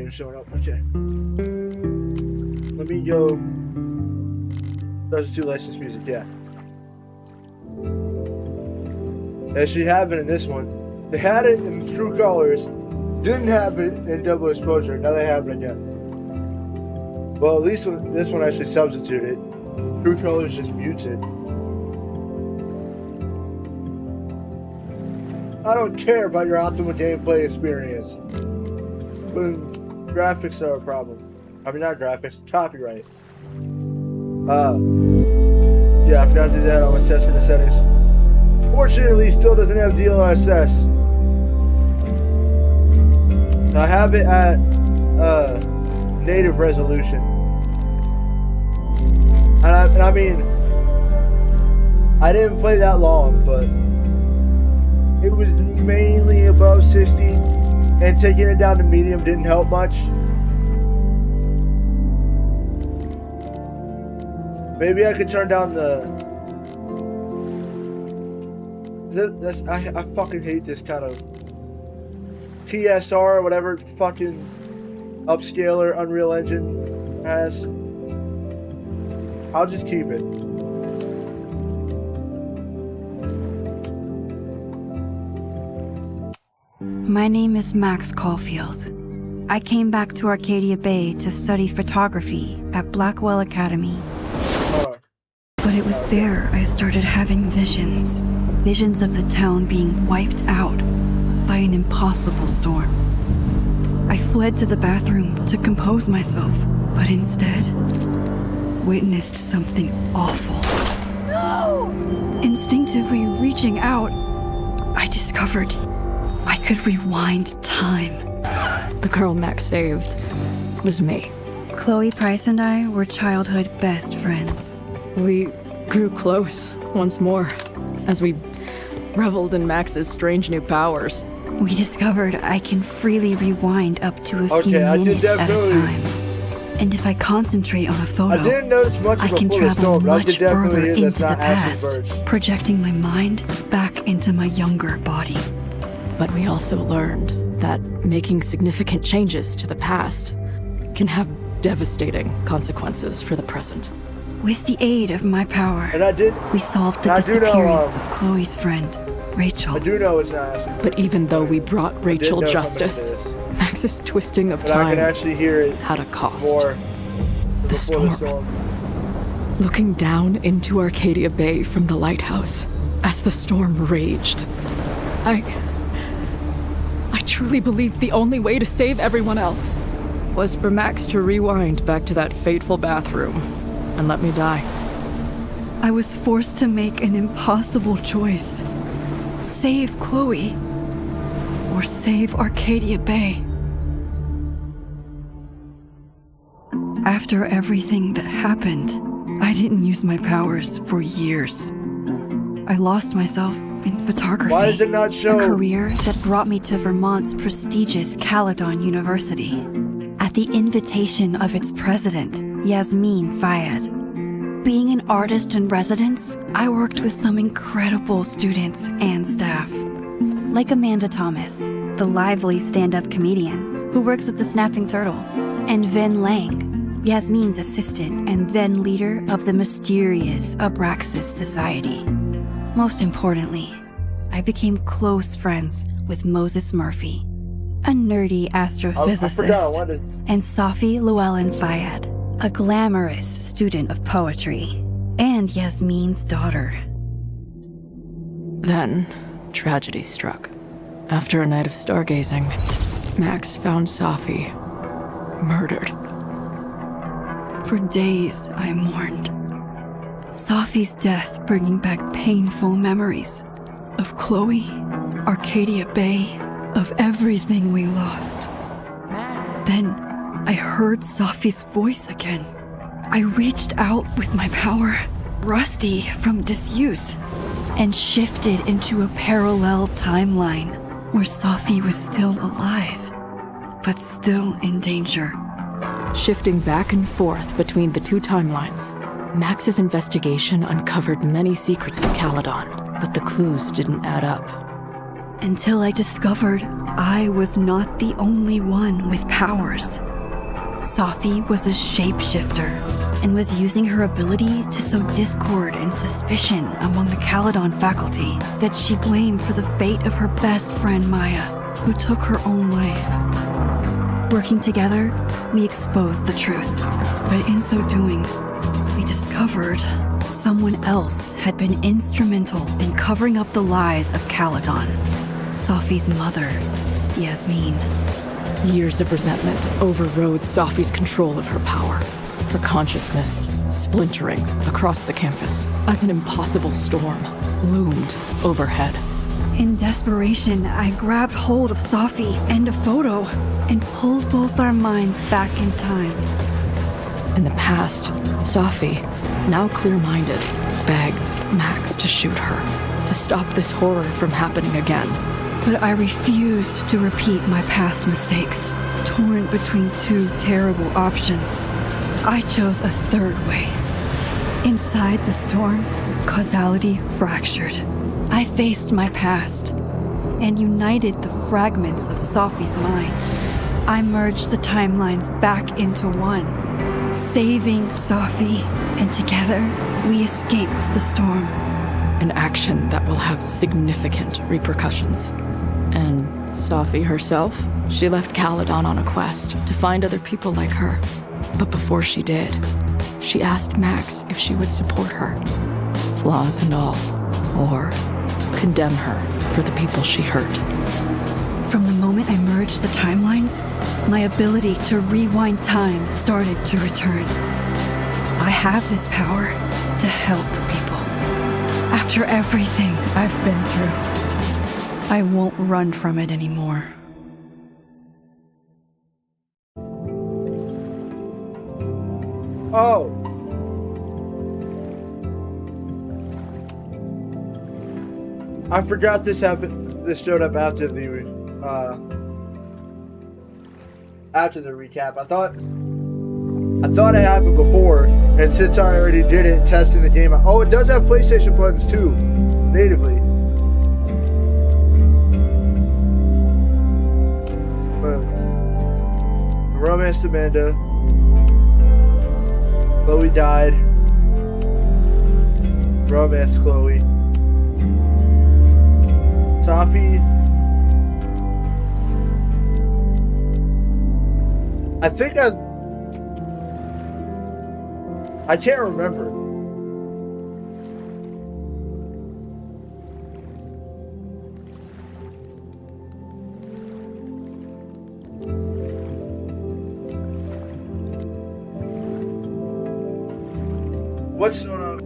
name's showing up. Okay. Let me go. Those two licensed music, yeah. They actually have it in this one. They had it in True Colors. Didn't have it in Double Exposure. Now they have it again. Well, at least this one actually substituted. True Colors just mutes it. I don't care about your optimal gameplay experience. But graphics are a problem. I mean, not graphics, copyright. Yeah, I forgot to do that. I was testing the settings. Fortunately, still doesn't have DLSS. I have it at native resolution. And I mean, I didn't play that long, but it was mainly above 60, and taking it down to medium didn't help much. Maybe I could turn down the... I fucking hate this kind of PSR or whatever fucking upscaler Unreal Engine has. I'll just keep it. My name is Max Caulfield. I came back to Arcadia Bay to study photography at Blackwell Academy. But it was there I started having visions. Visions of the town being wiped out by an impossible storm. I fled to the bathroom to compose myself, but instead witnessed something awful. No! Instinctively reaching out, I discovered I could rewind time. The girl Max saved was me. Chloe Price and I were childhood best friends. We grew close once more as we reveled in Max's strange new powers. We discovered I can freely rewind up to a few minutes at a time. And if I concentrate on a photo, I didn't notice much I of a can full travel storm, but I much could definitely further hear into that's the not Ashley past, Birch. projecting my mind back into my younger body. But we also learned that making significant changes to the past can have devastating consequences for the present. With the aid of my power, we solved the disappearance of Chloe's friend, Rachel. I do know it's not Ashley Birch. But even though we brought Rachel justice, Max's twisting of time I can actually hear it had a cost. More the storm. Looking down into Arcadia Bay from the lighthouse as the storm raged, I truly believed the only way to save everyone else was for Max to rewind back to that fateful bathroom and let me die. I was forced to make an impossible choice. Save Chloe, or save Arcadia Bay. After everything that happened, I didn't use my powers for years. I lost myself in photography. Why does it not show? A career that brought me to Vermont's prestigious Caledon University. At the invitation of its president, Yasmin Fayed. Being an artist in residence, I worked with some incredible students and staff. Like Amanda Thomas, the lively stand-up comedian who works at the Snapping Turtle, and Ven Lang, Yasmin's assistant and then leader of the mysterious Abraxas Society. Most importantly, I became close friends with Moses Murphy, a nerdy astrophysicist, and Safi Llewellyn Fayed, a glamorous student of poetry, and Yasmin's daughter. Then, tragedy struck. After a night of stargazing, Max found Safi murdered. For days, I mourned. Safi's death bringing back painful memories of Chloe, Arcadia Bay, of everything we lost. Then, I heard Safi's voice again. I reached out with my power, rusty from disuse, and shifted into a parallel timeline where Safi was still alive, but still in danger. Shifting back and forth between the two timelines, Max's investigation uncovered many secrets of Caledon, but the clues didn't add up. until I discovered I was not the only one with powers. Safi was a shapeshifter and was using her ability to sow discord and suspicion among the Caledon faculty that she blamed for the fate of her best friend Maya, who took her own life. Working together, we exposed the truth, but in so doing, we discovered someone else had been instrumental in covering up the lies of Caledon. Safi's mother, Yasmin. Years of resentment overrode Safi's control of her power. Her consciousness splintering across the campus as an impossible storm loomed overhead. In desperation, I grabbed hold of Safi and a photo and pulled both our minds back in time. In the past, Safi, now clear-minded, begged Max to shoot her, to stop this horror from happening again. But I refused to repeat my past mistakes, torn between two terrible options. I chose a third way. Inside the storm, causality fractured. I faced my past and united the fragments of Safi's mind. I merged the timelines back into one, saving Safi, and together we escaped the storm. An action that will have significant repercussions. And Safi herself? She left Caledon on a quest to find other people like her. But before she did, she asked Max if she would support her, flaws and all, or condemn her for the people she hurt. From the moment I merged the timelines, my ability to rewind time started to return. I have this power to help people. After everything I've been through, I won't run from it anymore. Oh. I forgot this happened. This showed up after the recap. I thought it happened before, and since I already did it testing the game, oh, it does have PlayStation buttons too, natively. Romance Amanda. Chloe died. Romance Chloe. Safi. I think I can't remember. What's going on?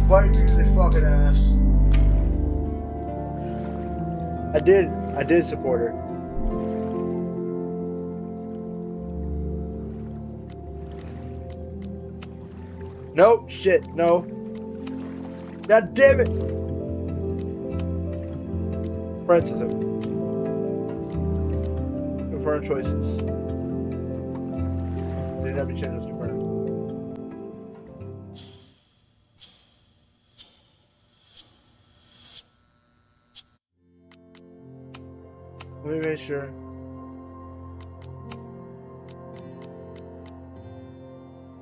Bite me in the fucking ass. I did support her. Nope, shit, no. God damn it! Friendsism. Confirm choices. Didn't have to change those confirmed. Let me make sure.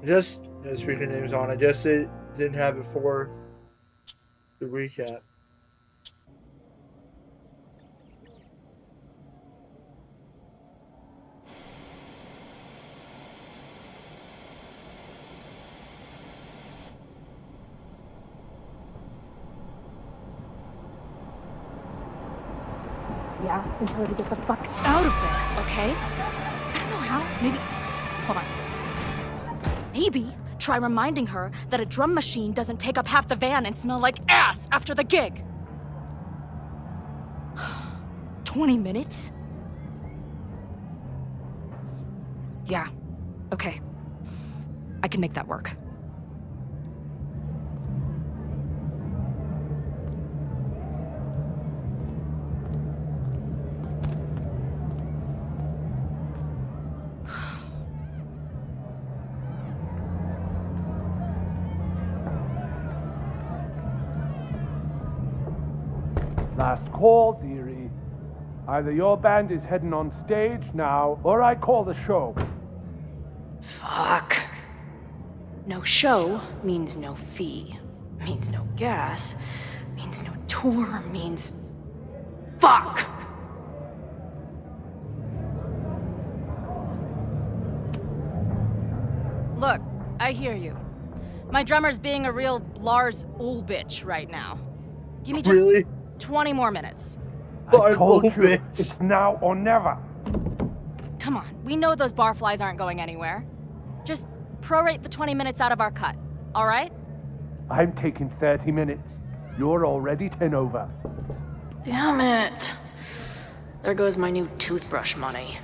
Just speaker names on. I guess it didn't have it for the recap. Yeah, and tell her to get the fuck out of there, okay? I don't know how. Maybe. Hold on. Maybe try reminding her that a drum machine doesn't take up half the van and smell like ass after the gig. 20 minutes? Yeah. Okay. I can make that work. Last call, dearie. Either your band is heading on stage now, or I call the show. Fuck. No show means no fee. Means no gas. Means no tour. Means... Fuck! Look, I hear you. My drummer's being a real Lars Ulbich right now. Give me just Really? 20 more minutes. I Lars told you, Ulrich. it's now or never. Come on, we know those barflies aren't going anywhere. Just prorate the 20 minutes out of our cut, all right? I'm taking 30 minutes. You're already 10 over. Damn it. There goes my new toothbrush money.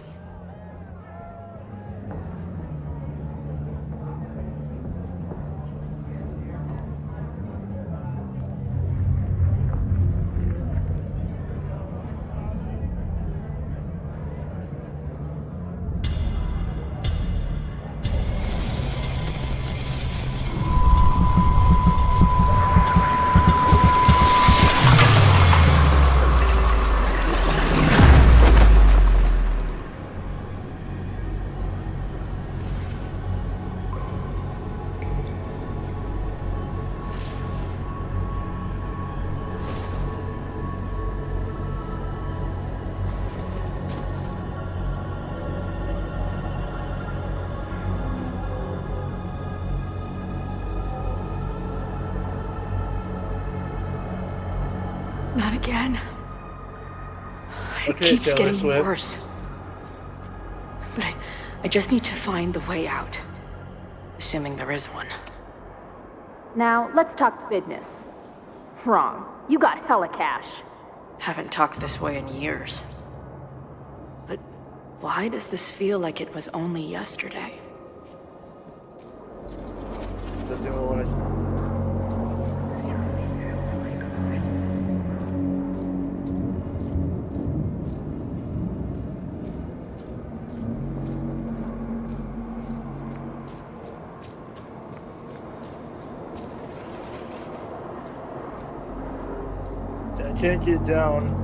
Not again. It Okay, keeps Taylor getting Swift. worse. But I just need to find the way out. Assuming there is one. Now, let's talk business. Wrong. You got hella cash. Haven't talked this way in years. But why does this feel like it was only yesterday? That's the only one. I can't get down.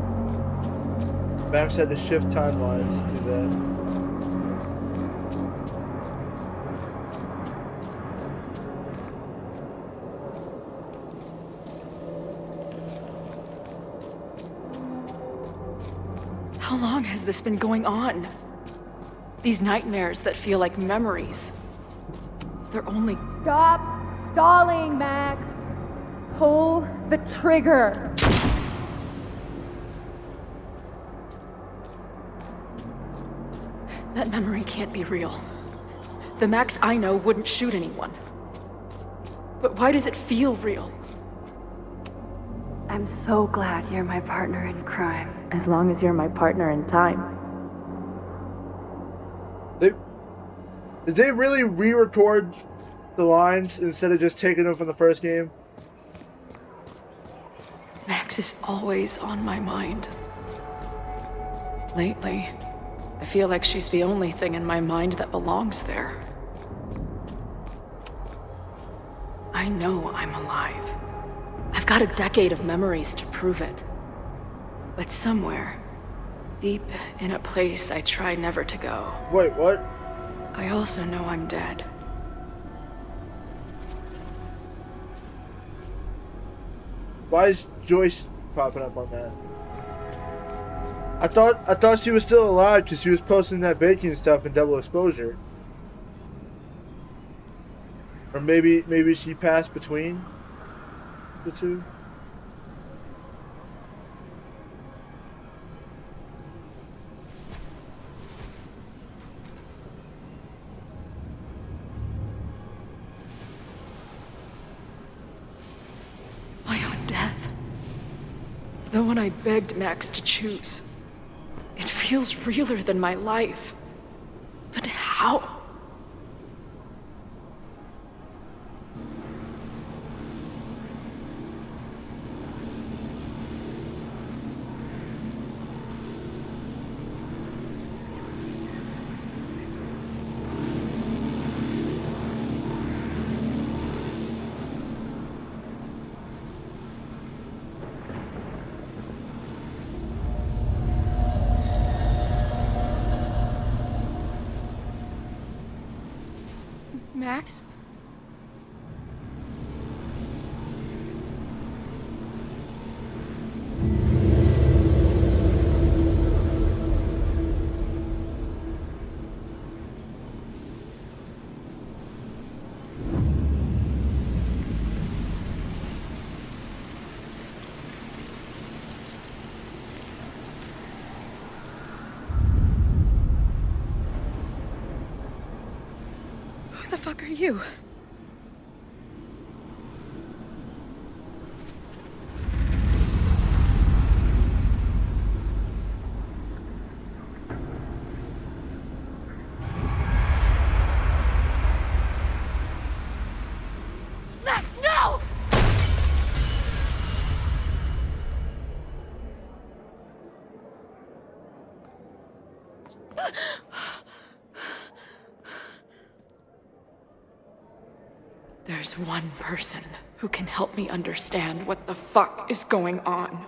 Max had to shift timelines. Too bad. How long has this been going on? These nightmares that feel like memories. They're only... Stop stalling, Max. Pull the trigger. That memory can't be real. The Max I know wouldn't shoot anyone. But why does it feel real? I'm so glad you're my partner in crime. As long as you're my partner in time. Did they really re-record the lines instead of just taking them from the first game? Max is always on my mind. Lately, I feel like she's the only thing in my mind that belongs there. I know I'm alive. I've got a decade of memories to prove it. But somewhere, deep in a place I try never to go, Wait, what? I also know I'm dead. Why is Joyce popping up on that? I thought she was still alive because she was posting that baking stuff in Double Exposure. Or maybe she passed between the two. The one I begged Max to choose. It feels realer than my life. But how? Max? Who the fuck are you? Max, no! There's one person who can help me understand what the fuck is going on.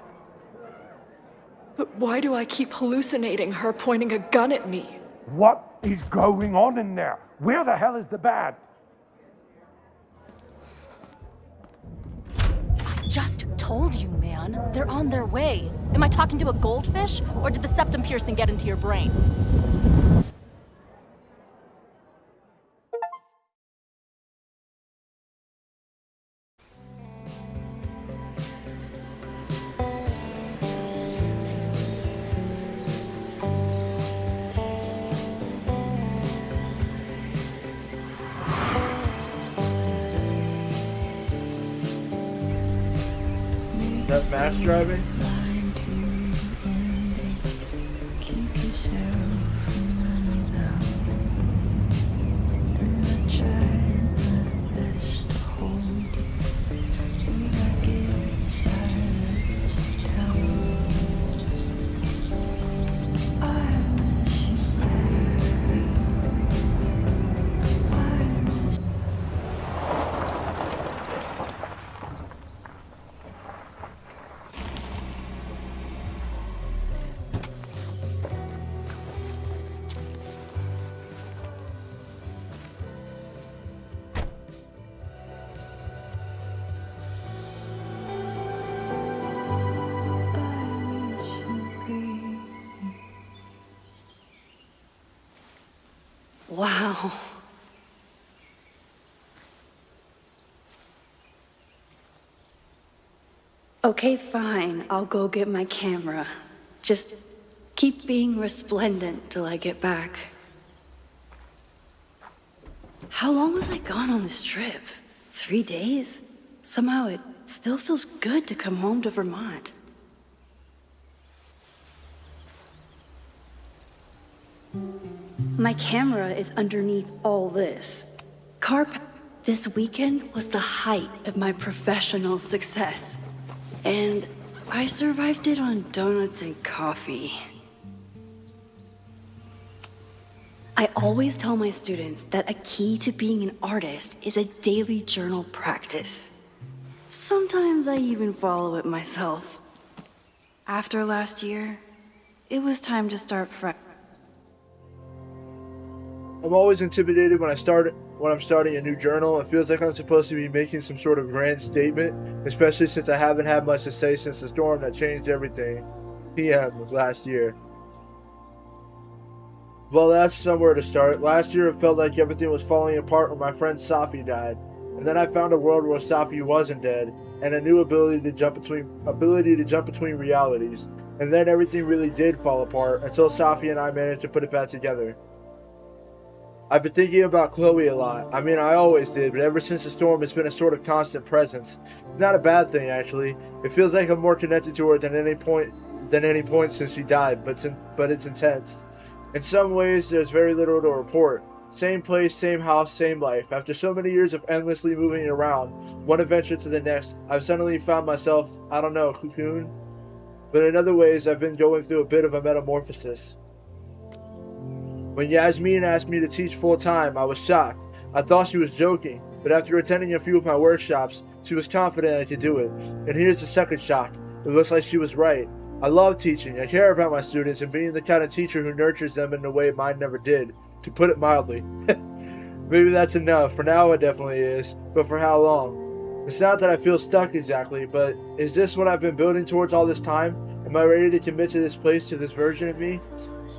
But why do I keep hallucinating her pointing a gun at me? What is going on in there? Where the hell is the bad? I just told you, man. They're on their way. Am I talking to a goldfish, or did the septum piercing get into your brain? That Max driving? Wow. Okay, fine. I'll go get my camera. Just keep being resplendent till I get back. How long was I gone on this trip? 3 days? Somehow it still feels good to come home to Vermont. My camera is underneath all this. This weekend was the height of my professional success. And I survived it on donuts and coffee. I always tell my students that a key to being an artist is a daily journal practice. Sometimes I even follow it myself. After last year, it was time to start fresh. I'm always intimidated when I'm starting a new journal. It feels like I'm supposed to be making some sort of grand statement, especially since I haven't had much to say since the storm that changed everything. PM of last year. Well, that's somewhere to start. Last year it felt like everything was falling apart when my friend Safi died. And then I found a world where Safi wasn't dead, and a new ability to jump between realities. And then everything really did fall apart until Safi and I managed to put it back together. I've been thinking about Chloe a lot. I mean, I always did, but ever since the storm, it's been a sort of constant presence. It's not a bad thing, actually. It feels like I'm more connected to her than any point since she died, but it's intense. In some ways, there's very little to report. Same place, same house, same life. After so many years of endlessly moving around, one adventure to the next, I've suddenly found myself, I don't know, cocoon? But in other ways, I've been going through a bit of a metamorphosis. When Yasmin asked me to teach full-time, I was shocked. I thought she was joking, but after attending a few of my workshops, she was confident I could do it. And here's the second shock. It looks like she was right. I love teaching. I care about my students and being the kind of teacher who nurtures them in a way mine never did, to put it mildly. Maybe that's enough. For now it definitely is, but for how long? It's not that I feel stuck exactly, but is this what I've been building towards all this time? Am I ready to commit to this place, to this version of me?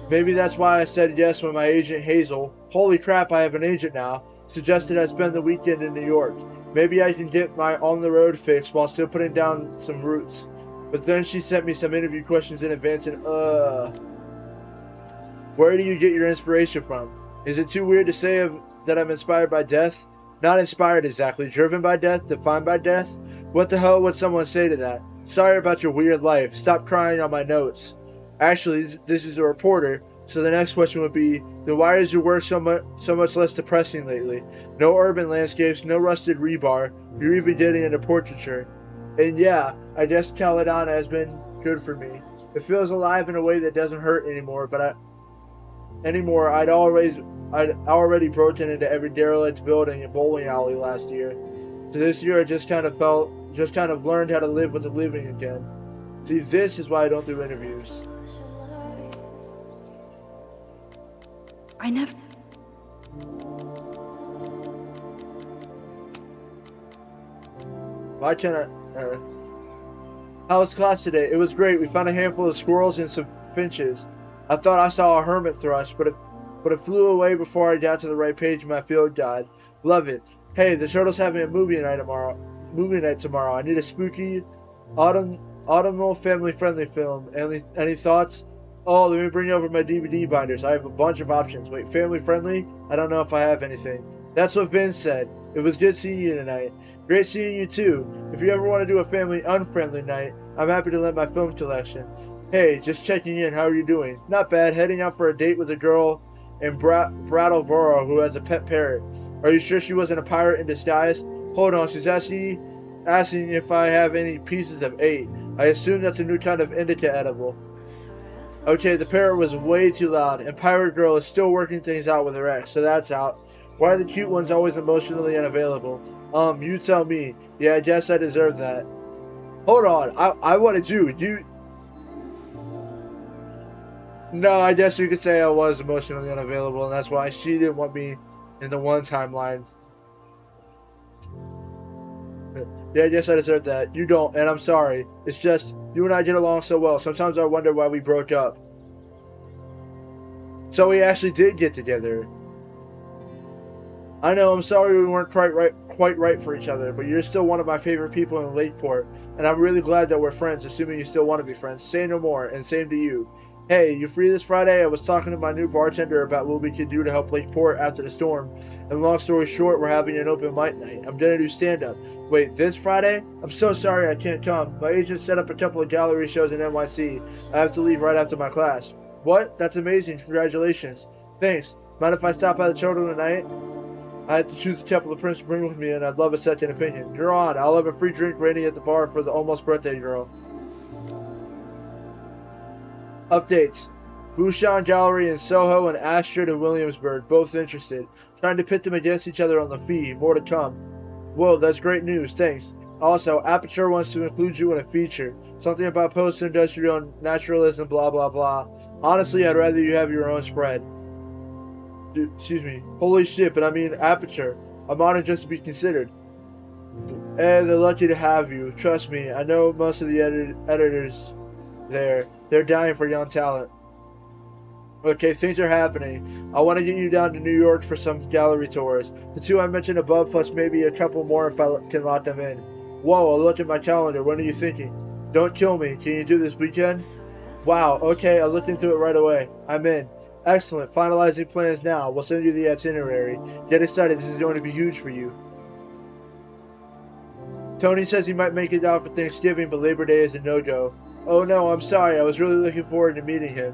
Maybe that's why I said yes when my agent Hazel, holy crap, I have an agent now, suggested I spend the weekend in New York. Maybe I can get my on-the-road fix while still putting down some roots. But then she sent me some interview questions in advance and where do you get your inspiration from? Is it too weird to say that I'm inspired by death? Not inspired exactly, driven by death, defined by death? What the hell would someone say to that? Sorry about your weird life, stop crying on my notes. Actually, this is a reporter, so the next question would be, then why is your work so much less depressing lately? No urban landscapes, no rusted rebar, you're even getting into portraiture. And yeah, I guess Caledon has been good for me. It feels alive in a way that doesn't hurt anymore, I'd already broken into every derelict building and bowling alley last year. So this year I just kind of learned how to live with the living again. See, this is why I don't do interviews. I never. Why can't I? How was class today? It was great. We found a handful of squirrels and some finches. I thought I saw a hermit thrush, but it flew away before I got to the right page of my field guide. Love it. Hey, the Turtle's having a movie night tomorrow. I need a spooky, autumnal, family-friendly film. Any thoughts? Oh, let me bring over my DVD binders. I have a bunch of options. Wait, family-friendly? I don't know if I have anything. That's what Vince said. It was good seeing you tonight. Great seeing you too. If you ever want to do a family-unfriendly night, I'm happy to lend my film collection. Hey, just checking in. How are you doing? Not bad. Heading out for a date with a girl in Brattleboro who has a pet parrot. Are you sure she wasn't a pirate in disguise? Hold on, she's asking if I have any pieces of 8. I assume that's a new kind of indica edible. Okay, the parrot was way too loud, and Pirate Girl is still working things out with her ex, so that's out. Why are the cute ones always emotionally unavailable? You tell me. Yeah, I guess I deserve that. Hold on, I wanted you. No, I guess you could say I was emotionally unavailable, and that's why she didn't want me in the one timeline. Yeah, I guess I deserve that. You don't, and I'm sorry. It's just, you and I get along so well. Sometimes I wonder why we broke up. So we actually did get together. I know, I'm sorry we weren't quite right for each other, but you're still one of my favorite people in Lakeport, and I'm really glad that we're friends, assuming you still want to be friends. Say no more, and same to you. Hey, you free this Friday? I was talking to my new bartender about what we could do to help Lakeport after the storm, and long story short, we're having an open mic night. I'm gonna do stand-up. Wait, this Friday? I'm so sorry I can't come. My agent set up a couple of gallery shows in NYC. I have to leave right after my class. What? That's amazing. Congratulations. Thanks. Mind if I stop by the Children tonight? I have to choose a couple of prints to bring with me, and I'd love a second opinion. You're on. I'll have a free drink waiting at the bar for the almost birthday girl. Updates. Bouchon Gallery in Soho and Astrid in Williamsburg, both interested. Trying to pit them against each other on the fee. More to come. Whoa, that's great news. Thanks. Also, Aperture wants to include you in a feature. Something about post-industrial naturalism, blah, blah, blah. Honestly, I'd rather you have your own spread. Dude, excuse me. Holy shit, but I mean Aperture. I'm honored just to be considered. They're lucky to have you. Trust me, I know most of the editors there. They're dying for young talent. Okay, things are happening. I want to get you down to New York for some gallery tours. The 2 I mentioned above, plus maybe a couple more if I can lock them in. Whoa, I'll look at my calendar. When are you thinking? Don't kill me. Can you do this weekend? Wow, okay, I'll look into it right away. I'm in. Excellent. Finalizing plans now. We'll send you the itinerary. Get excited. This is going to be huge for you. Tony says he might make it out for Thanksgiving, but Labor Day is a no-go. Oh no, I'm sorry. I was really looking forward to meeting him.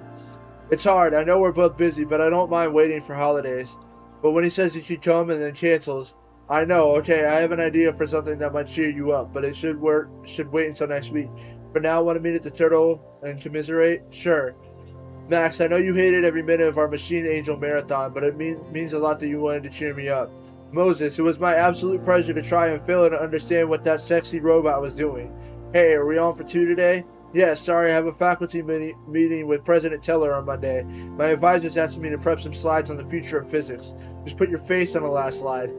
It's hard. I know we're both busy, but I don't mind waiting for holidays. But when he says he could come and then cancels, I know. Okay, I have an idea for something that might cheer you up, but it should wait until next week. For now, want to meet at the Turtle and commiserate? Sure. Max, I know you hated every minute of our Machine Angel marathon, but it means a lot that you wanted to cheer me up. Moses, it was my absolute pleasure to try and fail to understand what that sexy robot was doing. Hey, are we on for 2 today? Yes, sorry, I have a faculty meeting with President Teller on Monday. My advisor's asking me to prep some slides on the future of physics. Just put your face on the last slide.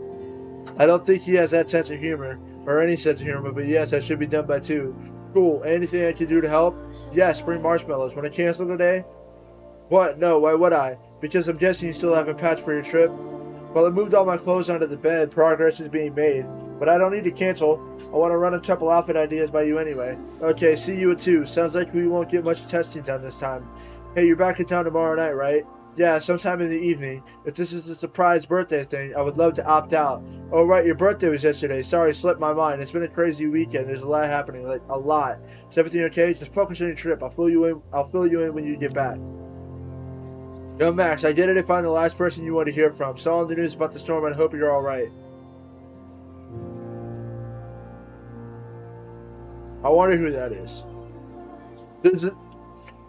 I don't think he has that sense of humor, or any sense of humor, but yes, I should be done by 2. Cool, anything I can do to help? Yes, bring marshmallows. Want to cancel today? What? No, why would I? Because I'm guessing you still haven't packed for your trip? Well, I moved all my clothes onto the bed. Progress is being made. But I don't need to cancel. I want to run a couple outfit ideas by you anyway. Okay, see you at 2. Sounds like we won't get much testing done this time. Hey, you're back in town tomorrow night, right? Yeah, sometime in the evening. If this is a surprise birthday thing, I would love to opt out. Oh, right, your birthday was yesterday. Sorry, slipped my mind. It's been a crazy weekend. There's a lot happening, like a lot. Is everything okay? Just focus on your trip. I'll fill you in when you get back. Yo, Max, I get it if I'm the last person you want to hear from. Saw on the news about the storm and I hope you're alright. I wonder who that is.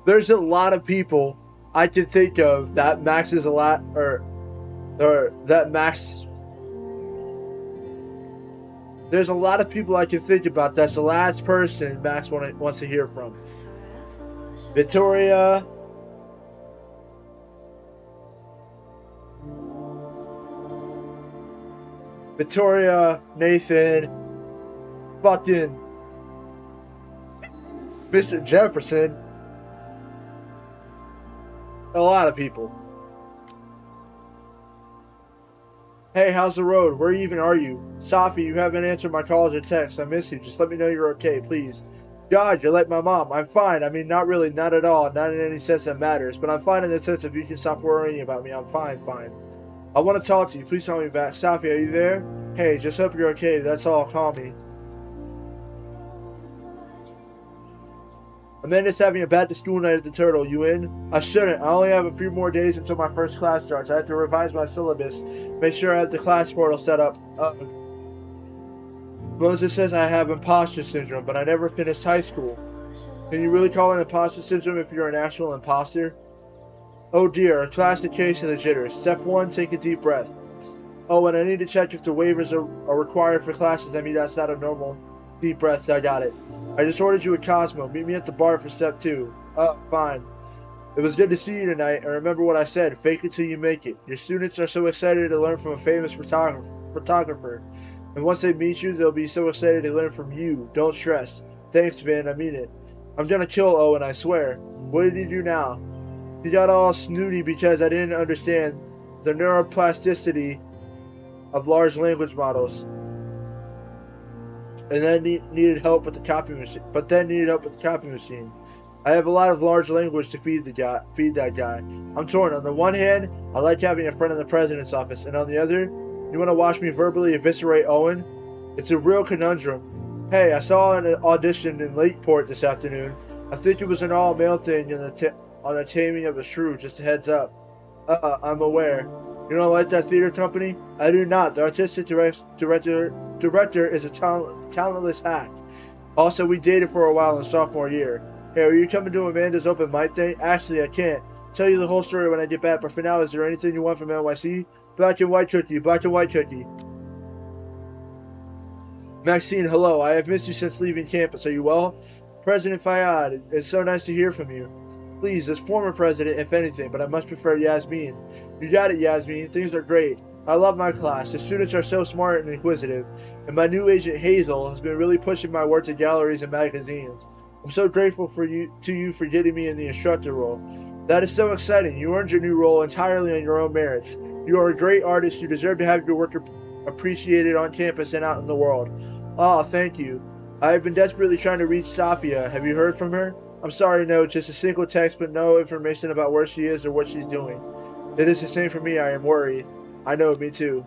There's a lot of people I can think of that Max is a lot, or that Max. There's a lot of people I can think about that's the last person Max wants to hear from. Victoria. Victoria, Nathan, fucking Mr. Jefferson. A lot of people. Hey, how's the road? Where even are you? Safi, you haven't answered my calls or texts. I miss you. Just let me know you're okay, please. God, you're like my mom. I'm fine. I mean, not really, not at all. Not in any sense that matters. But I'm fine in the sense of you can stop worrying about me. I'm fine. I want to talk to you. Please call me back. Safi, are you there? Hey, just hope you're okay. That's all. Call me. Amanda's having a back to school night at the Turtle. You in? I shouldn't. I only have a few more days until my first class starts. I have to revise my syllabus. Make sure I have the class portal set up. Moses says I have imposter syndrome, but I never finished high school. Can you really call it imposter syndrome if you're an actual imposter? Oh dear, a classic case of the jitters. Step 1, take a deep breath. Oh, and I need to check if the waivers are required for classes that meet outside of normal deep breaths. I got it. I just ordered you a Cosmo. Meet me at the bar for step 2. Fine. It was good to see you tonight, and remember what I said, fake it till you make it. Your students are so excited to learn from a famous photographer. And once they meet you, they'll be so excited to learn from you. Don't stress. Thanks, Vin, I mean it. I'm gonna kill Owen, I swear. What did he do now? He got all snooty because I didn't understand the neuroplasticity of large language models. And then needed help with the copy machine. I have a lot of large language to feed that guy. I'm torn. On the one hand, I like having a friend in the president's office, and on the other, you want to watch me verbally eviscerate Owen? It's a real conundrum. Hey, I saw an audition in Lakeport this afternoon. I think it was an all-male thing on the Taming of the Shrew, just a heads up. I'm aware. You don't like that theater company? I do not. The artistic director is a talentless hack. Also, we dated for a while in sophomore year. Hey, are you coming to Amanda's open mic thing? Actually, I can't. Tell you the whole story when I get back, but for now, is there anything you want from NYC? Black and white cookie, black and white cookie. Maxine, hello. I have missed you since leaving campus. Are you well? President Fayad, it's so nice to hear from you. Please, as former president, if anything, but I much prefer Yasmin. You got it, Yasmin. Things are great. I love my class. The students are so smart and inquisitive, and my new agent Hazel has been really pushing my work to galleries and magazines. I'm so grateful to you for getting me in the instructor role. That is so exciting. You earned your new role entirely on your own merits. You are a great artist. You deserve to have your work appreciated on campus and out in the world. Oh, thank you. I have been desperately trying to reach Safia. Have you heard from her? I'm sorry, no, just a single text, but no information about where she is or what she's doing. It is the same for me. I am worried. I know, me too.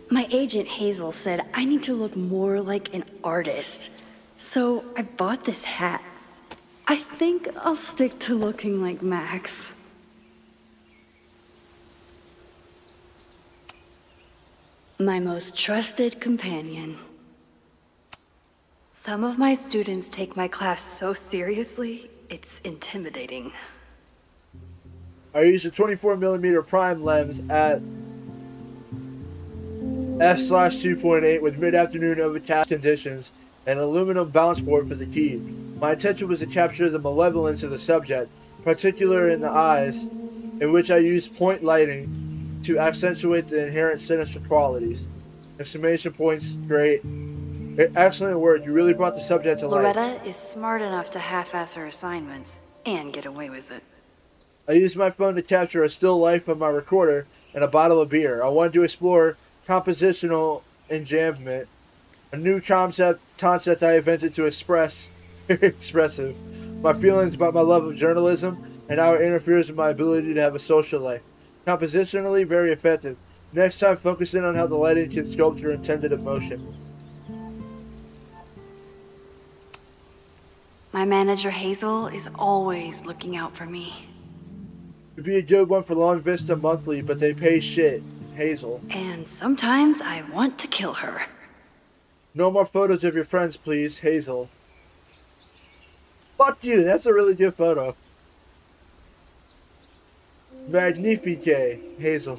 My agent Hazel said I need to look more like an artist. So I bought this hat. I think I'll stick to looking like Max. My most trusted companion. Some of my students take my class so seriously, it's intimidating. I used a 24mm prime lens at f/2.8 with mid-afternoon overcast conditions and an aluminum balance board for the key. My intention was to capture the malevolence of the subject, particularly in the eyes, in which I used point lighting to accentuate the inherent sinister qualities. Exclamation points, great. Excellent work, you really brought the subject to life. Loretta is smart enough to half-ass her assignments and get away with it. I used my phone to capture a still life of my recorder and a bottle of beer. I wanted to explore compositional enjambment, a new concept I invented to express expressive my feelings about my love of journalism and how it interferes with my ability to have a social life. Compositionally, very effective. Next time, focus in on how the lighting can sculpt your intended emotion. My manager Hazel is always looking out for me. It'd be a good one for Long Vista Monthly, but they pay shit. Hazel. And sometimes I want to kill her. No more photos of your friends, please, Hazel. Fuck you, that's a really good photo. Magnifique, Hazel.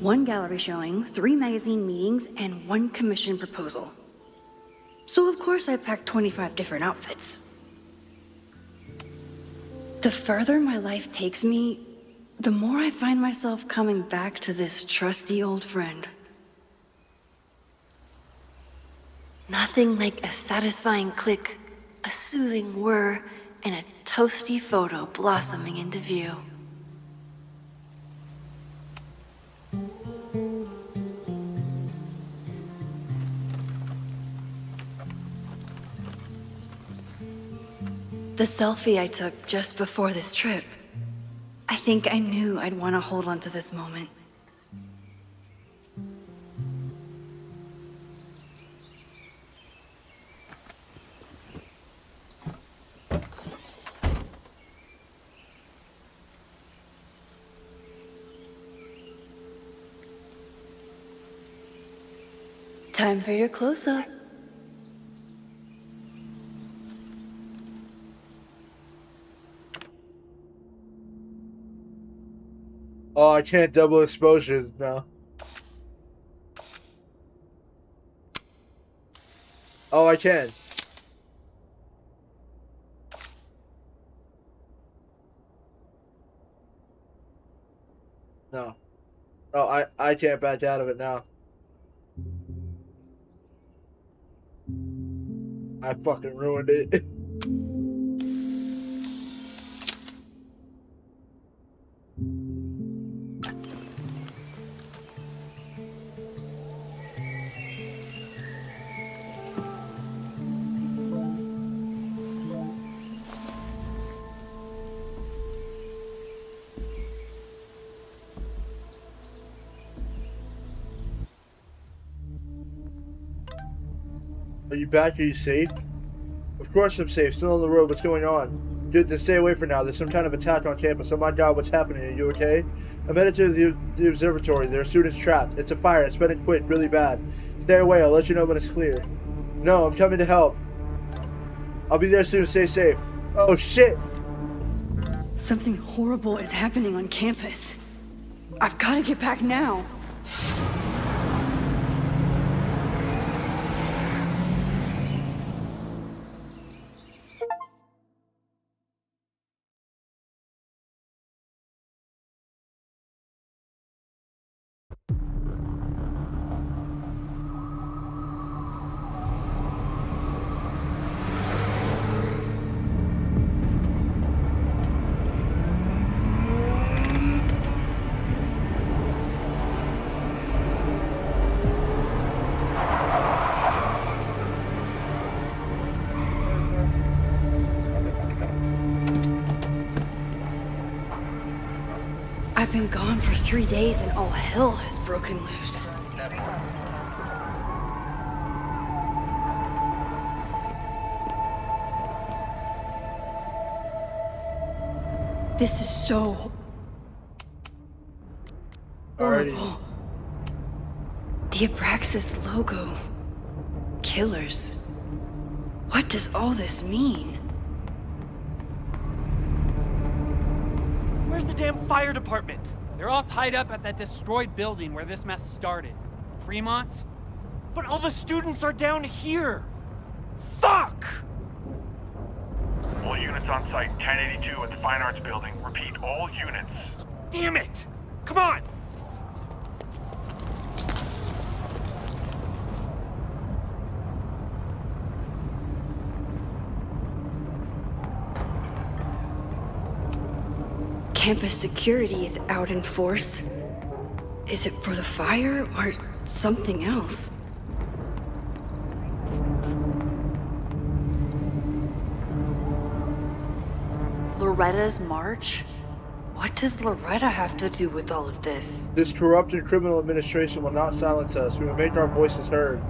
One gallery showing, 3 magazine meetings, and 1 commission proposal. So of course I packed 25 different outfits. The further my life takes me, the more I find myself coming back to this trusty old friend. Nothing like a satisfying click, a soothing whir, and a toasty photo blossoming into view. The selfie I took just before this trip. I think I knew I'd want to hold on to this moment. Time for your close-up. Oh, I can't double exposure now. Oh, I can. No. Oh, I can't back out of it now. I fucking ruined it. Are you back? Are you safe? Of course I'm safe. Still on the road. What's going on? Good, then stay away for now. There's some kind of attack on campus. Oh my god, what's happening? Are you okay? I'm headed to the observatory. There are students trapped. It's a fire. It's spreading quick. Really bad. Stay away. I'll let you know when it's clear. No, I'm coming to help. I'll be there soon. Stay safe. Oh shit! Something horrible is happening on campus. I've got to get back now. been gone for 3 days and all hell has broken loose. This is so Alrighty. horrible. The Abraxas logo. Killers. What does all this mean? Where's the damn fire department? They're all tied up at that destroyed building where this mess started. Fremont? But all the students are down here! Fuck! All units on site, 1082 at the Fine Arts Building. Repeat, all units. Damn it! Come on! Campus security is out in force. Is it for the fire or something else? Loretta's march? What does Loretta have to do with all of this? This corrupt and criminal administration will not silence us. We will make our voices heard.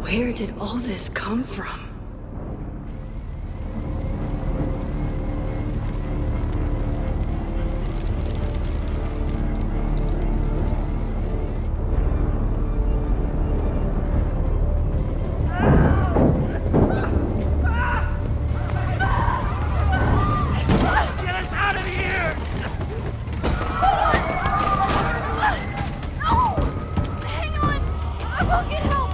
Where did all this come from? Get us out of here! Hang on! I will get help!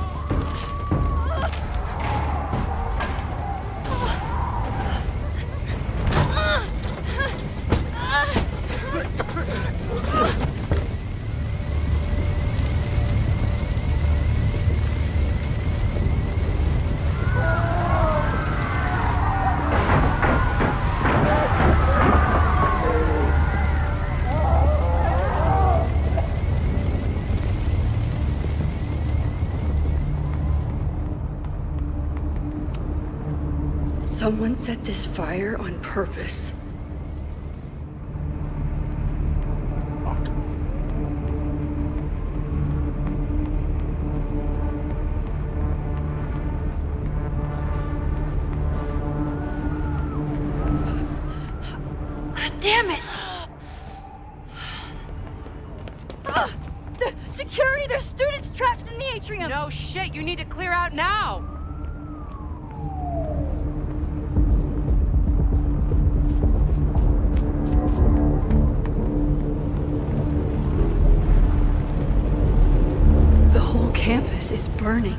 Someone set this fire on purpose. Damn it! The security! There's students trapped in the atrium! No shit, you need to clear out now! The whole campus is burning.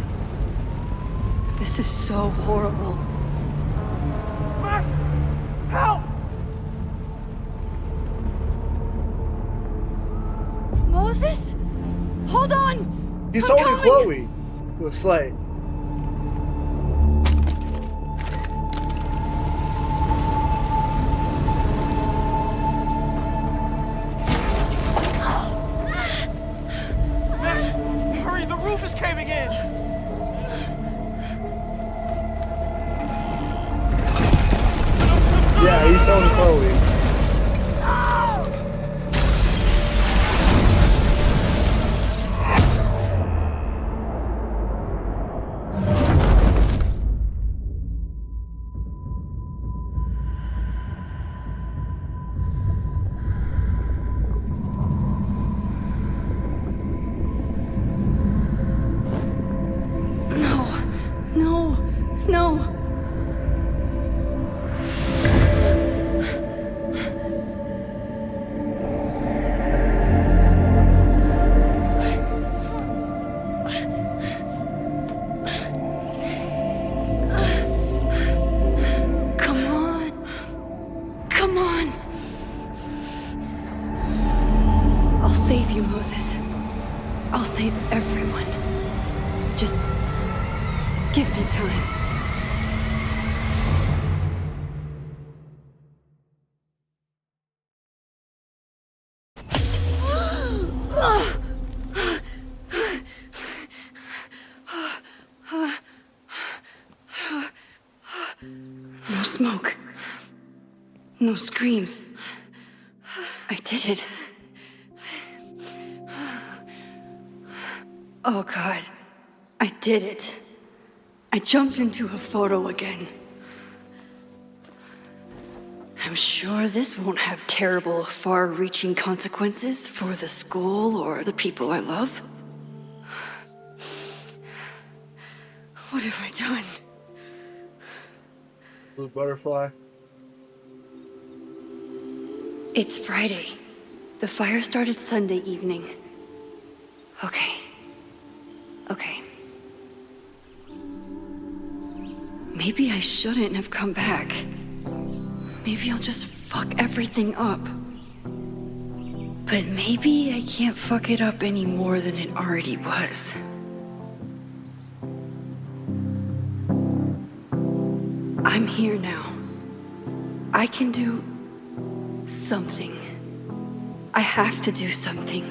This is so horrible. Max! Help! Moses? Hold on! He's I'm holding coming. Chloe with Slade. Max! Hurry, the roof is caving in! Yeah, he's holding Chloe. No, no. Come on. Come on. I'll save you, Moses. I'll save everyone. Just give me time. smoke. No screams. I did it. Oh God, I did it. I jumped into a photo again. I'm sure this won't have terrible, far-reaching consequences for the school or the people I love. What have I done? Blue butterfly. It's Friday. The fire started Sunday evening. Okay. Maybe I shouldn't have come back. Maybe I'll just fuck everything up. But maybe I can't fuck it up any more than it already was. I'm here now. I can do something. I have to do something.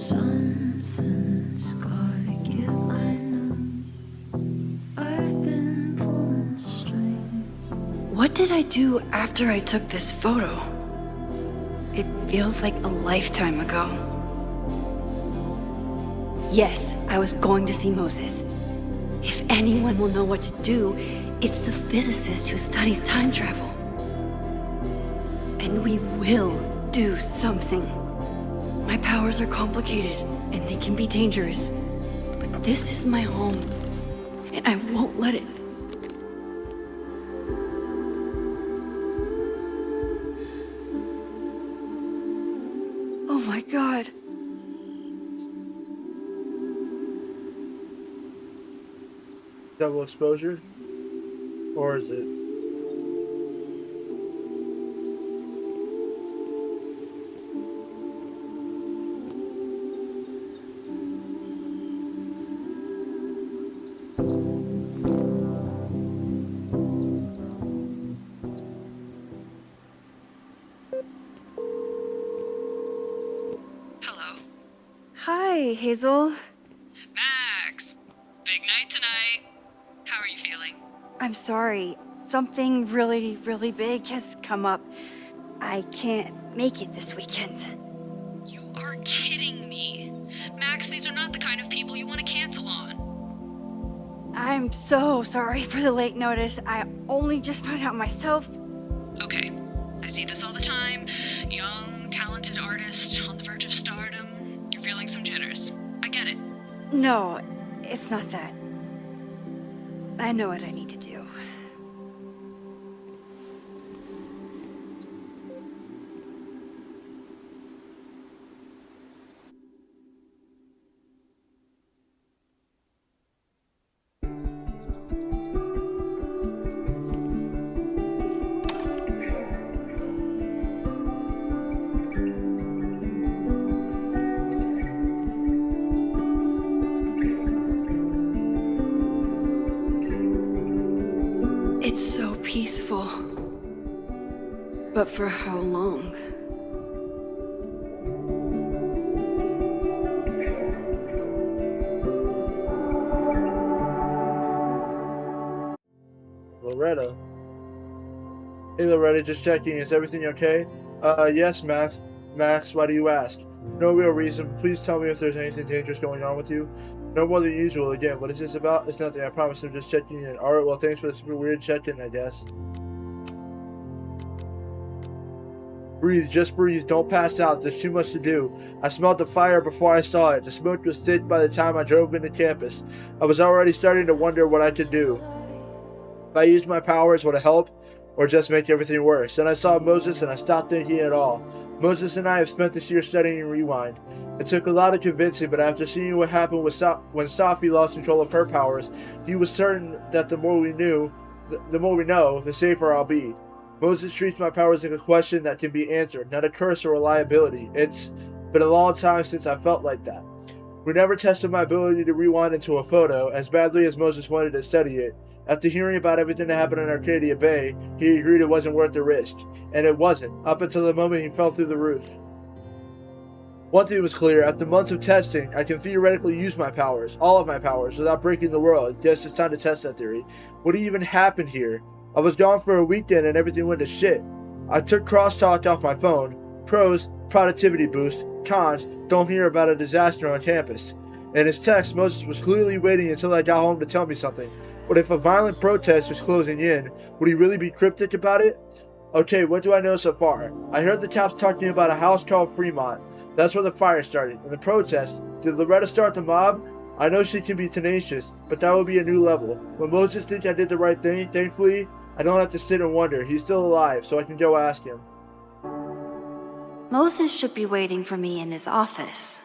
Something's gotta give, I know. I've been pulling strings. What did I do after I took this photo? It feels like a lifetime ago. Yes, I was going to see Moses. If anyone will know what to do, it's the physicist who studies time travel. And we will do something. My powers are complicated, and they can be dangerous. But this is my home, and I won't let it. Oh my God. Double exposure? Or is it? Hello. Hi, Hazel. Max! Big night tonight. How are you feeling? I'm sorry. Something really, really big has come up. I can't make it this weekend. You are kidding me. Max, these are not the kind of people you want to cancel on. I'm so sorry for the late notice. I only just found out myself. Okay, I see this all the time. Young, talented artist on the verge of stardom. You're feeling some jitters. I get it. No, it's not that. I know what I need to do. It's so peaceful. But for how long? Loretta. Hey Loretta, just checking. Is everything okay? Yes, Max. Max, why do you ask? No real reason. Please tell me if there's anything dangerous going on with you. No more than usual. Again, what is this about? It's nothing, I promise. I'm just checking in. Alright, well, thanks for the super weird check-in, I guess. Breathe, just breathe. Don't pass out. There's too much to do. I smelled the fire before I saw it. The smoke was thick by the time I drove into campus. I was already starting to wonder what I could do. If I used my powers, would it help? Or just make everything worse? Then I saw Moses and I stopped thinking at all. Moses and I have spent this year studying Rewind. It took a lot of convincing, but after seeing what happened with when Safi lost control of her powers, he was certain that the more we know, the safer I'll be. Moses treats my powers like a question that can be answered, not a curse or a liability. It's been a long time since I felt like that. We never tested my ability to rewind into a photo, as badly as Moses wanted to study it. After hearing about everything that happened in Arcadia Bay, he agreed it wasn't worth the risk. And it wasn't, up until the moment he fell through the roof. One thing was clear: after months of testing, I can theoretically use my powers, all of my powers, without breaking the world. Guess it's time to test that theory. What even happened here? I was gone for a weekend and everything went to shit. I took crosstalk off my phone. Pros, productivity boost. Cons, don't hear about a disaster on campus. In his text, Moses was clearly waiting until I got home to tell me something. But if a violent protest was closing in, would he really be cryptic about it? Okay, what do I know so far? I heard the cops talking about a house called Fremont. That's where the fire started. And the protest, did Loretta start the mob? I know she can be tenacious, but that would be a new level. When Moses thinks I did the right thing, thankfully, I don't have to sit and wonder. He's still alive, so I can go ask him. Moses should be waiting for me in his office.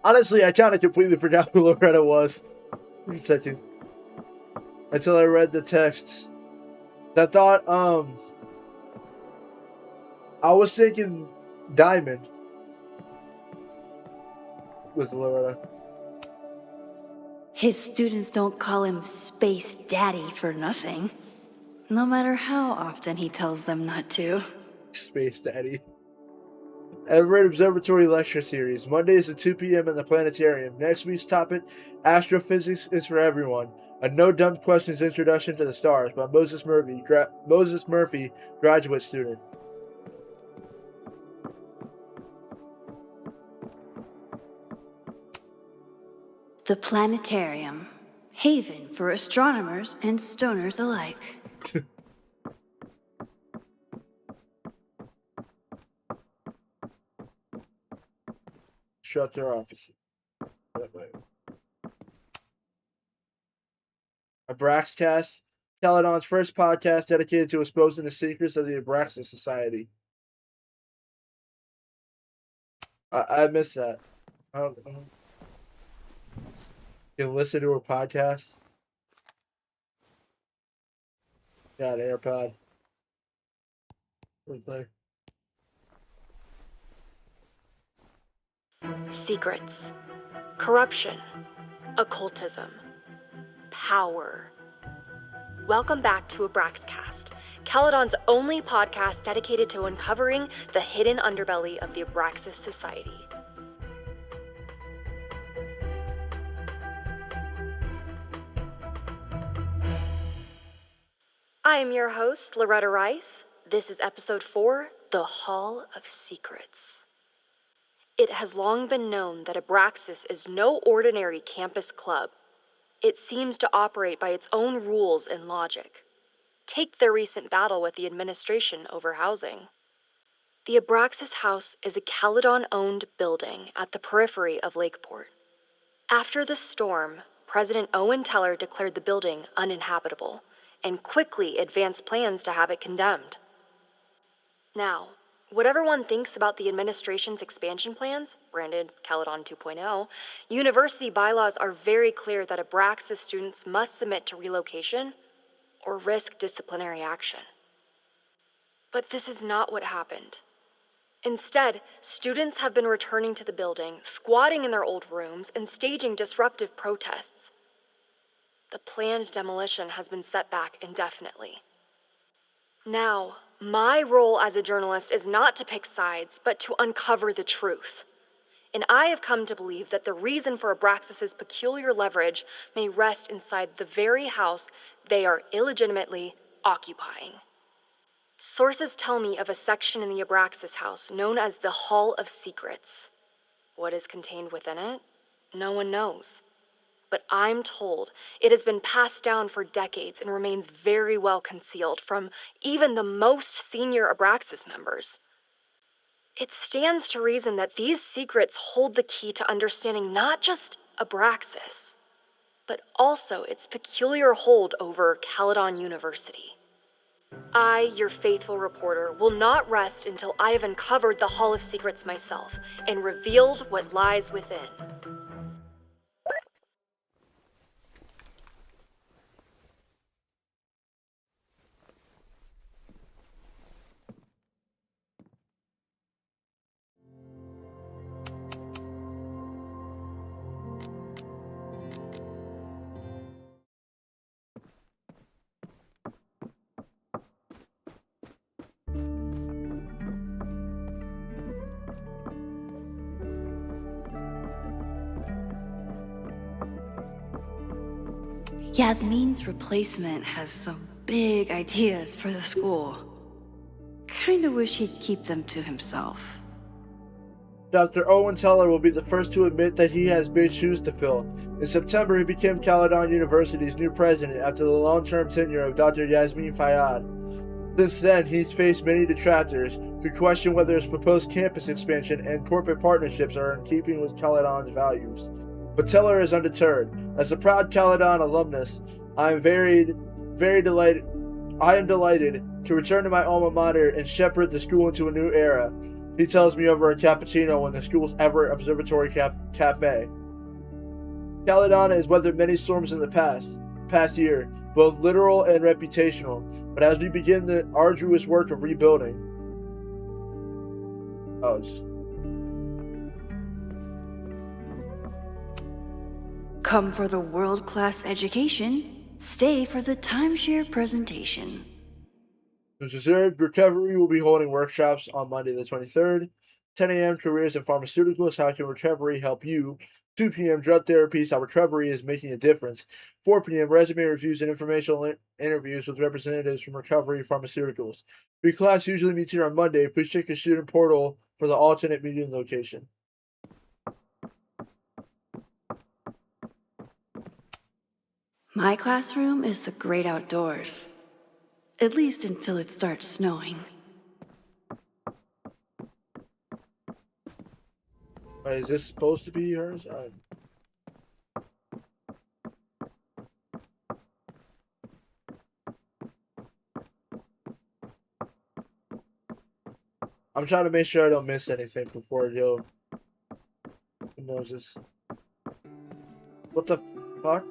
Honestly, I kind of completely forgot who Loretta was. Wait a second. Until I read the texts. I thought, I was thinking Diamond with Loretta. His students don't call him Space Daddy for nothing. No matter how often he tells them not to. Space Daddy. Everett Observatory Lecture Series. Mondays at 2 p.m. in the planetarium. Next week's topic, Astrophysics is for Everyone. A no dumb questions introduction to the stars by Moses Murphy, graduate student. The planetarium. Haven for astronomers and stoners alike. Shut their offices. Abraxcast, Caledon's first podcast dedicated to exposing the secrets of the Abraxas Society. I miss that. You can listen to her podcast. Got an AirPod. Replay. Secrets, corruption, occultism, power. Welcome back to Abraxcast, Caledon's only podcast dedicated to uncovering the hidden underbelly of the Abraxas Society. I am your host, Loretta Rice. This is episode 4, The Hall of Secrets. It has long been known that Abraxas is no ordinary campus club. It seems to operate by its own rules and logic. Take their recent battle with the administration over housing. The Abraxas House is a Caledon-owned building at the periphery of Lakeport. After the storm, President Owen Teller declared the building uninhabitable and quickly advanced plans to have it condemned. Now, whatever one thinks about the administration's expansion plans, branded Caledon 2.0, university bylaws are very clear that Abraxas students must submit to relocation or risk disciplinary action. But this is not what happened. Instead, students have been returning to the building, squatting in their old rooms, and staging disruptive protests. The planned demolition has been set back indefinitely. Now, my role as a journalist is not to pick sides, but to uncover the truth. And I have come to believe that the reason for Abraxas's peculiar leverage may rest inside the very house they are illegitimately occupying. Sources tell me of a section in the Abraxas house known as the Hall of Secrets. What is contained within it? No one knows. But I'm told it has been passed down for decades and remains very well concealed from even the most senior Abraxas members. It stands to reason that these secrets hold the key to understanding not just Abraxas, but also its peculiar hold over Caledon University. I, your faithful reporter, will not rest until I have uncovered the Hall of Secrets myself and revealed what lies within. Yasmin's replacement has some big ideas for the school. Kinda wish he'd keep them to himself. Dr. Owen Teller will be the first to admit that he has big shoes to fill. In September, he became Caledon University's new president after the long-term tenure of Dr. Yasmin Fayyad. Since then, he's faced many detractors who question whether his proposed campus expansion and corporate partnerships are in keeping with Caledon's values. But Teller is undeterred. As a proud Caledon alumnus, I am delighted to return to my alma mater and shepherd the school into a new era, he tells me over a cappuccino in the school's Everett Observatory Cafe. Caledon has weathered many storms in the past year, both literal and reputational, but as we begin the arduous work of rebuilding. Come for the world-class education, stay for the timeshare presentation. As observed, Recovery will be holding workshops on Monday the 23rd. 10 a.m. Careers in Pharmaceuticals, How Can Recovery Help You? 2 p.m. Drug Therapies, How Recovery is Making a Difference. 4 p.m. Resume Reviews and Informational Interviews with representatives from Recovery Pharmaceuticals. If your class usually meets here on Monday, please check your student portal for the alternate meeting location. My classroom is the great outdoors. At least until it starts snowing. Is this supposed to be hers? I'm trying to make sure I don't miss anything before Who knows this? What the fuck?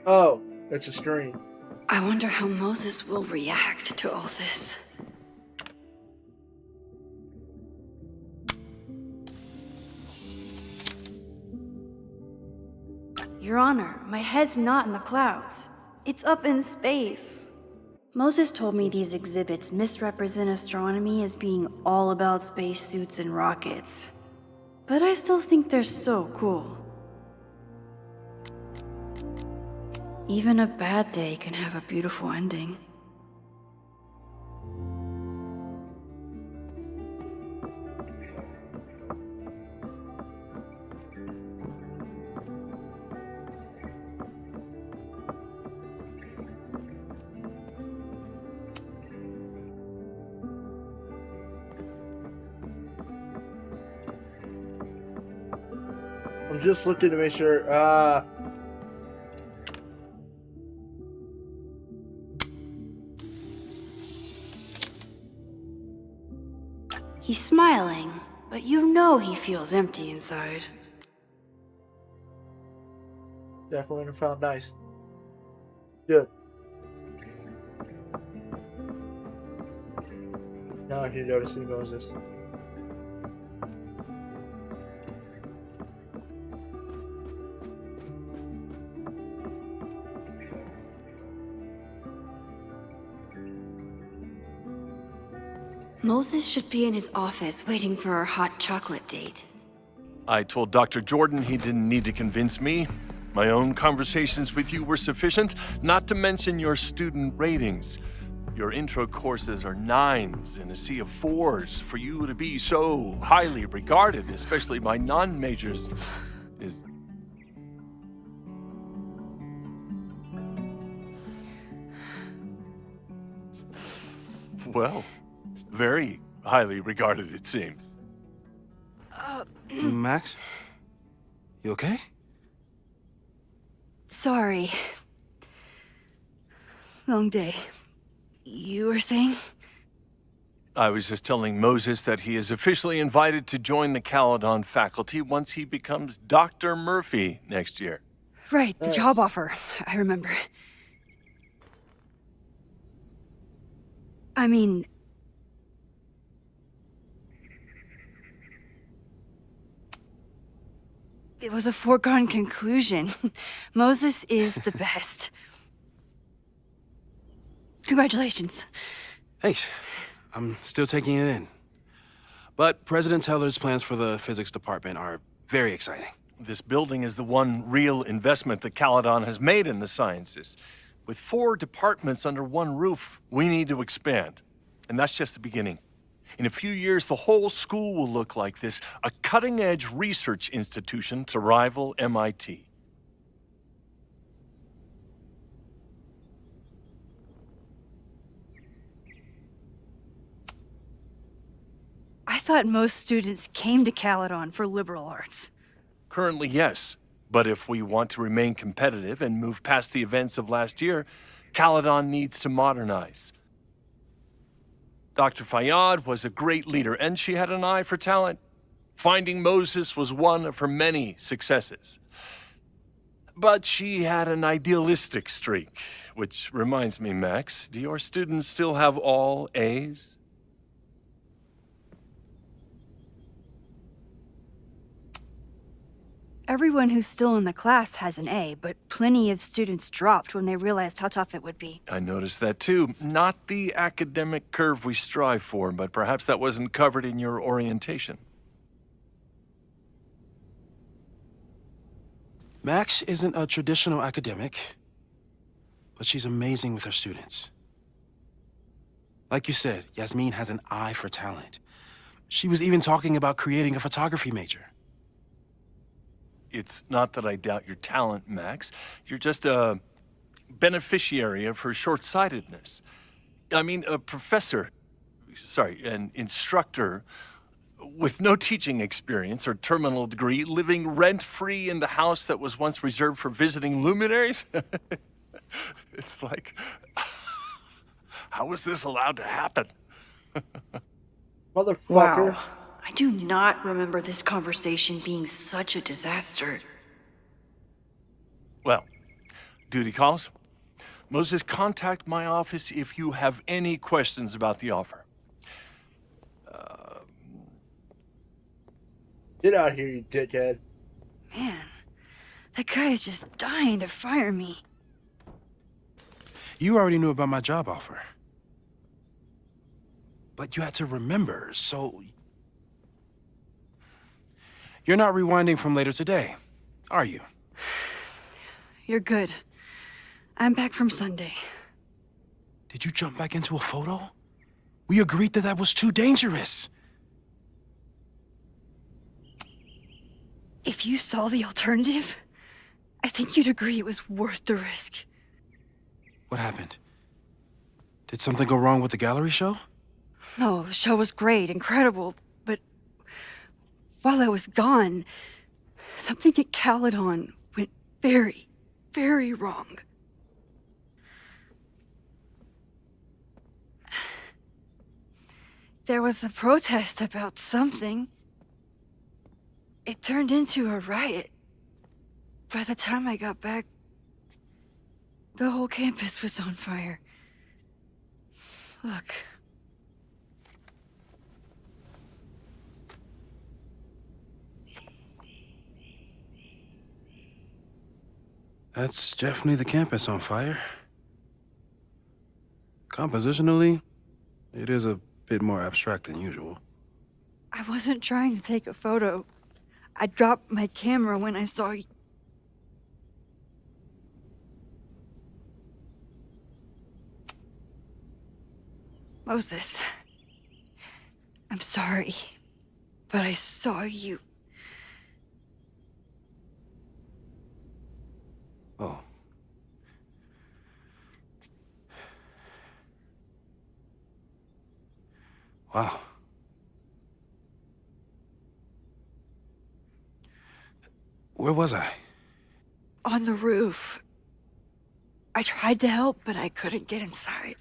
Oh, it's a screen. I wonder how Moses will react to all this. Your Honor, my head's not in the clouds. It's up in space. Moses told me these exhibits misrepresent astronomy as being all about spacesuits and rockets. But I still think they're so cool. Even a bad day can have a beautiful ending. I'm just looking to make sure. He's smiling, but you know he feels empty inside. Definitely found nice. Good. Now I can go to see Moses. Moses should be in his office waiting for our hot chocolate date. I told Dr. Jordan he didn't need to convince me. My own conversations with you were sufficient, not to mention your student ratings. Your intro courses are 9s in a sea of 4s. For you to be so highly regarded, especially by non-majors, is... well, very highly regarded, it seems. Max? You okay? Sorry. Long day. You were saying? I was just telling Moses that he is officially invited to join the Caledon faculty once he becomes Dr. Murphy next year. Right, the job offer. I remember. I mean... it was a foregone conclusion. Moses is the best. Congratulations. Thanks. I'm still taking it in. But President Teller's plans for the physics department are very exciting. This building is the one real investment that Caledon has made in the sciences. With 4 departments under one roof, we need to expand. And that's just the beginning. In a few years, the whole school will look like this, a cutting-edge research institution to rival MIT. I thought most students came to Caledon for liberal arts. Currently, yes. But if we want to remain competitive and move past the events of last year, Caledon needs to modernize. Dr. Fayad was a great leader, and she had an eye for talent. Finding Moses was one of her many successes. But she had an idealistic streak, which reminds me, Max, do your students still have all A's? Everyone who's still in the class has an A, but plenty of students dropped when they realized how tough it would be. I noticed that too. Not the academic curve we strive for, but perhaps that wasn't covered in your orientation. Max isn't a traditional academic, but she's amazing with her students. Like you said, Yasmin has an eye for talent. She was even talking about creating a photography major. It's not that I doubt your talent, Max. You're just a beneficiary of her short-sightedness. I mean, a professor, an instructor with no teaching experience or terminal degree, living rent-free in the house that was once reserved for visiting luminaries? It's like, how was this allowed to happen? Motherfucker. Wow. I do not remember this conversation being such a disaster. Well, duty calls. Moses, contact my office if you have any questions about the offer. Get out here, you dickhead. Man, that guy is just dying to fire me. You already knew about my job offer. But you had to remember, so... You're not rewinding from later today, are you? You're good. I'm back from Sunday. Did you jump back into a photo? We agreed that that was too dangerous. If you saw the alternative, I think you'd agree it was worth the risk. What happened? Did something go wrong with the gallery show? No, the show was great, incredible, but while I was gone, something at Caledon went very, very wrong. There was a protest about something. It turned into a riot. By the time I got back, the whole campus was on fire. Look. That's definitely the campus on fire. Compositionally, it is a bit more abstract than usual. I wasn't trying to take a photo. I dropped my camera when I saw you. Moses, I'm sorry, but I saw you. Oh. Wow. Where was I? On the roof. I tried to help, but I couldn't get inside.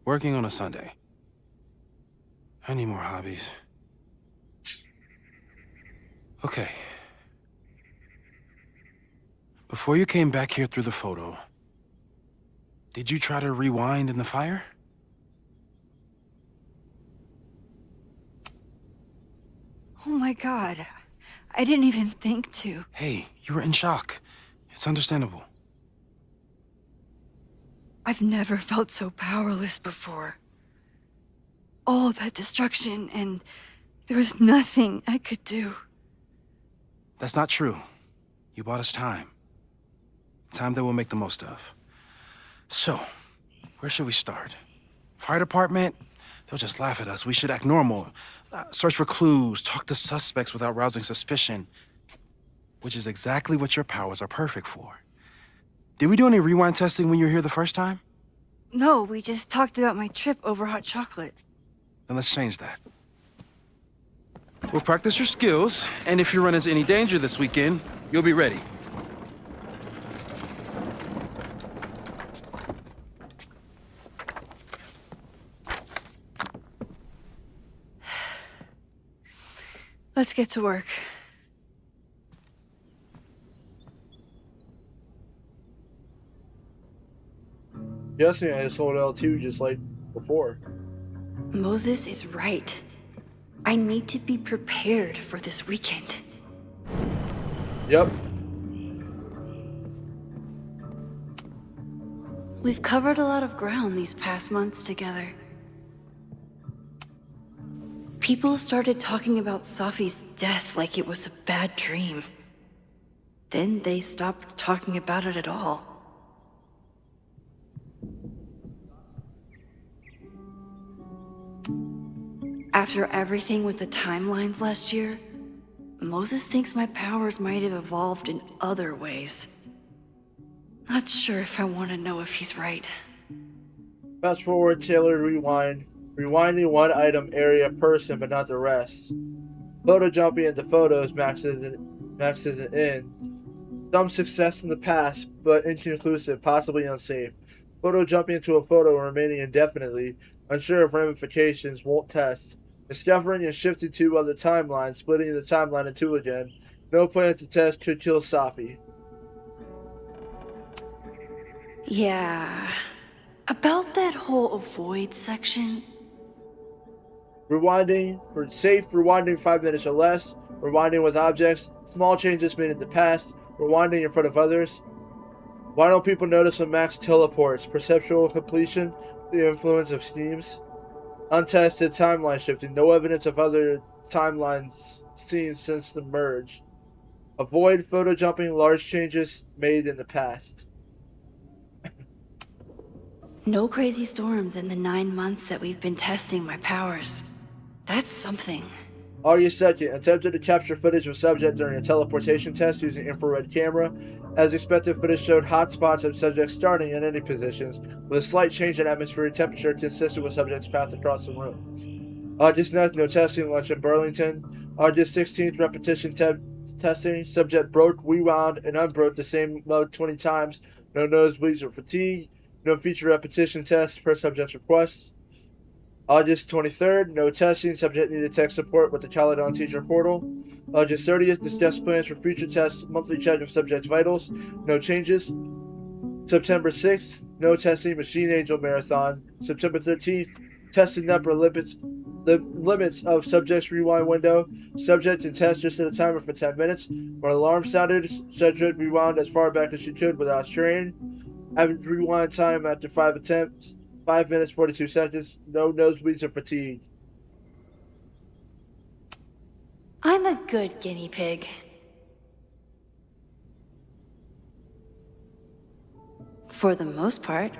Working on a Sunday. I need more hobbies. Okay. Before you came back here through the photo, did you try to rewind in the fire? Oh my God. I didn't even think to. Hey, you were in shock. It's understandable. I've never felt so powerless before. All that destruction and There was nothing I could do. That's not true. You bought us time. Time that we'll make the most of. So, where should we start? Fire department? They'll just laugh at us. We should act normal. Search for clues, talk to suspects without rousing suspicion. Which is exactly what your powers are perfect for. Did we do any rewind testing when you were here the first time? No, we just talked about my trip over hot chocolate. Then let's change that. We'll practice your skills, and if you run into any danger this weekend, you'll be ready. Let's get to work. Guessing I sold L2 just like before. Moses is right. I need to be prepared for this weekend. Yep. We've covered a lot of ground these past months together. People started talking about Safi's death like it was a bad dream. Then they stopped talking about it at all. After everything with the timelines last year, Moses thinks my powers might have evolved in other ways. Not sure if I want to know if he's right. Fast forward, tailored rewind. Rewinding one item, area, person, but not the rest. Photo jumping into photos maxes an in. Some success in the past, but inconclusive, possibly unsafe. Photo jumping into a photo and remaining indefinitely, unsure of ramifications, won't test. Discovering and shifting to other timelines, splitting the timeline in two again. No plan to test, could kill Safi. Yeah. About that whole avoid section. Rewinding, for safe, rewinding 5 minutes or less. Rewinding with objects, small changes made in the past. Rewinding in front of others. Why don't people notice when Max teleports? Perceptual completion, the influence of schemes. Untested timeline shifting, no evidence of other timelines seen since the merge. Avoid photo jumping, large changes made in the past. No crazy storms in the 9 months that we've been testing my powers. That's something. August 2nd, attempted to capture footage of subject during a teleportation test using infrared camera. As expected, footage showed hot spots of subjects starting in any positions, with a slight change in atmospheric temperature consistent with subject's path across the room. August 9th, no testing lunch in Burlington. August 16th, repetition testing. Subject broke, rewound, and unbroke the same mode 20 times. No nosebleeds or fatigue. No feature repetition tests per subject's request. August 23rd, no testing. Subject needed tech support with the Caledon Teacher Portal. August 30th, discuss plans for future tests, monthly check of subject vitals. No changes. September 6th, no testing, Machine Angel Marathon. September 13th, tested upper limits of subject's rewind window. Subject and test just set a timer for 10 minutes. When alarm sounded, subject rewound as far back as she could without strain. Average rewind time after 5 attempts, 5 minutes 42 seconds. No nosebleeds or fatigue. I'm a good guinea pig. For the most part.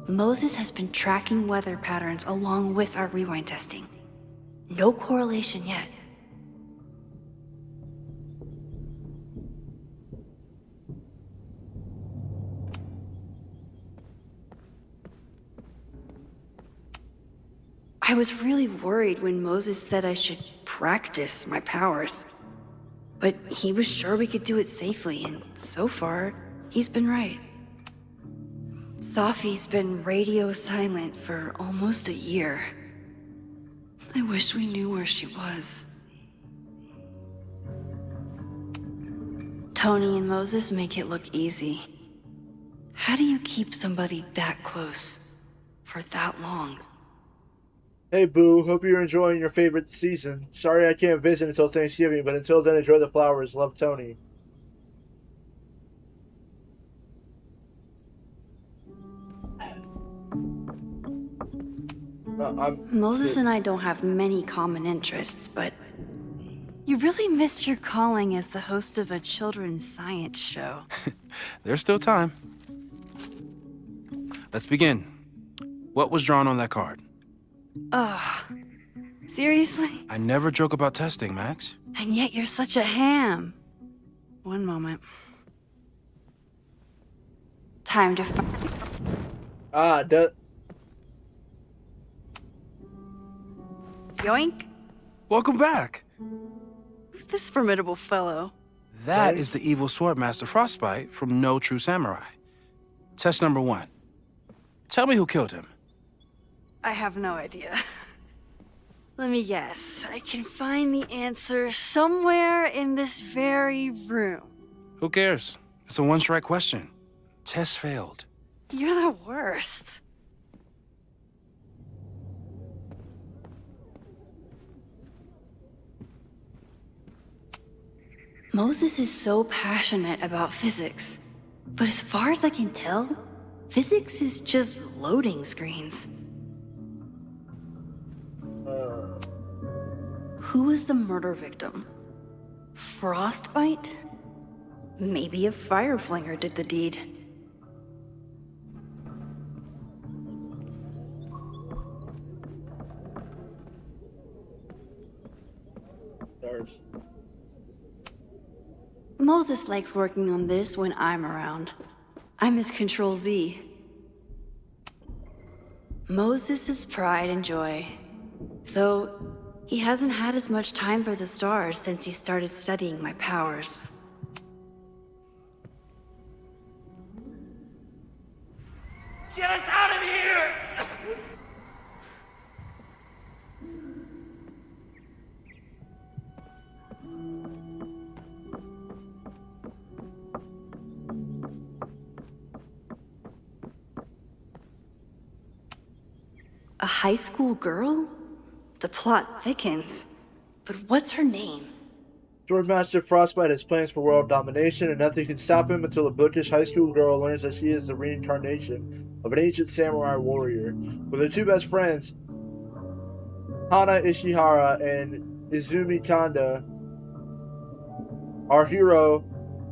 Moses has been tracking weather patterns along with our rewind testing. No correlation yet. I was really worried when Moses said I should practice my powers. But he was sure we could do it safely, and so far, he's been right. Safi's been radio silent for almost a year. I wish we knew where she was. Tony and Moses make it look easy. How do you keep somebody that close for that long? Hey Boo, hope you're enjoying your favorite season. Sorry I can't visit until Thanksgiving, but until then enjoy the flowers. Love, Tony. Moses and I don't have many common interests, but you really missed your calling as the host of a children's science show. There's still time. Let's begin. What was drawn on that card? Ugh. Seriously? I never joke about testing, Max. And yet you're such a ham. One moment. Time to Yoink. Welcome back. Who's this formidable fellow? That is the evil Swordmaster Frostbite from No True Samurai. Test number 1. Tell me who killed him. I have no idea. Let me guess. I can find the answer somewhere in this very room. Who cares? It's a one-strike question. Test failed. You're the worst. Moses is so passionate about physics, but as far as I can tell, physics is just loading screens. Who was the murder victim? Frostbite? Maybe a fireflinger did the deed. Moses likes working on this when I'm around. I'm his Control Z. Moses' pride and joy. Though, he hasn't had as much time for the stars since he started studying my powers. Get us out of here! A high school girl? The plot thickens. But what's her name? Swordmaster Frostbite has plans for world domination, and nothing can stop him until a bookish high school girl learns that she is the reincarnation of an ancient samurai warrior. With her two best friends, Hana Ishihara and Izumi Kanda, our hero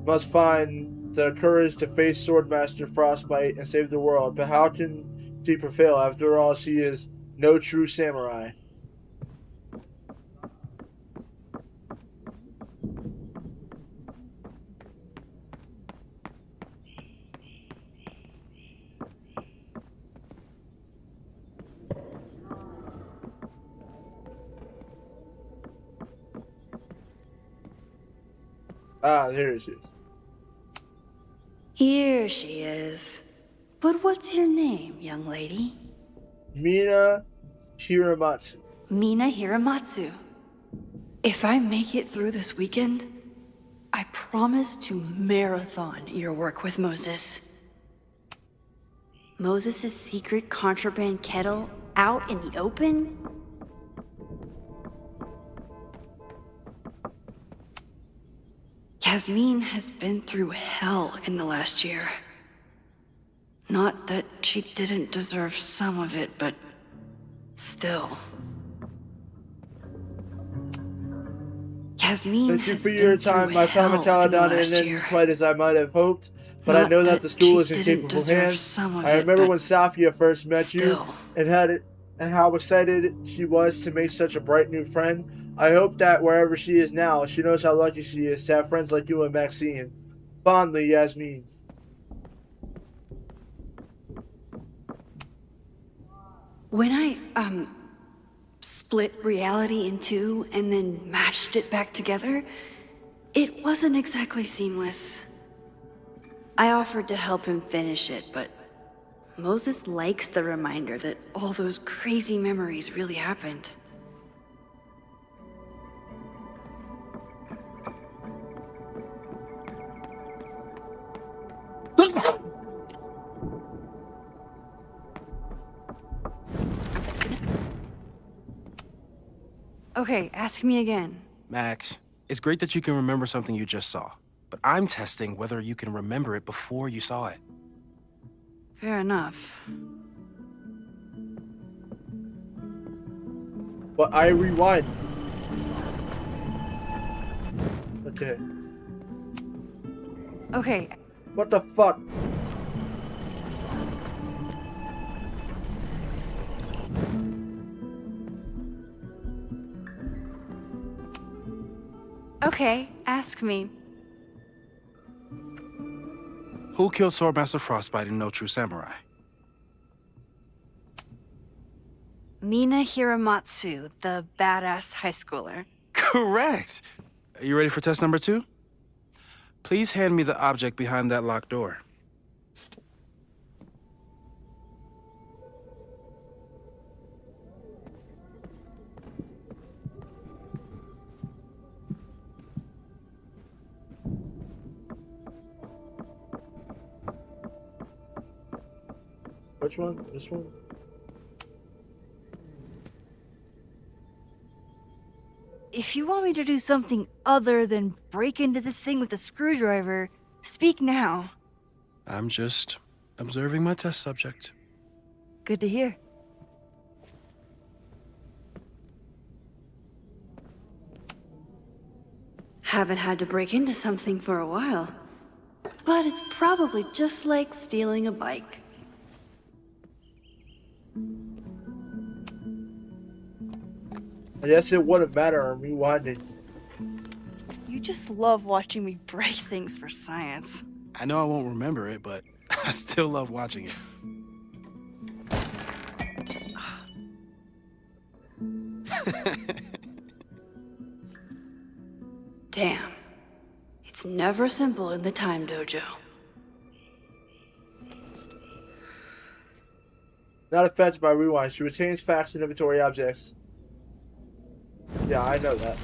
must find the courage to face Swordmaster Frostbite and save the world. But how can she prevail? After all, she is no true samurai. Ah, there she is. Here she is. But what's your name, young lady? Mina Hiramatsu. Mina Hiramatsu. If I make it through this weekend, I promise to marathon your work with Moses. Moses' secret contraband kettle out in the open? Yasmin has been through hell in the last year. Not that she didn't deserve some of it, but still. Yasmin Thank you has for been your time. through My time in hell in the Caledonia last isn't year. as quite as I might have hoped, but Not I know that the school is she in didn't capable deserve hands. some of I it, remember but when Safia first met you still. and how excited she was to make such a bright new friend. I hope that wherever she is now, she knows how lucky she is to have friends like you and Maxine. Fondly, Yasmin. When I, split reality in two and then mashed it back together, it wasn't exactly seamless. I offered to help him finish it, but Moses likes the reminder that all those crazy memories really happened. Okay, ask me again. Max, it's great that you can remember something you just saw, but I'm testing whether you can remember it before you saw it. Fair enough. But I rewind. Okay. Okay, What the fuck? okay, ask me. Who killed Swordmaster Frostbite in No True Samurai? Mina Hiramatsu, the badass high schooler. Correct! Are you ready for test number 2? Please hand me the object behind that locked door. Which one? This one? If you want me to do something other than break into this thing with a screwdriver, speak now. I'm just observing my test subject. Good to hear. Haven't had to break into something for a while. But it's probably just like stealing a bike. I guess it wouldn't matter. I'm rewinding. You just love watching me break things for science. I know I won't remember it, but I still love watching it. Damn. It's never simple in the time dojo. Not affected by rewind. She retains facts and inventory objects. Yeah, I know that.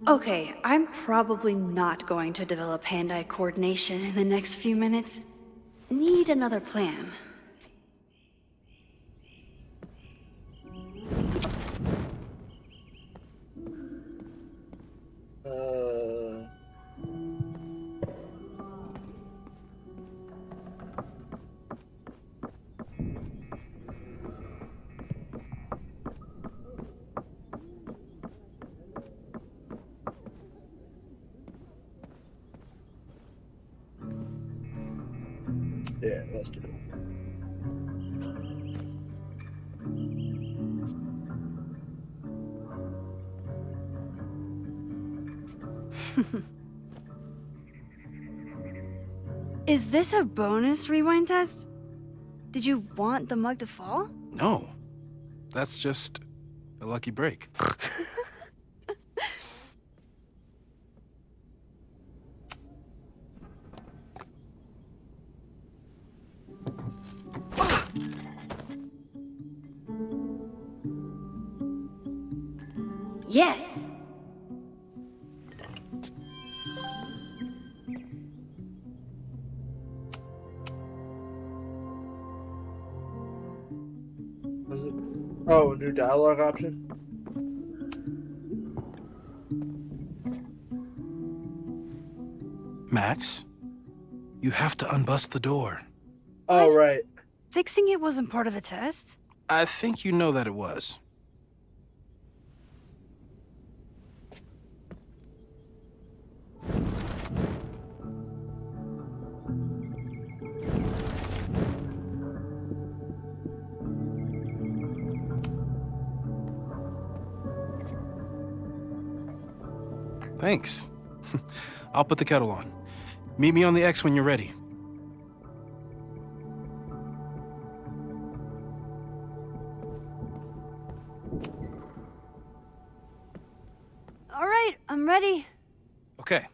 Okay, I'm probably not going to develop hand-eye coordination in the next few minutes. Need another plan. Yeah, let's do it. Is this a bonus rewind test? Did you want the mug to fall? No, that's just a lucky break. Yes. Was it? Oh, new dialogue option? Max, you have to unbust the door. Oh, right. Fixing it wasn't part of the test? I think you know that it was. Thanks. I'll put the kettle on. Meet me on the X when you're ready. All right, I'm ready. Okay.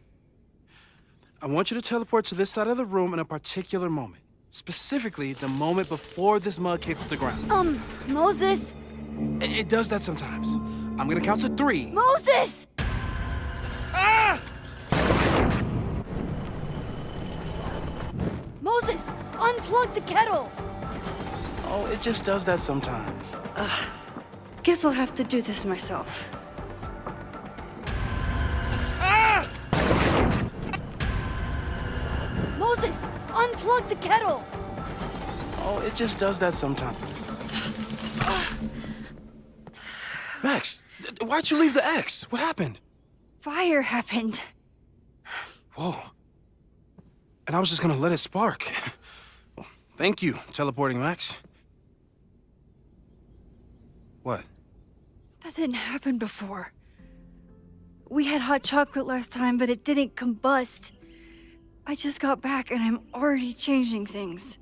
I want you to teleport to this side of the room in a particular moment. Specifically, the moment before this mug hits the ground. Moses! It does that sometimes. I'm gonna count to 3. Moses! Ah! Moses, unplug the kettle! Oh, it just does that sometimes. Guess I'll have to do this myself. Moses, unplug the kettle! Oh, it just does that sometimes. Max, why'd you leave the X? What happened? Fire happened. Whoa. And I was just gonna let it spark. Well, thank you, teleporting Max. What? That didn't happen before. We had hot chocolate last time, but it didn't combust. I just got back and I'm already changing things.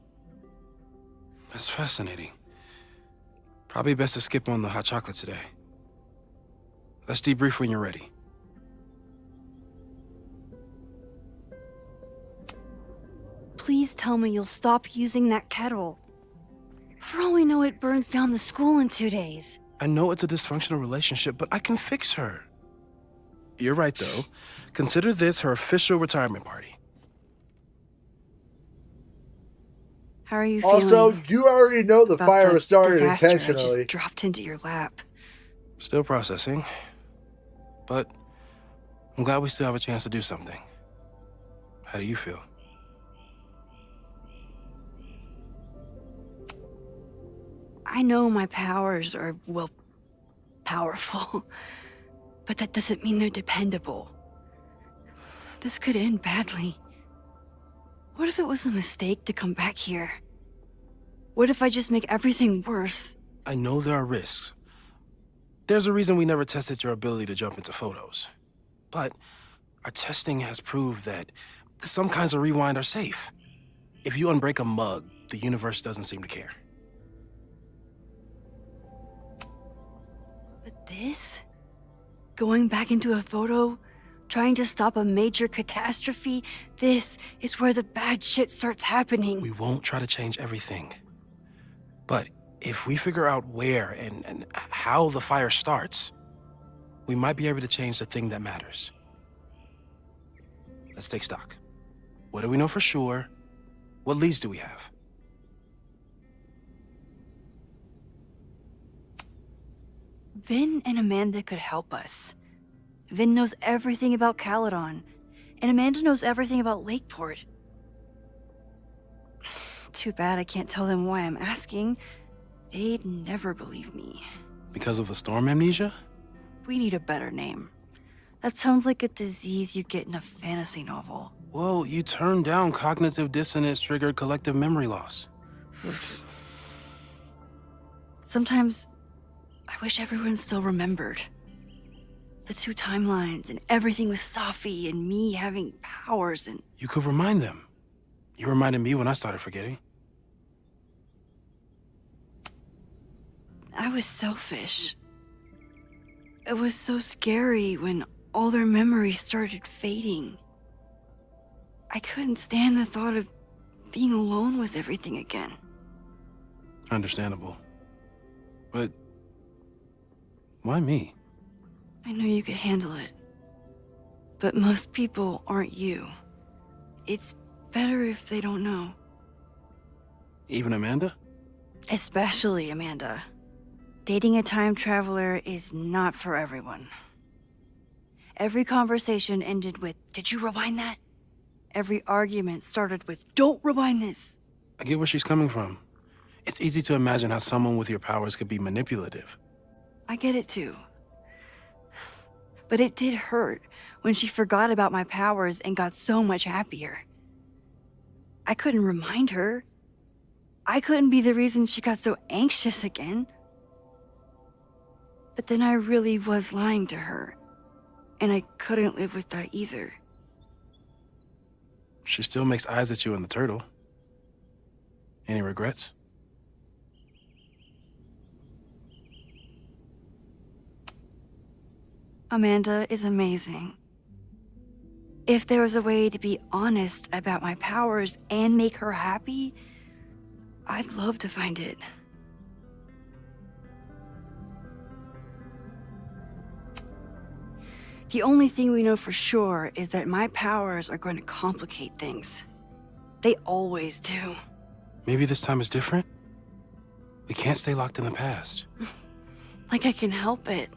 That's fascinating. Probably best to skip on the hot chocolate today. Let's debrief when you're ready. Please tell me you'll stop using that kettle. For all we know, it burns down the school in 2 days. I know it's a dysfunctional relationship, but I can fix her. You're right, though. Consider this her official retirement party. How are you Also, feeling? you already know the about fire the was started disaster I intentionally. just dropped into your lap. Still processing. But I'm glad we still have a chance to do something. How do you feel? I know my powers are, well, powerful. But that doesn't mean they're dependable. This could end badly. What if it was a mistake to come back here? What if I just make everything worse? I know there are risks. There's a reason we never tested your ability to jump into photos. But our testing has proved that some kinds of rewind are safe. If you unbreak a mug, the universe doesn't seem to care. But this? Going back into a photo? Trying to stop a major catastrophe? This is where the bad shit starts happening. We won't try to change everything. But if we figure out where and how the fire starts, we might be able to change the thing that matters. Let's take stock. What do we know for sure? What leads do we have? Vin and Amanda could help us. Vin knows everything about Caledon, and Amanda knows everything about Lakeport. Too bad I can't tell them why I'm asking. They'd never believe me. Because of the storm amnesia? We need a better name. That sounds like a disease you get in a fantasy novel. Well, you turned down cognitive dissonance triggered collective memory loss. Sometimes, I wish everyone still remembered. The 2 timelines and everything with Safi and me having powers and... You could remind them. You reminded me when I started forgetting. I was selfish. It was so scary when all their memories started fading. I couldn't stand the thought of being alone with everything again. Understandable. But why me? I knew you could handle it. But most people aren't you. It's better if they don't know. Even Amanda? Especially Amanda. Dating a time traveler is not for everyone. Every conversation ended with, "Did you rewind that?" Every argument started with, "Don't rewind this." I get where she's coming from. It's easy to imagine how someone with your powers could be manipulative. I get it too. But it did hurt when she forgot about my powers and got so much happier. I couldn't remind her. I couldn't be the reason she got so anxious again. But then I really was lying to her, and I couldn't live with that either. She still makes eyes at you and the turtle. Any regrets? Amanda is amazing. If there was a way to be honest about my powers and make her happy, I'd love to find it. The only thing we know for sure is that my powers are going to complicate things. They always do. Maybe this time is different? We can't stay locked in the past. Like I can help it.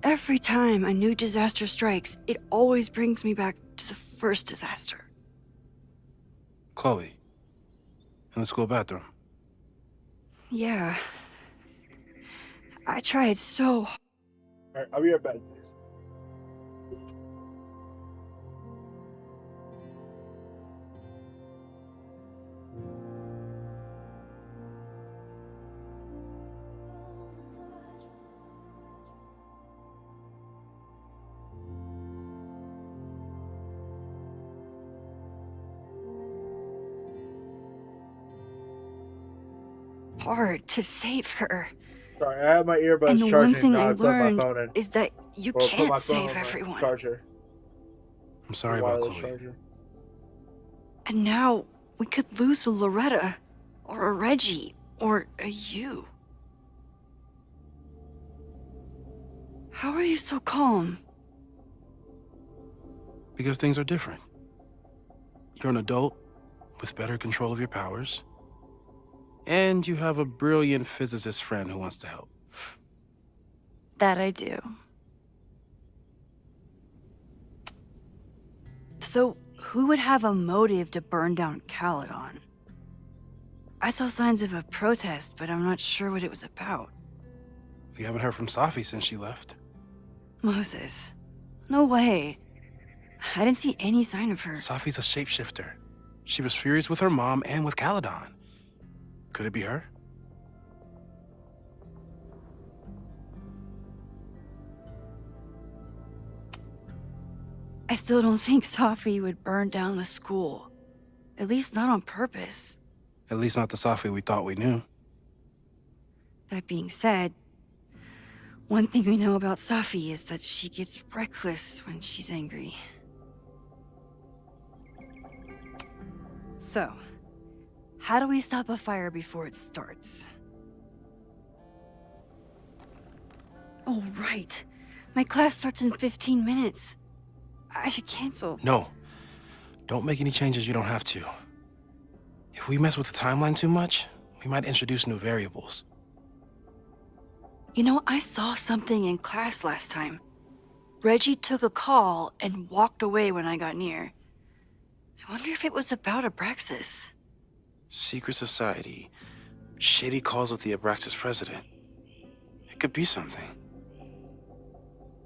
Every time a new disaster strikes, it always brings me back to the first disaster. Chloe, in the school bathroom. Yeah. I tried so hard. Alright, I'll be right back. Hard to save her. Sorry, I have my earbuds And the charging. one thing now I I put my learned phone in. is that you Or put my can't phone save on my everyone. Charger. I'm sorry about Wireless Chloe. charger. And now we could lose a Loretta, or a Reggie, or a you. How are you so calm? Because things are different. You're an adult with better control of your powers. And you have a brilliant physicist friend who wants to help. That I do. So, who would have a motive to burn down Caledon? I saw signs of a protest, but I'm not sure what it was about. We haven't heard from Safi since she left. Moses. No way. I didn't see any sign of her. Safi's a shapeshifter. She was furious with her mom and with Caledon. Could it be her? I still don't think Safi would burn down the school. At least not on purpose. At least not the Safi we thought we knew. That being said, one thing we know about Safi is that she gets reckless when she's angry. So, how do we stop a fire before it starts? Oh, right. My class starts in 15 minutes. I should cancel. No. Don't make any changes you don't have to. If we mess with the timeline too much, we might introduce new variables. You know, I saw something in class last time. Reggie took a call and walked away when I got near. I wonder if it was about Abraxas. Secret society. Shady calls with the Abraxas president. It could be something.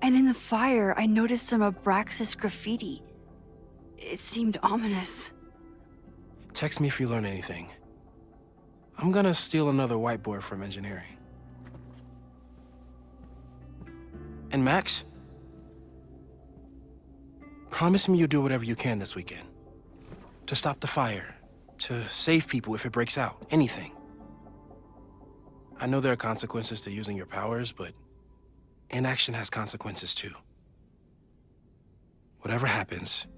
And in the fire, I noticed some Abraxas graffiti. It seemed ominous. Text me if you learn anything. I'm gonna steal another whiteboard from engineering. And Max? Promise me you'll do whatever you can this weekend. To stop the fire. To save people if it breaks out. Anything. I know there are consequences to using your powers, but inaction has consequences too. Whatever happens,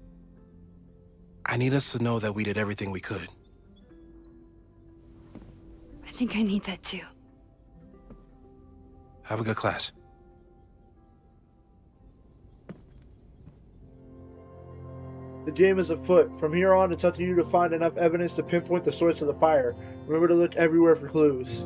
I need us to know that we did everything we could. I think I need that too. Have a good class. The game is afoot. From here on, it's up to you to find enough evidence to pinpoint the source of the fire. Remember to look everywhere for clues.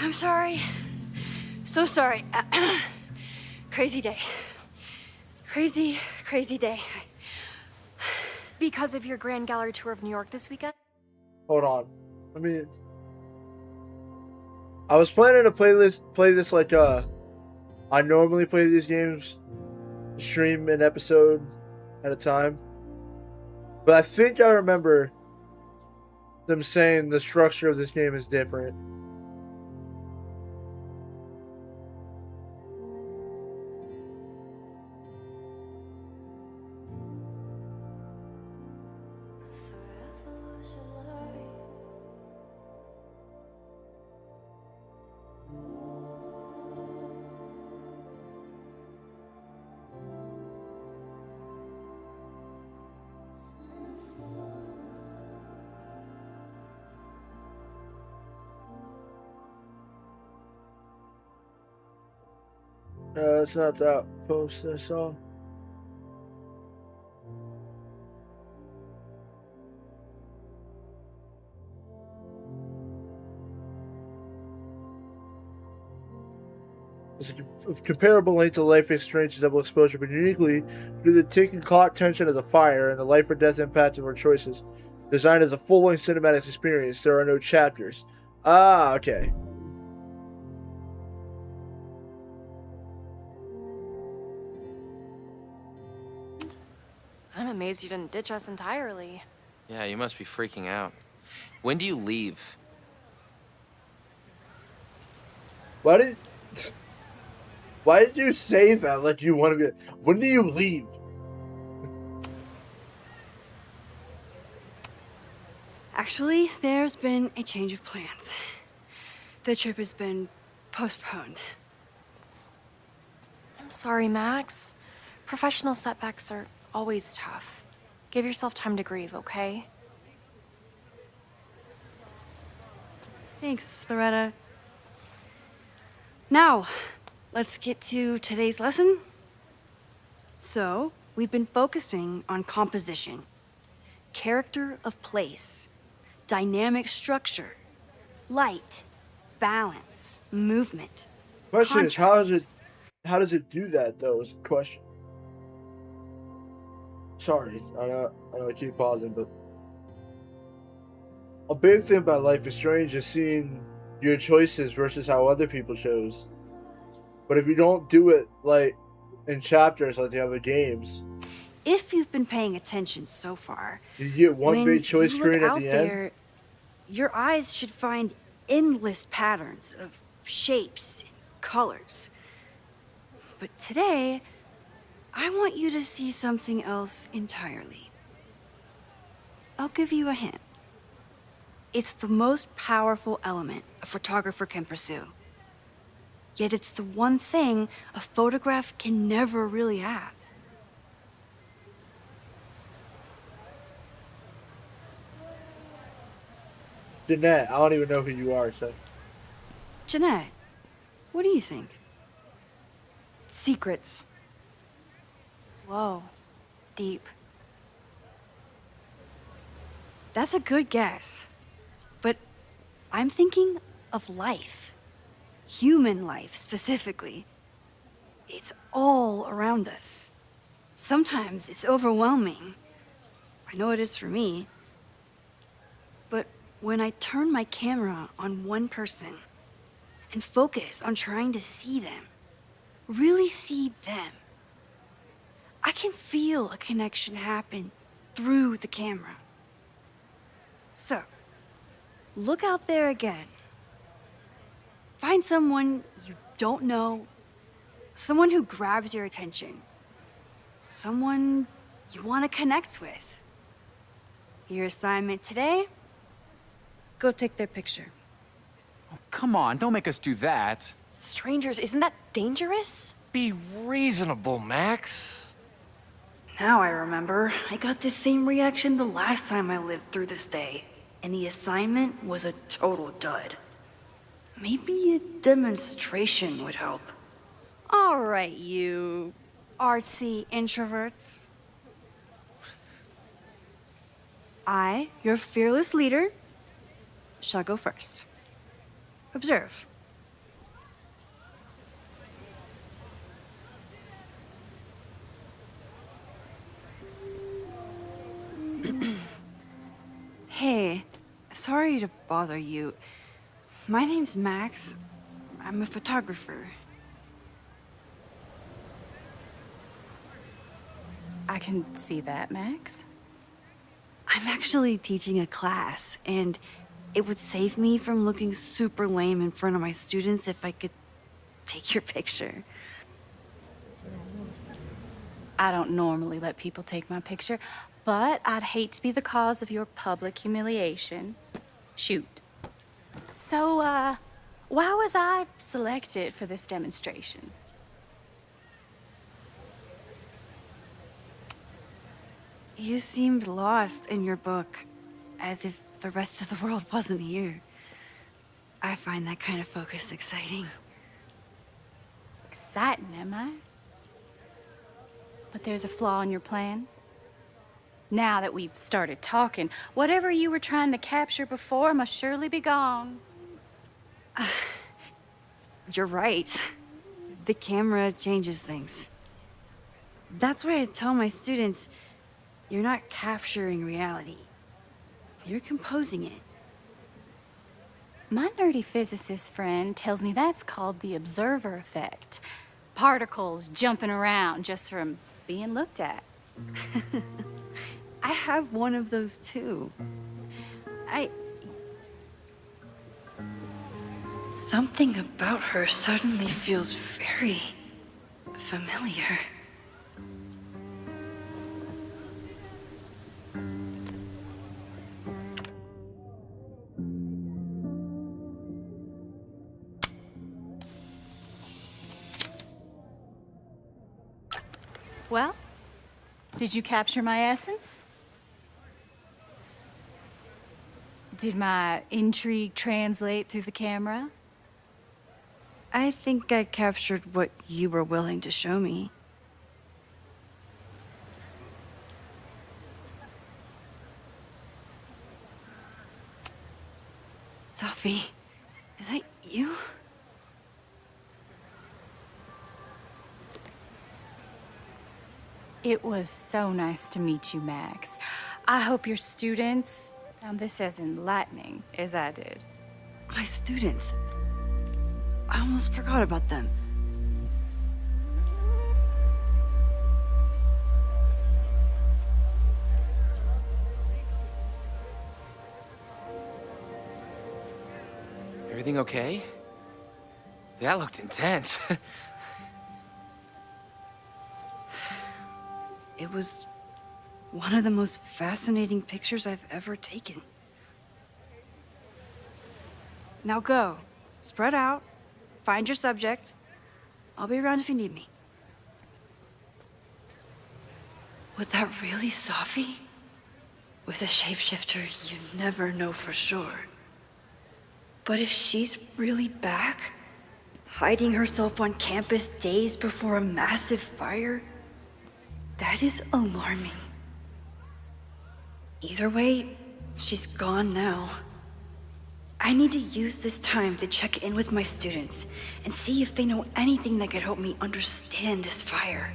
I'm sorry. So sorry. Crazy day. Crazy, crazy day. Because of your Grand Gallery tour of New York this weekend? Hold on. I was planning to play this like I normally play these games, stream an episode at a time. But I think I remember them saying the structure of this game is different. It's not that post I saw. It's of comparable length to Life is Strange Double Exposure, but uniquely due to the taking caught tension of the fire and the life or death impact of our choices. Designed as a full-length cinematic experience, there are no chapters. Ah, okay. I'm amazed you didn't ditch us entirely. Yeah, you must be freaking out. When do you leave? Why did you say that like you want to be... When do you leave? Actually, there's been a change of plans. The trip has been postponed. I'm sorry, Max. Professional setbacks are always tough. Give yourself time to grieve, okay? Thanks, Loretta. Now, let's get to today's lesson. So, we've been focusing on composition, character of place, dynamic structure, light, balance, movement. Question is, contrast. how does it do that though? Is a question. Sorry, I know I keep pausing, but a big thing about Life is Strange is seeing your choices versus how other people chose. But if you don't do it like in chapters like the other games, If you've been paying attention so far, you get one when big choice you screen look at out the there, end. your eyes should find endless patterns of shapes and colors. But today, I want you to see something else entirely. I'll give you a hint. It's the most powerful element a photographer can pursue. Yet it's the one thing a photograph can never really have. Jeanette, I don't even know who you are, so. Jeanette, what do you think? Secrets. Whoa. Deep. That's a good guess. But I'm thinking of life. Human life, specifically. It's all around us. Sometimes it's overwhelming. I know it is for me. But when I turn my camera on one person and focus on trying to see them, really see them, I can feel a connection happen through the camera. So, look out there again. Find someone you don't know, someone who grabs your attention, someone you want to connect with. Your assignment today? Go take their picture. Oh, come on, don't make us do that. Strangers, isn't that dangerous? Be reasonable, Max. Now I remember, I got the same reaction the last time I lived through this day, and the assignment was a total dud. Maybe a demonstration would help. All right, you artsy introverts. I, your fearless leader, shall go first. Observe. Hey, sorry to bother you. My name's Max. I'm a photographer. I can see that, Max. I'm actually teaching a class, and it would save me from looking super lame in front of my students if I could take your picture. I don't normally let people take my picture, but I'd hate to be the cause of your public humiliation. Shoot. So, why was I selected for this demonstration? You seemed lost in your book, as if the rest of the world wasn't here. I find that kind of focus exciting. exciting, am I? But there's a flaw in your plan. Now that we've started talking, whatever you were trying to capture before must surely be gone. You're right. The camera changes things. That's why I tell my students, you're not capturing reality. You're composing it. My nerdy physicist friend tells me that's called the observer effect. Particles jumping around just from being looked at. I have one of those too. Something about her suddenly feels very familiar. Well, did you capture my essence? Did my intrigue translate through the camera? I think I captured what you were willing to show me. Sophie, is that you? It was so nice to meet you, Max. I hope your students found this as enlightening as I did. My students. I almost forgot about them. Everything okay? That looked intense. It was one of the most fascinating pictures I've ever taken. Now go. Spread out. Find your subject. I'll be around if you need me. Was that really Sophie? With a shapeshifter, you never know for sure. But if she's really back, hiding herself on campus days before a massive fire, that is alarming. Either way, she's gone now. I need to use this time to check in with my students and see if they know anything that could help me understand this fire.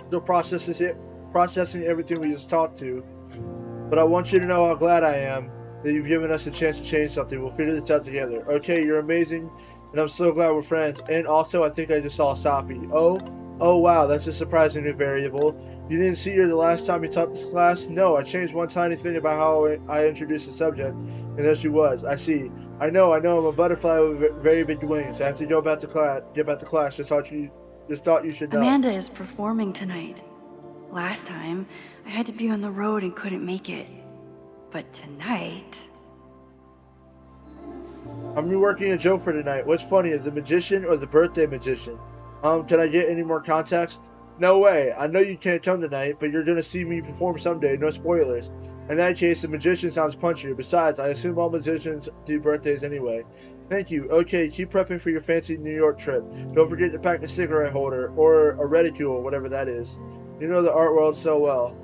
Still processing everything we just talked to. But I want you to know how glad I am that you've given us a chance to change something. We'll figure this out together. Okay, you're amazing, and I'm so glad we're friends. And also, I think I just saw Sophie. Oh wow, that's a surprising new variable. You didn't see her the last time you taught this class? No, I changed one tiny thing about how I introduced the subject, and there she was. I see. I know, I'm a butterfly with very big wings. I have to get back to class. Just thought you should know. Amanda is performing tonight. Last time, I had to be on the road and couldn't make it. But tonight... I'm reworking a joke for tonight. What's funnier, the magician or the birthday magician? Can I get any more context? No way. I know you can't come tonight, but you're gonna see me perform someday. No spoilers. In that case, the magician sounds punchier. Besides, I assume all magicians do birthdays anyway. Thank you. Okay, keep prepping for your fancy New York trip. Don't forget to pack a cigarette holder, or a reticule, whatever that is. You know the art world so well.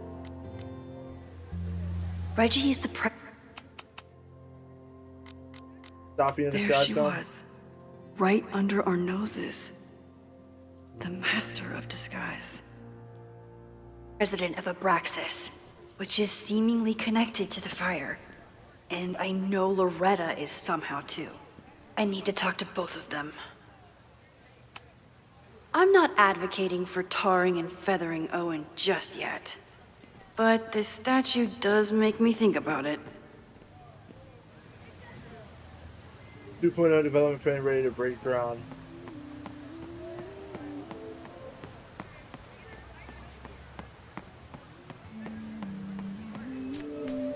Reggie is the Sophie in the There side she film. was. Right under our noses. The master of disguise. President of Abraxas, which is seemingly connected to the fire. And I know Loretta is somehow too. I need to talk to both of them. I'm not advocating for tarring and feathering Owen just yet. But this statue does make me think about it. 2.0 development plan ready to break ground.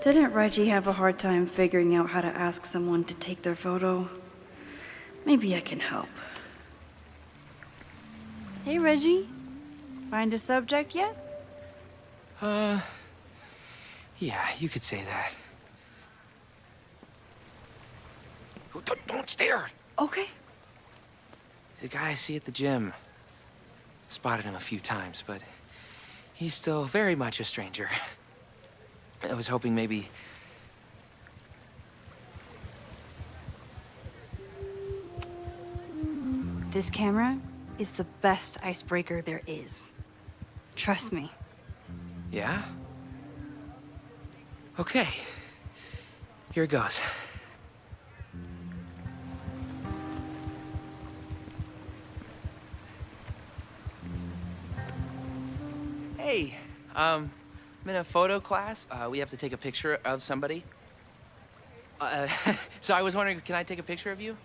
Didn't Reggie have a hard time figuring out how to ask someone to take their photo? Maybe I can help. Hey, Reggie. Find a subject yet? Yeah, you could say that. Don't stare. Okay. He's a guy I see at the gym. Spotted him a few times, but he's still very much a stranger. I was hoping maybe... This camera is the best icebreaker there is. Trust me. Yeah? Okay. Here it goes. Hey, I'm in a photo class. We have to take a picture of somebody. So I was wondering, can I take a picture of you?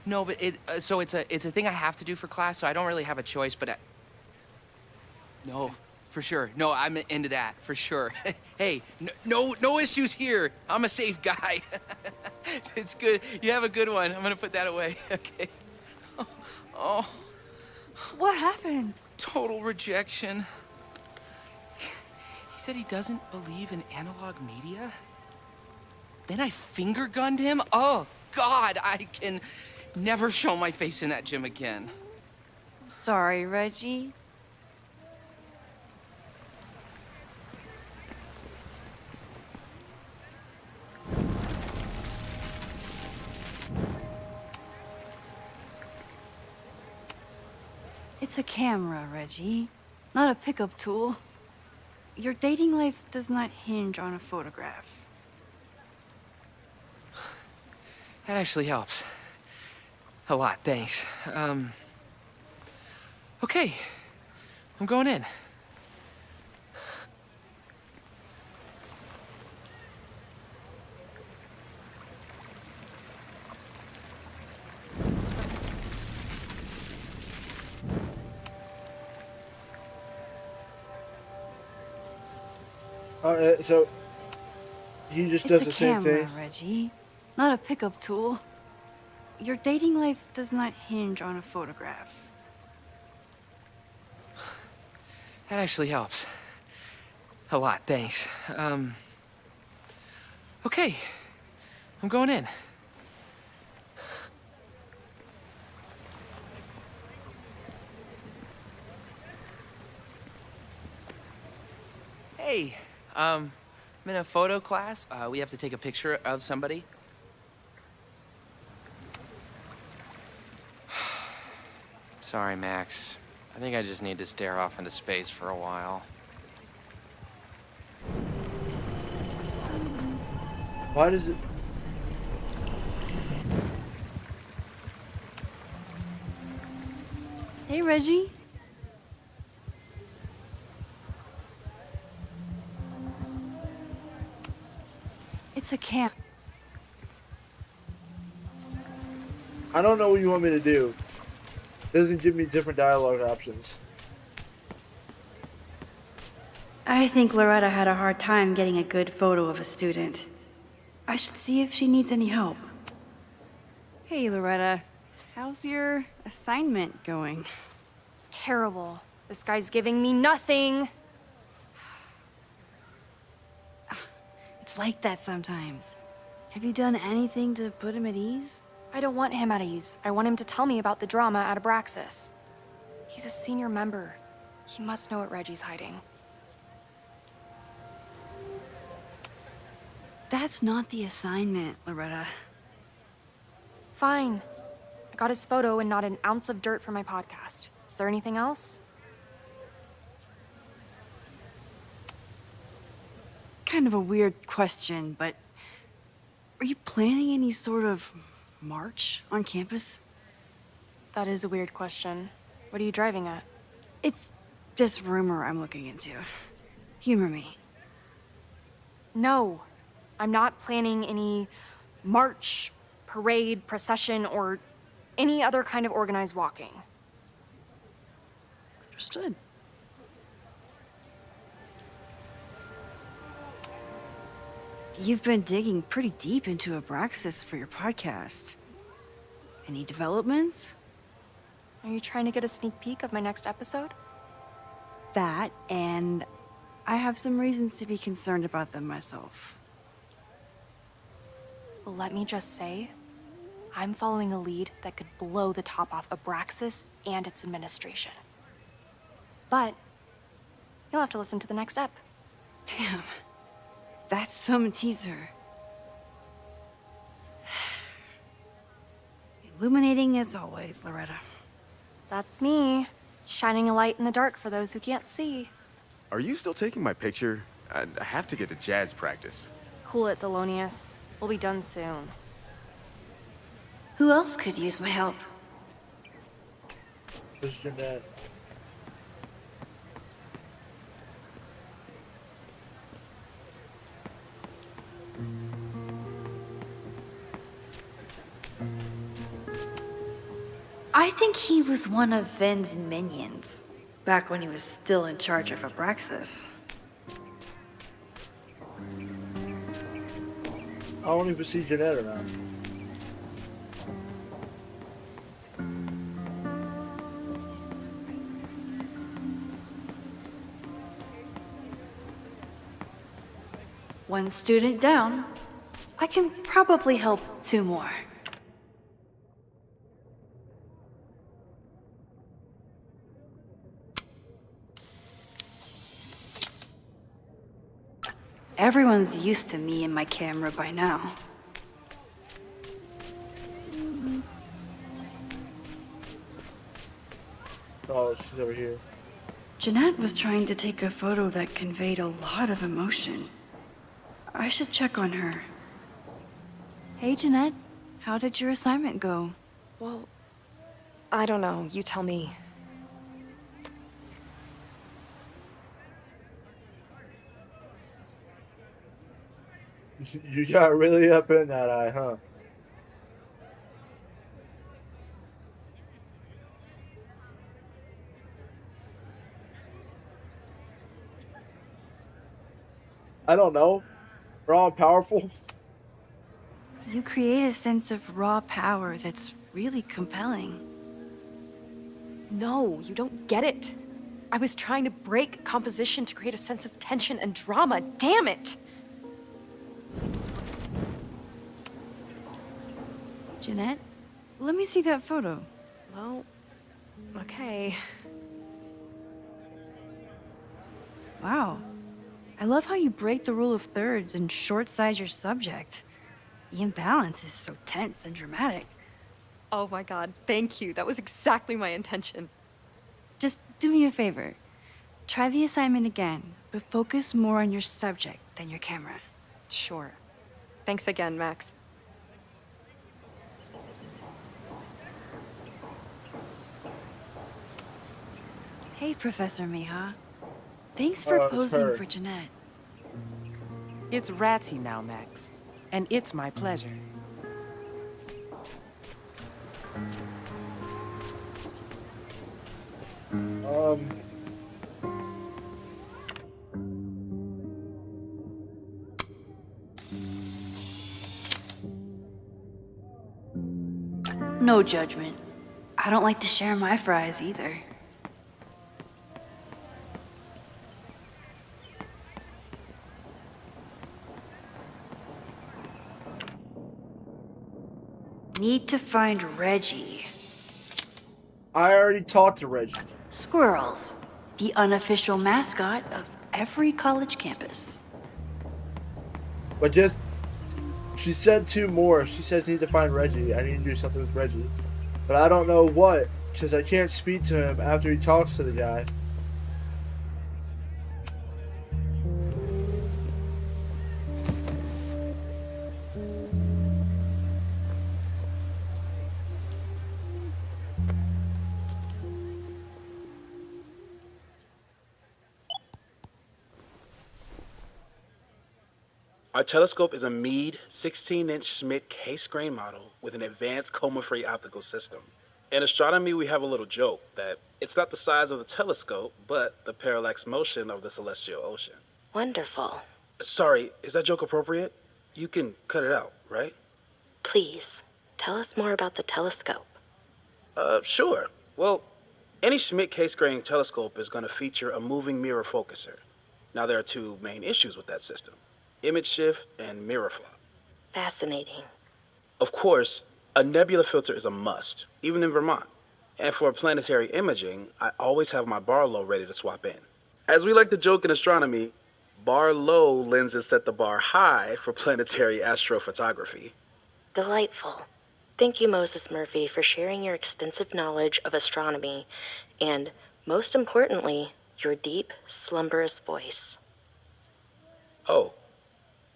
No, but it's a thing I have to do for class, so I don't really have a choice, but no, for sure. No, I'm into that, for sure. Hey, no issues here. I'm a safe guy. It's good. You have a good one. I'm gonna put that away. Okay. Oh. What happened? Total rejection. He said he doesn't believe in analog media. Then I finger gunned him? Oh, God, I can never show my face in that gym again. Sorry, Reggie. It's a camera, Reggie, not a pickup tool. Your dating life does not hinge on a photograph. That actually helps. A lot, thanks. Okay. I'm going in. So he just does the same thing. It's a camera, Reggie, not a pickup tool. Your dating life does not hinge on a photograph. That actually helps. A lot, thanks. Okay. I'm going in. Hey, I'm in a photo class. We have to take a picture of somebody. Sorry, Max. I think I just need to stare off into space for a while. Why does it... Hey, Reggie. It's a camp. I don't know what you want me to do. It doesn't give me different dialogue options. I think Loretta had a hard time getting a good photo of a student. I should see if she needs any help. Hey, Loretta. How's your assignment going? Terrible. This guy's giving me nothing. It's like that sometimes. Have you done anything to put him at ease? I don't want him at ease. I want him to tell me about the drama at Abraxas. He's a senior member. He must know what Reggie's hiding. That's not the assignment, Loretta. Fine. I got his photo and not an ounce of dirt for my podcast. Is there anything else? Kind of a weird question, but are you planning any sort of march on campus? That is a weird question. What are you driving at? It's just rumor I'm looking into. Humor me. No. I'm not planning any march, parade, procession, or any other kind of organized walking. Understood. You've been digging pretty deep into Abraxas for your podcast. Any developments? Are you trying to get a sneak peek of my next episode? That, and I have some reasons to be concerned about them myself. Well, let me just say, I'm following a lead that could blow the top off Abraxas and its administration. But you'll have to listen to the next ep. Damn. That's some teaser. Illuminating as always, Loretta. That's me, shining a light in the dark for those who can't see. Are you still taking my picture? I have to get to jazz practice. Cool it, Thelonious. We'll be done soon. Who else could use my help? Who's Jeanette? I think he was one of Ven's minions, back when he was still in charge of Abraxas. I don't even see Jeanette around. One student down. I can probably help 2 more. Everyone's used to me and my camera by now. Oh, she's over here. Jeanette was trying to take a photo that conveyed a lot of emotion. I should check on her. Hey, Jeanette. How did your assignment go? Well, I don't know. You tell me. You got really up in that eye, huh? I don't know. Raw and powerful. You create a sense of raw power that's really compelling. No, you don't get it. I was trying to break composition to create a sense of tension and drama. Damn it! Jeanette, let me see that photo. Well, okay. Wow. I love how you break the rule of thirds and short-size your subject. The imbalance is so tense and dramatic. Oh my god, thank you. That was exactly my intention. Just do me a favor. Try the assignment again, but focus more on your subject than your camera. Sure. Thanks again, Max. Hey, Professor Miha. Thanks for it's posing her. for Jeanette. It's Ratty now, Max. And it's my pleasure. No judgment. I don't like to share my fries either. Need to find Reggie. I already talked to Reggie. Squirrels, the unofficial mascot of every college campus. But just, she said 2 more. She says need to find Reggie. I need to do something with Reggie. But I don't know what, because I can't speak to him after he talks to the guy. Our telescope is a Meade 16-inch Schmidt case-grain model with an advanced coma-free optical system. In astronomy, we have a little joke that it's not the size of the telescope, but the parallax motion of the celestial ocean. Wonderful. Sorry, is that joke appropriate? You can cut it out, right? Please, tell us more about the telescope. Sure. Well, any Schmidt case-grain telescope is going to feature a moving mirror focuser. Now, there are 2 main issues with that system: image shift and mirror flop. Fascinating. Of course, a nebula filter is a must, even in Vermont. And for planetary imaging, I always have my bar low ready to swap in. As we like to joke in astronomy, bar low lenses set the bar high for planetary astrophotography. Delightful. Thank you, Moses Murphy, for sharing your extensive knowledge of astronomy and, most importantly, your deep, slumberous voice. Oh,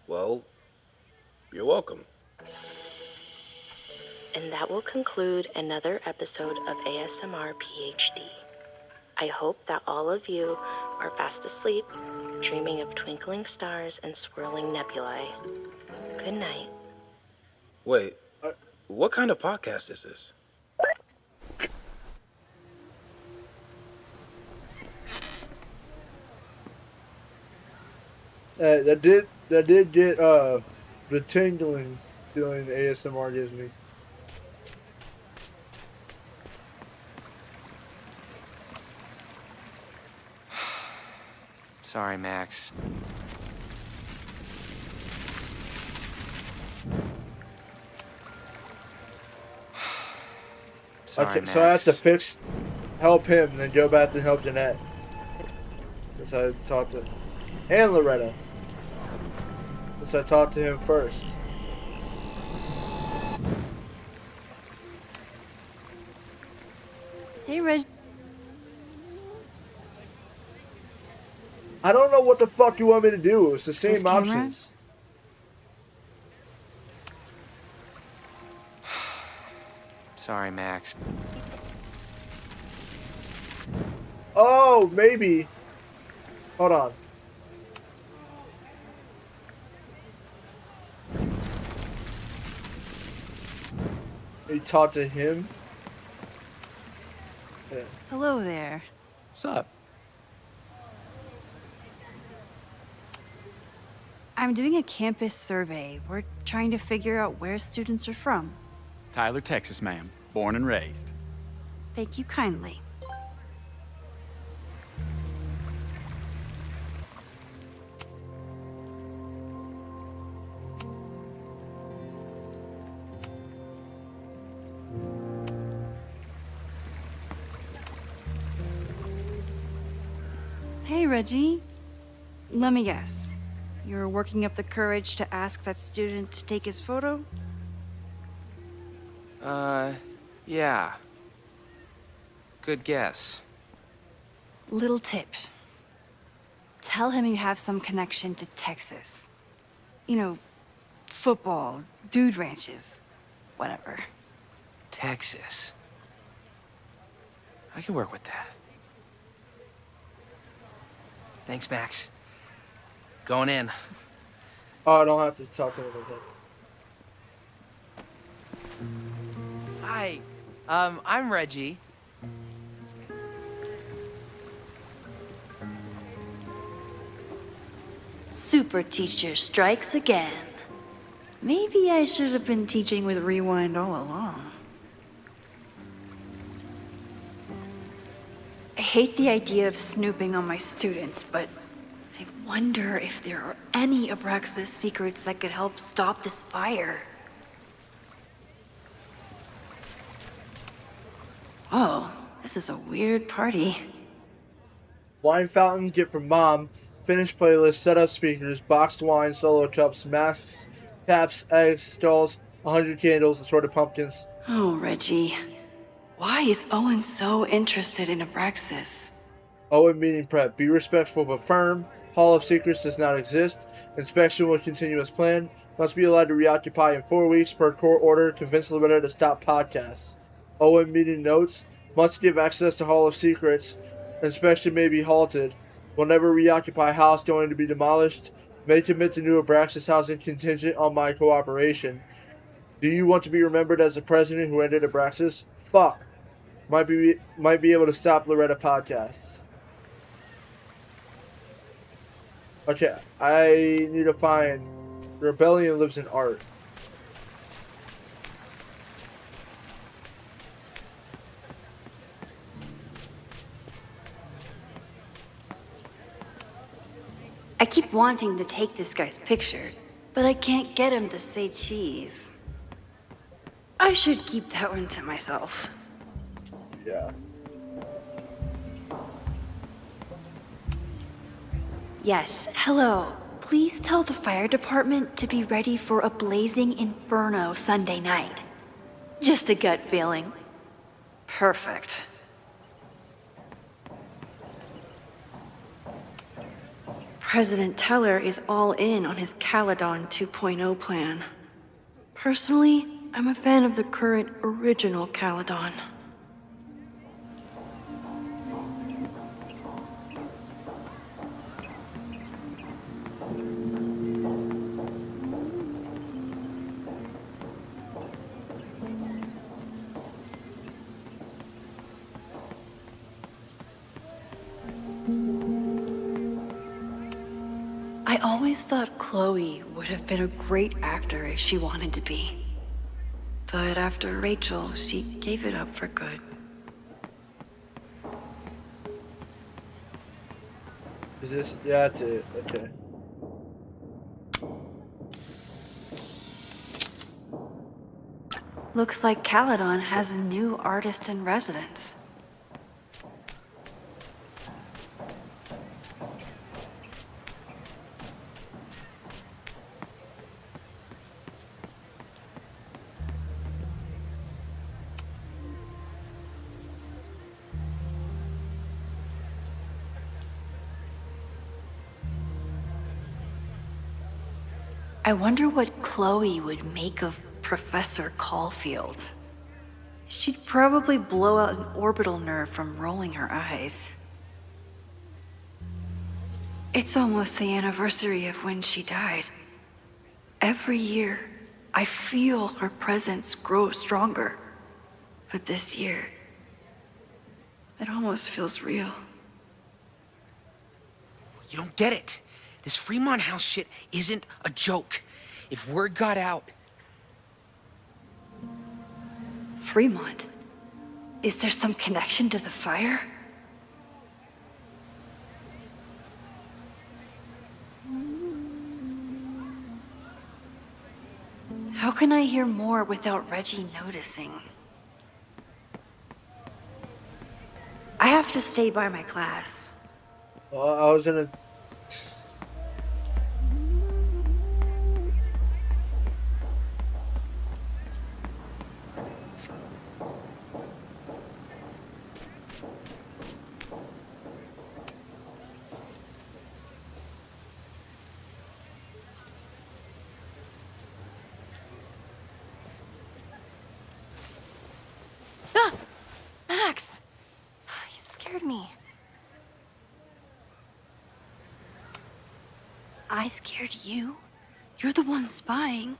well, you're welcome. And that will conclude another episode of ASMR PhD. I hope that all of you are fast asleep, dreaming of twinkling stars and swirling nebulae. Good night. Wait, what kind of podcast is this? That did get the tingling feeling the ASMR gives me. Sorry, Max. Sorry, Max. So I have to help him, and then go back and help Jeanette. That's how I talked to, and Loretta. Since I talked to him first. Hey, Reg. I don't know what the fuck you want me to do. It's the This same camera? options. Sorry, Max. Oh, maybe. Hold on. You talked to him? Yeah. Hello there. What's up? I'm doing a campus survey. We're trying to figure out where students are from. Tyler, Texas, ma'am. Born and raised. Thank you kindly. Hey, Reggie. Let me guess. You're working up the courage to ask that student to take his photo? Yeah. Good guess. Little tip. Tell him you have some connection to Texas. You know, football, dude ranches, whatever. Texas. I can work with that. Thanks, Max. Going in. Oh, I don't have to talk to him about that. Hi. I'm Reggie. Super teacher strikes again. Maybe I should have been teaching with Rewind all along. I hate the idea of snooping on my students, but I wonder if there are any Abraxas secrets that could help stop this fire. Oh, this is a weird party. Wine fountain, gift from mom. Finished playlist, set up speakers, boxed wine, solo cups, masks, caps, eggs, skulls, 100 candles, assorted pumpkins. Oh, Reggie. Why is Owen so interested in Abraxas? Owen meeting prep. Be respectful but firm. Hall of Secrets does not exist. Inspection will continue as planned. Must be allowed to reoccupy in 4 weeks per court order. Convince Loretta to stop podcasts. Owen meeting notes. Must give access to Hall of Secrets. Inspection may be halted. Will never reoccupy house going to be demolished. May commit to new Abraxas housing contingent on my cooperation. Do you want to be remembered as the president who ended Abraxas? Fuck. Might be able to stop Loretta podcasts. Okay, I need to find Rebellion Lives in Art. I keep wanting to take this guy's picture, but I can't get him to say cheese. I should keep that one to myself. Yeah. Yes, hello. Please tell the fire department to be ready for a blazing inferno Sunday night. Just a gut feeling. Perfect. President Teller is all in on his Caledon 2.0 plan. Personally, I'm a fan of the current original Caledon. I always thought Chloe would have been a great actor if she wanted to be. But after Rachel, she gave it up for good. Is this? Yeah, that's it. Okay. Looks like Caledon has a new artist in residence. I wonder what Chloe would make of Professor Caulfield. She'd probably blow out an orbital nerve from rolling her eyes. It's almost the anniversary of when she died. Every year, I feel her presence grow stronger. But this year, it almost feels real. You don't get it. This Fremont House shit isn't a joke. If word got out... Fremont? Is there some connection to the fire? How can I hear more without Reggie noticing? I have to stay by my class. Well, I was in a. Ah! Max! You scared me. I scared you? You're the one spying.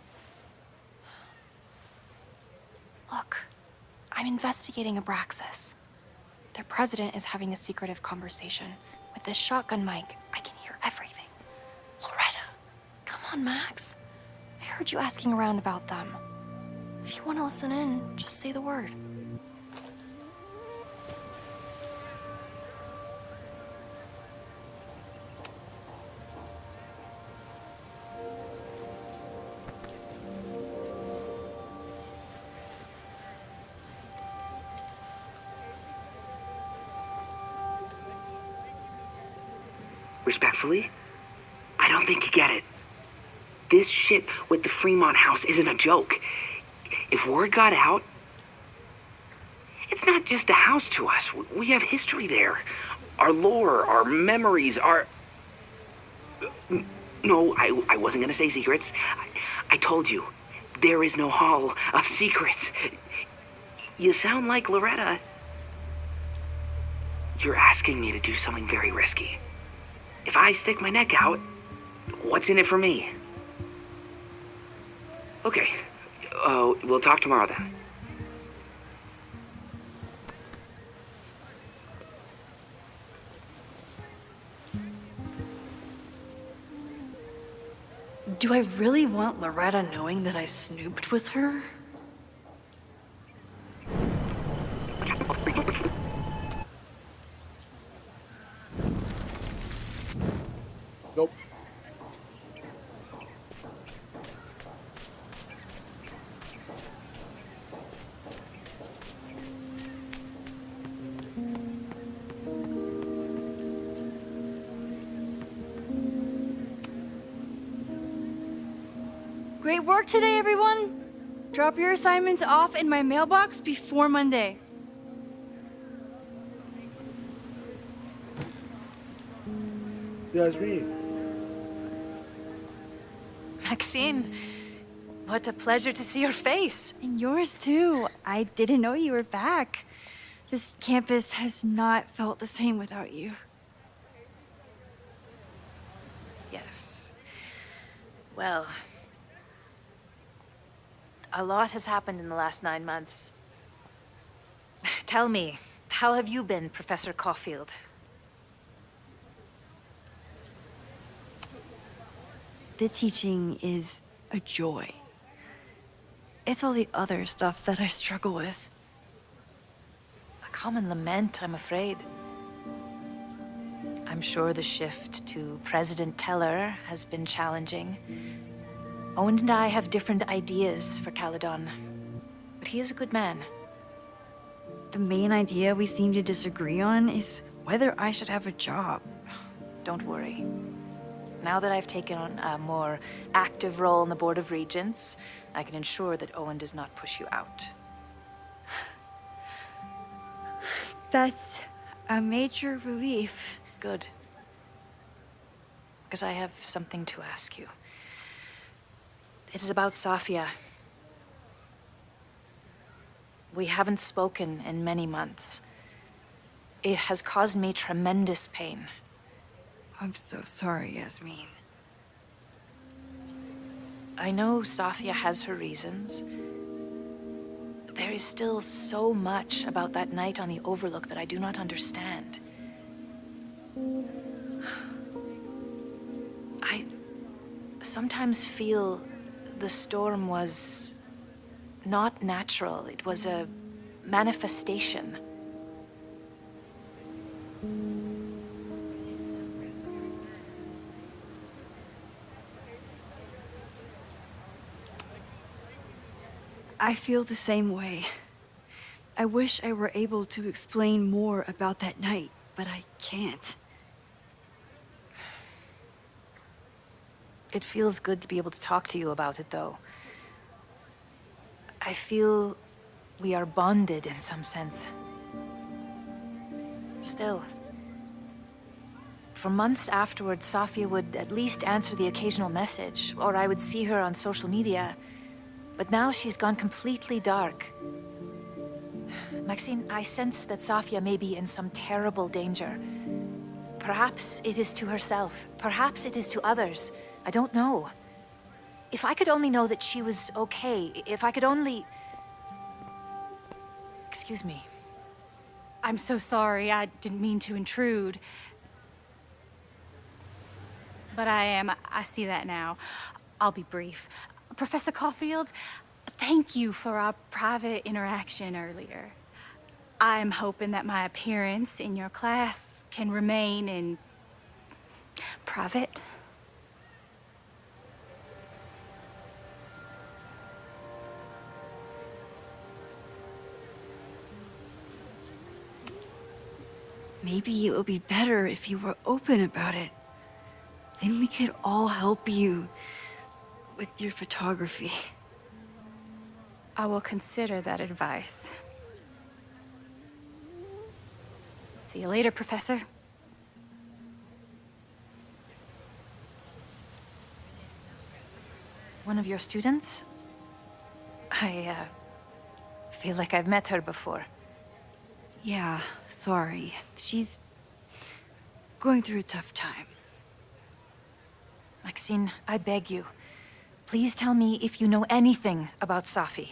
Look, I'm investigating Abraxas. Their president is having a secretive conversation. With this shotgun mic, I can hear everything. Loretta, come on, Max. I heard you asking around about them. If you want to listen in, just say the word. Respectfully, I don't think you get it. This shit with the Fremont House isn't a joke. If word got out, it's not just a house to us. We have history there. Our lore, our memories, our... No, I wasn't gonna say secrets. I told you, there is no Hall of Secrets. You sound like Loretta. You're asking me to do something very risky. If I stick my neck out, what's in it for me? Okay, we'll talk tomorrow then. Do I really want Loretta knowing that I snooped with her? Nope. Great work today, everyone. Drop your assignments off in my mailbox before Monday. Yasmin. Maxine, what a pleasure to see your face. And yours too. I didn't know you were back. This campus has not felt the same without you. Yes. Well, a lot has happened in the last 9 months. Tell me, how have you been, Professor Caulfield? The teaching is a joy. It's all the other stuff that I struggle with. A common lament, I'm afraid. I'm sure the shift to President Teller has been challenging. Owen and I have different ideas for Caledon, but he is a good man. The main idea we seem to disagree on is whether I should have a job. Don't worry. Now that I've taken on a more active role in the Board of Regents, I can ensure that Owen does not push you out. That's a major relief. Good. Because I have something to ask you. It is about Safia. We haven't spoken in many months. It has caused me tremendous pain. I'm so sorry, Yasmin. I know Safia has her reasons. There is still so much about that night on the Overlook that I do not understand. I sometimes feel the storm was not natural. It was a manifestation. I feel the same way. I wish I were able to explain more about that night, but I can't. It feels good to be able to talk to you about it, though. I feel we are bonded in some sense. Still, for months afterwards, Safia would at least answer the occasional message, or I would see her on social media. But now she's gone completely dark. Maxine, I sense that Safia may be in some terrible danger. Perhaps it is to herself. Perhaps it is to others. I don't know. If I could only know that she was okay, if I could only... Excuse me. I'm so sorry. I didn't mean to intrude. But I see that now. I'll be brief. Professor Caulfield, thank you for our private interaction earlier. I'm hoping that my appearance in your class can remain in private. Maybe it would be better if you were open about it. Then we could all help you with your photography. I will consider that advice. See you later, Professor. One of your students? I feel like I've met her before. Yeah, sorry. She's going through a tough time. Maxine, I beg you. Please tell me if you know anything about Safi.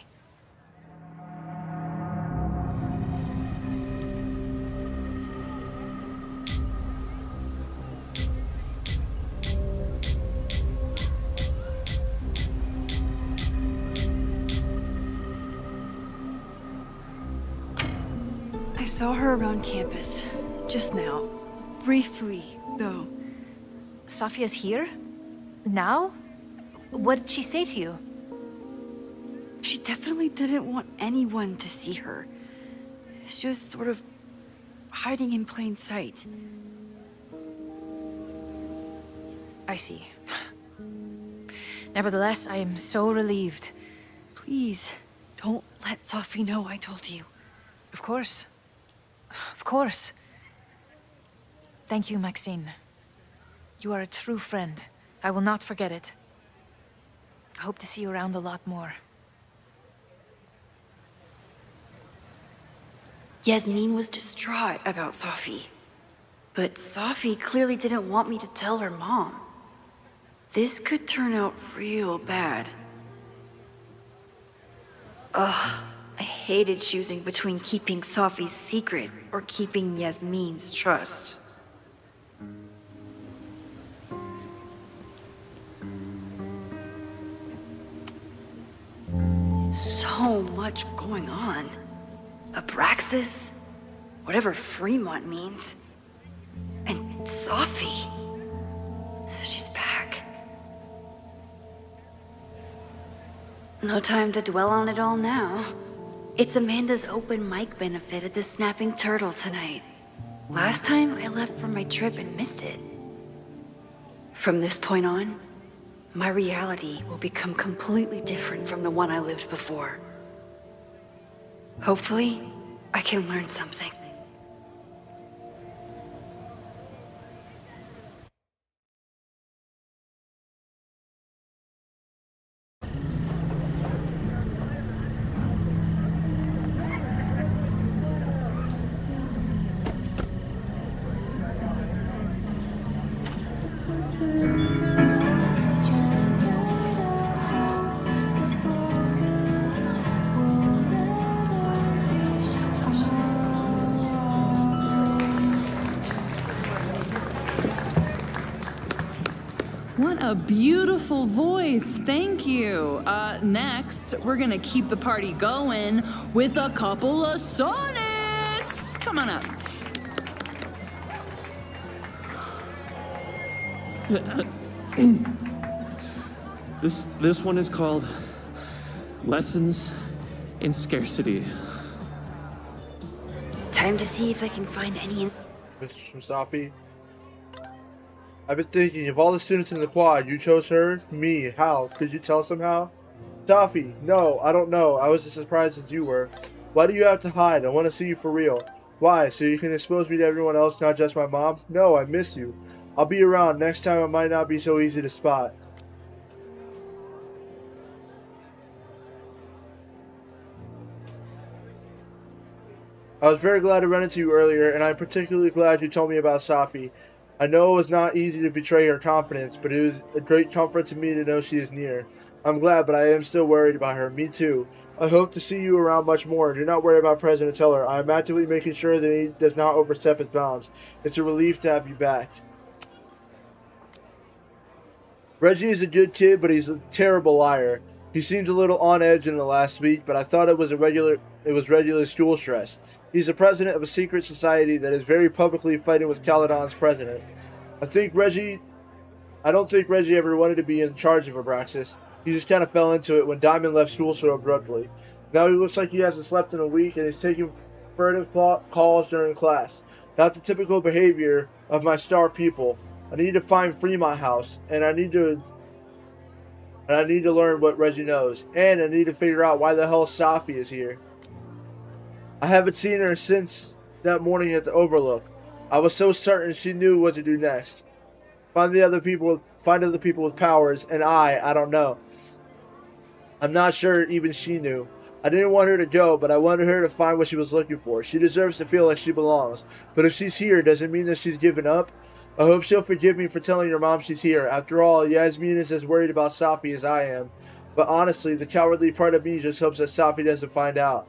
I saw her around campus, just now. Briefly, though. Safia's here? Now? What did she say to you? She definitely didn't want anyone to see her. She was sort of hiding in plain sight. I see. Nevertheless, I am so relieved. Please, don't let Sophie know I told you. Of course. Of course. Thank you, Maxine. You are a true friend. I will not forget it. I hope to see you around a lot more. Yasmin was distraught about Sophie. But Sophie clearly didn't want me to tell her mom. This could turn out real bad. Ugh, I hated choosing between keeping Sophie's secret or keeping Yasmin's trust. So much going on. Abraxas, whatever Fremont means, and Sophie. She's back. No time to dwell on it all now. It's Amanda's open mic benefit at the Snapping Turtle tonight. Last time I left for my trip and missed it. From this point on, my reality will become completely different from the one I lived before. Hopefully, I can learn something. What a beautiful voice, thank you. Next, we're gonna keep the party going with a couple of sonnets. Come on up. This one is called Lessons in Scarcity. Time to see if I can find any... Mr. Sophie. I've been thinking, of all the students in the quad, you chose her? Me. How? Could you tell somehow? Sophie, no, I don't know. I was as surprised as you were. Why do you have to hide? I want to see you for real. Why? So you can expose me to everyone else, not just my mom? No, I miss you. I'll be around. Next time I might not be so easy to spot. I was very glad to run into you earlier, and I'm particularly glad you told me about Sophie. I know it was not easy to betray her confidence, but it was a great comfort to me to know she is near. I'm glad, but I am still worried about her. Me too. I hope to see you around much more. Do not worry about President Teller. I am actively making sure that he does not overstep his bounds. It's a relief to have you back. Reggie is a good kid, but he's a terrible liar. He seemed a little on edge in the last week, but I thought it was regular school stress. He's the president of a secret society that is very publicly fighting with Caledon's president. I don't think Reggie ever wanted to be in charge of Abraxas. He just kind of fell into it when Diamond left school so abruptly. Now he looks like he hasn't slept in a week and is taking furtive calls during class. Not the typical behavior of my star pupil. I need to find Fremont House, and I need to learn what Reggie knows. And I need to figure out why the hell Sophie is here. I haven't seen her since that morning at the Overlook. I was so certain she knew what to do next. Find other people with powers, and I don't know. I'm not sure even she knew. I didn't want her to go, but I wanted her to find what she was looking for. She deserves to feel like she belongs. But if she's here, does it mean that she's given up? I hope she'll forgive me for telling her mom she's here. After all, Yasmin is as worried about Sophie as I am. But honestly, the cowardly part of me just hopes that Sophie doesn't find out.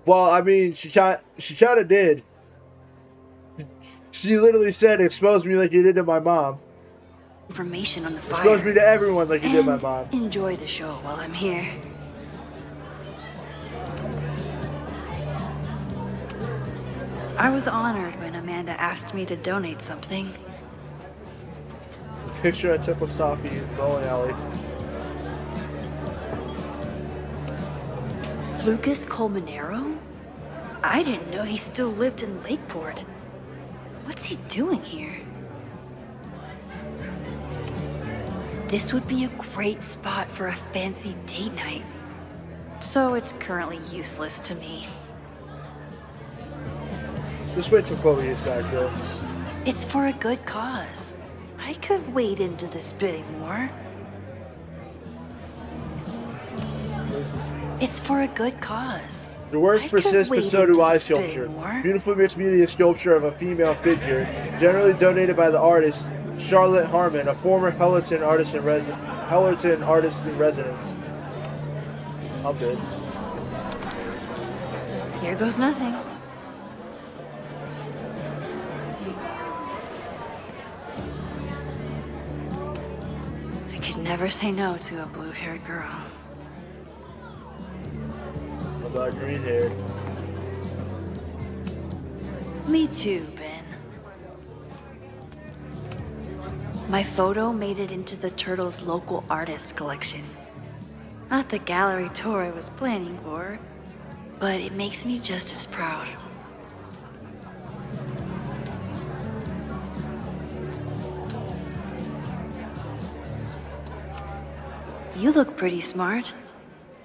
Well, I mean, she kind of did. She literally said, expose me like you did to my mom. Information on the fire. Expose me to everyone like you did my mom. Enjoy the show while I'm here. I was honored when Amanda asked me to donate something. The picture I took with Sophie in the bowling alley. Lucas Colmenero? I didn't know he still lived in Lakeport. What's he doing here? This would be a great spot for a fancy date night. So it's currently useless to me. Just wait till Chloe gets back, though. It's for a good cause. I could wade into this bidding war. It's for a good cause. The works I persist, could but wade so do into I this bidding sculpture. war. Beautiful mixed media sculpture of a female figure, generally donated by the artist Charlotte Harmon, a former Hellerton artist in residence. I'll bid. Here goes nothing. I could never say no to a blue-haired girl. How about green hair? Me too, Ben. My photo made it into the Turtles' local artist collection. Not the gallery tour I was planning for, but it makes me just as proud. You look pretty smart.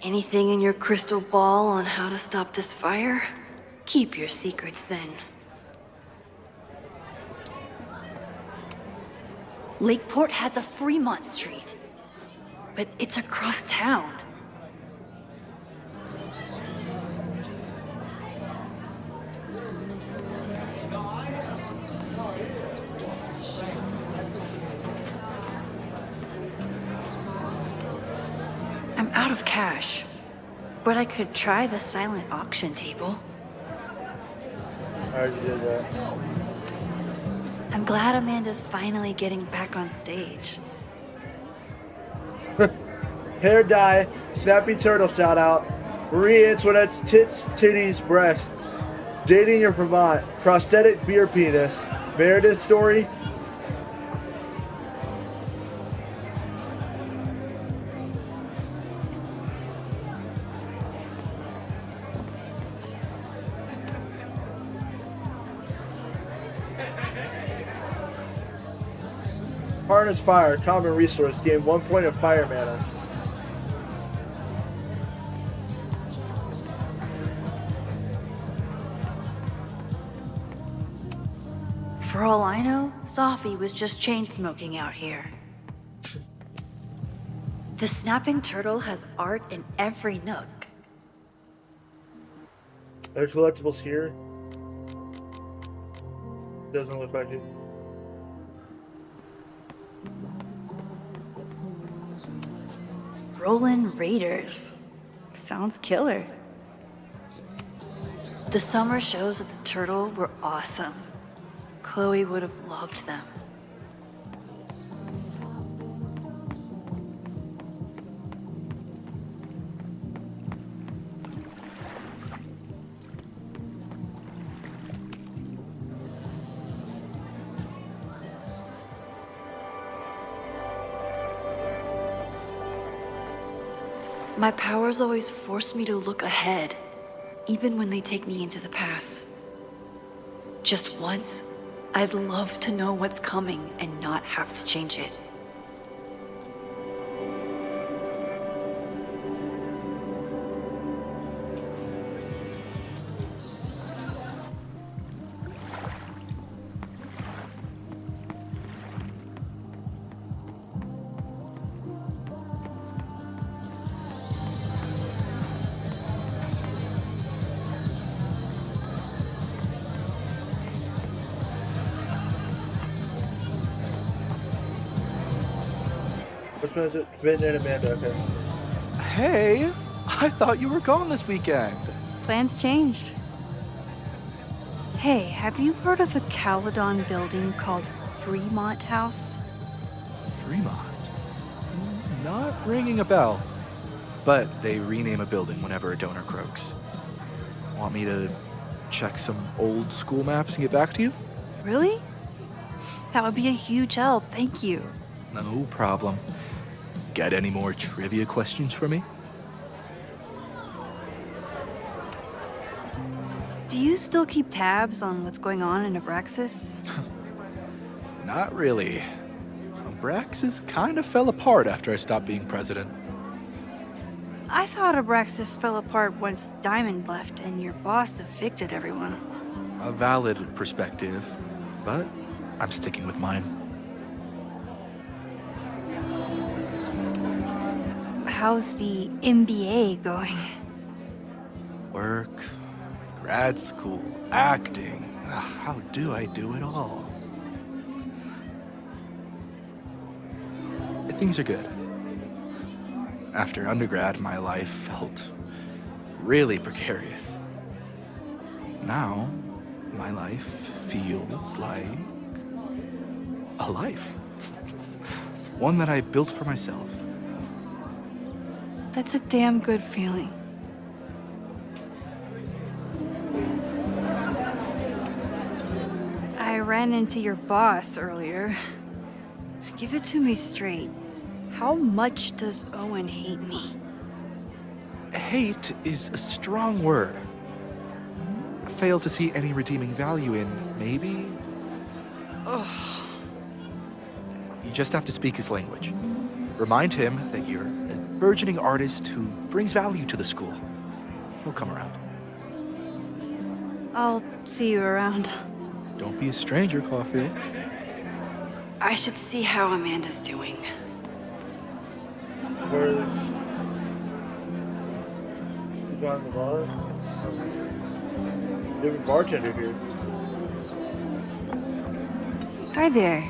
Anything in your crystal ball on how to stop this fire? Keep your secrets then. Lakeport has a Fremont Street, but it's across town. I'm out of cash, but I could try the silent auction table. I already did that. I'm glad Amanda's finally getting back on stage. Hair dye, Snappy Turtle shout out, Marie Antoinette's tits, titties, breasts, dating in Vermont, prosthetic beer penis, Meredith story. Harness fire, common resource, gain 1 point of fire mana. For all I know, Sophie was just chain smoking out here. The Snapping Turtle has art in every nook. Are there collectibles here? Doesn't look like it. Rollin' Raiders. Sounds killer. The summer shows at the Turtle were awesome. Chloe would have loved them. My powers always force me to look ahead, even when they take me into the past. Just once, I'd love to know what's coming and not have to change it. Which one is it? Finn and Amanda, okay. Hey, I thought you were gone this weekend. Plans changed. Hey, have you heard of a Caledon building called Fremont House? Fremont? Not ringing a bell. But they rename a building whenever a donor croaks. Want me to check some old school maps and get back to you? Really? That would be a huge help, thank you. No problem. Got any more trivia questions for me? Do you still keep tabs on what's going on in Abraxas? Not really. Abraxas kind of fell apart after I stopped being president. I thought Abraxas fell apart once Diamond left and your boss evicted everyone. A valid perspective, but I'm sticking with mine. How's the MBA going? Work, grad school, acting. How do I do it all? Things are good. After undergrad, my life felt really precarious. Now, my life feels like a life. One that I built for myself. That's a damn good feeling. I ran into your boss earlier. Give it to me straight. How much does Owen hate me? Hate is a strong word. Fail to see any redeeming value in, maybe? Ugh. You just have to speak his language. Remind him that you're a burgeoning artist who brings value to the school. He'll come around. I'll see you around. Don't be a stranger, Caulfield. I should see how Amanda's doing. Where's... He's behind the bar? You have a bartender here. Hi there.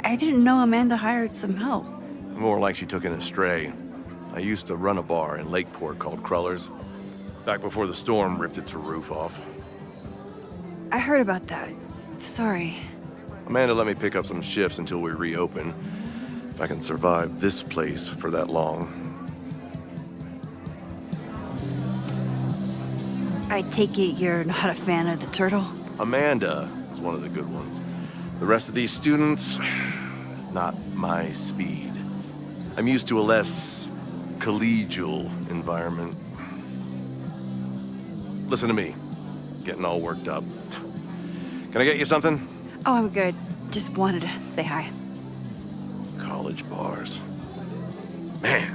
I didn't know Amanda hired some help. More like she took an astray. I used to run a bar in Lakeport called Crullers, back before the storm ripped its roof off. I heard about that. Sorry. Amanda let me pick up some shifts until we reopen. If I can survive this place for that long. I take it you're not a fan of the turtle? Amanda is one of the good ones. The rest of these students, not my speed. I'm used to a less collegial environment. Listen to me, getting all worked up. Can I get you something? Oh, I'm good. Just wanted to say hi. College bars. Man.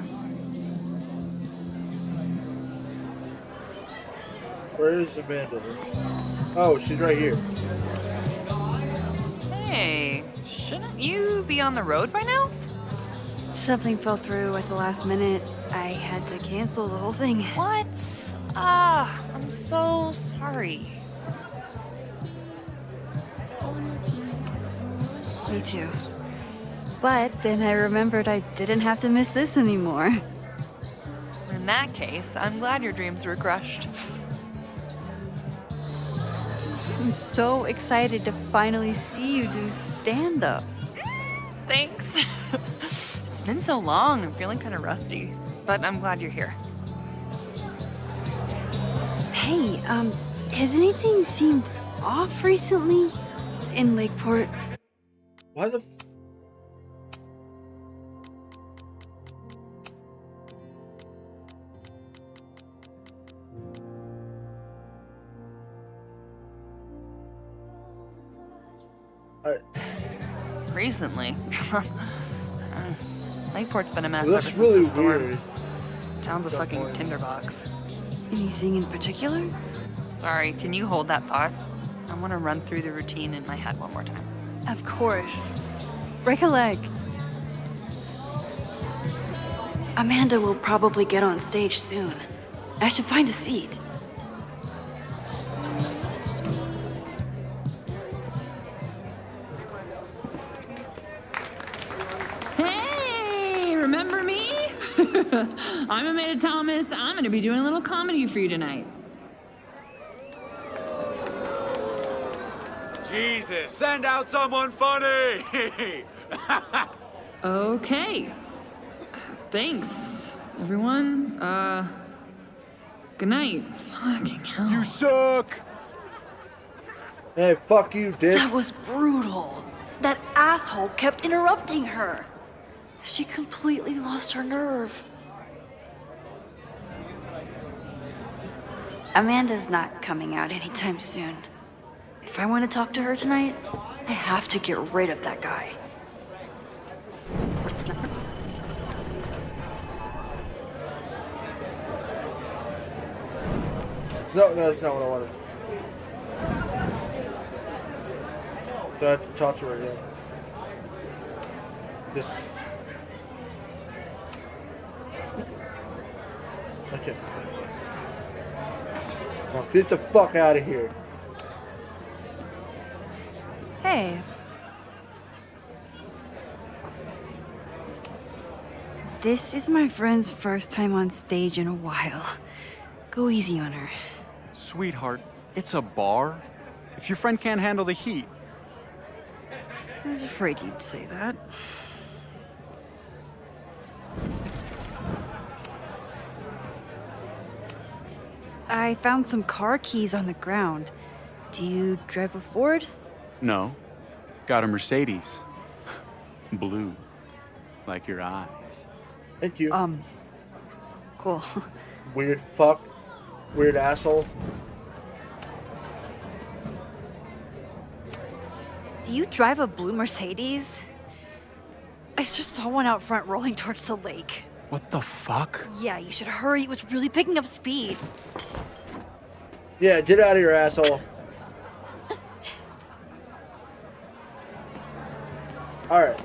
Where is Amanda? Oh, she's right here. Hey, shouldn't you be on the road by now? Something fell through at the last minute. I had to cancel the whole thing. What? I'm so sorry. Me too. But then I remembered I didn't have to miss this anymore. In that case, I'm glad your dreams were crushed. I'm so excited to finally see you do stand-up. Thanks. It's been so long, I'm feeling kind of rusty. But I'm glad you're here. Hey, has anything seemed off recently? In Lakeport? Why the Recently? Lakeport's been a mess Well, ever that's since really the storm. weird. Town's a fucking tinderbox. Anything in particular? Sorry, can you hold that thought? I want to run through the routine in my head one more time. Of course. Break a leg. Amanda will probably get on stage soon. I should find a seat. Hey, remember me? I'm Amanda Thomas. I'm gonna be doing a little comedy for you tonight. Jesus, send out someone funny! Okay. Thanks, everyone. Good night. Fucking hell. You suck! Hey, fuck you, dick. That was brutal. That asshole kept interrupting her. She completely lost her nerve. Amanda's not coming out anytime soon. If I want to talk to her tonight, I have to get rid of that guy. No, that's not what I wanted. Do I have to talk to her again? Just... Okay. Now get the fuck out of here. Hey. This is my friend's first time on stage in a while. Go easy on her. Sweetheart, it's a bar. If your friend can't handle the heat. I was afraid you'd say that. I found some car keys on the ground. Do you drive a Ford? No. Got a Mercedes. Blue. Like your eyes. Thank you. Cool. Weird fuck. Weird asshole. Do you drive a blue Mercedes? I just saw one out front rolling towards the lake. What the fuck? Yeah, you should hurry. It was really picking up speed. Yeah, get out of here, asshole. Alright.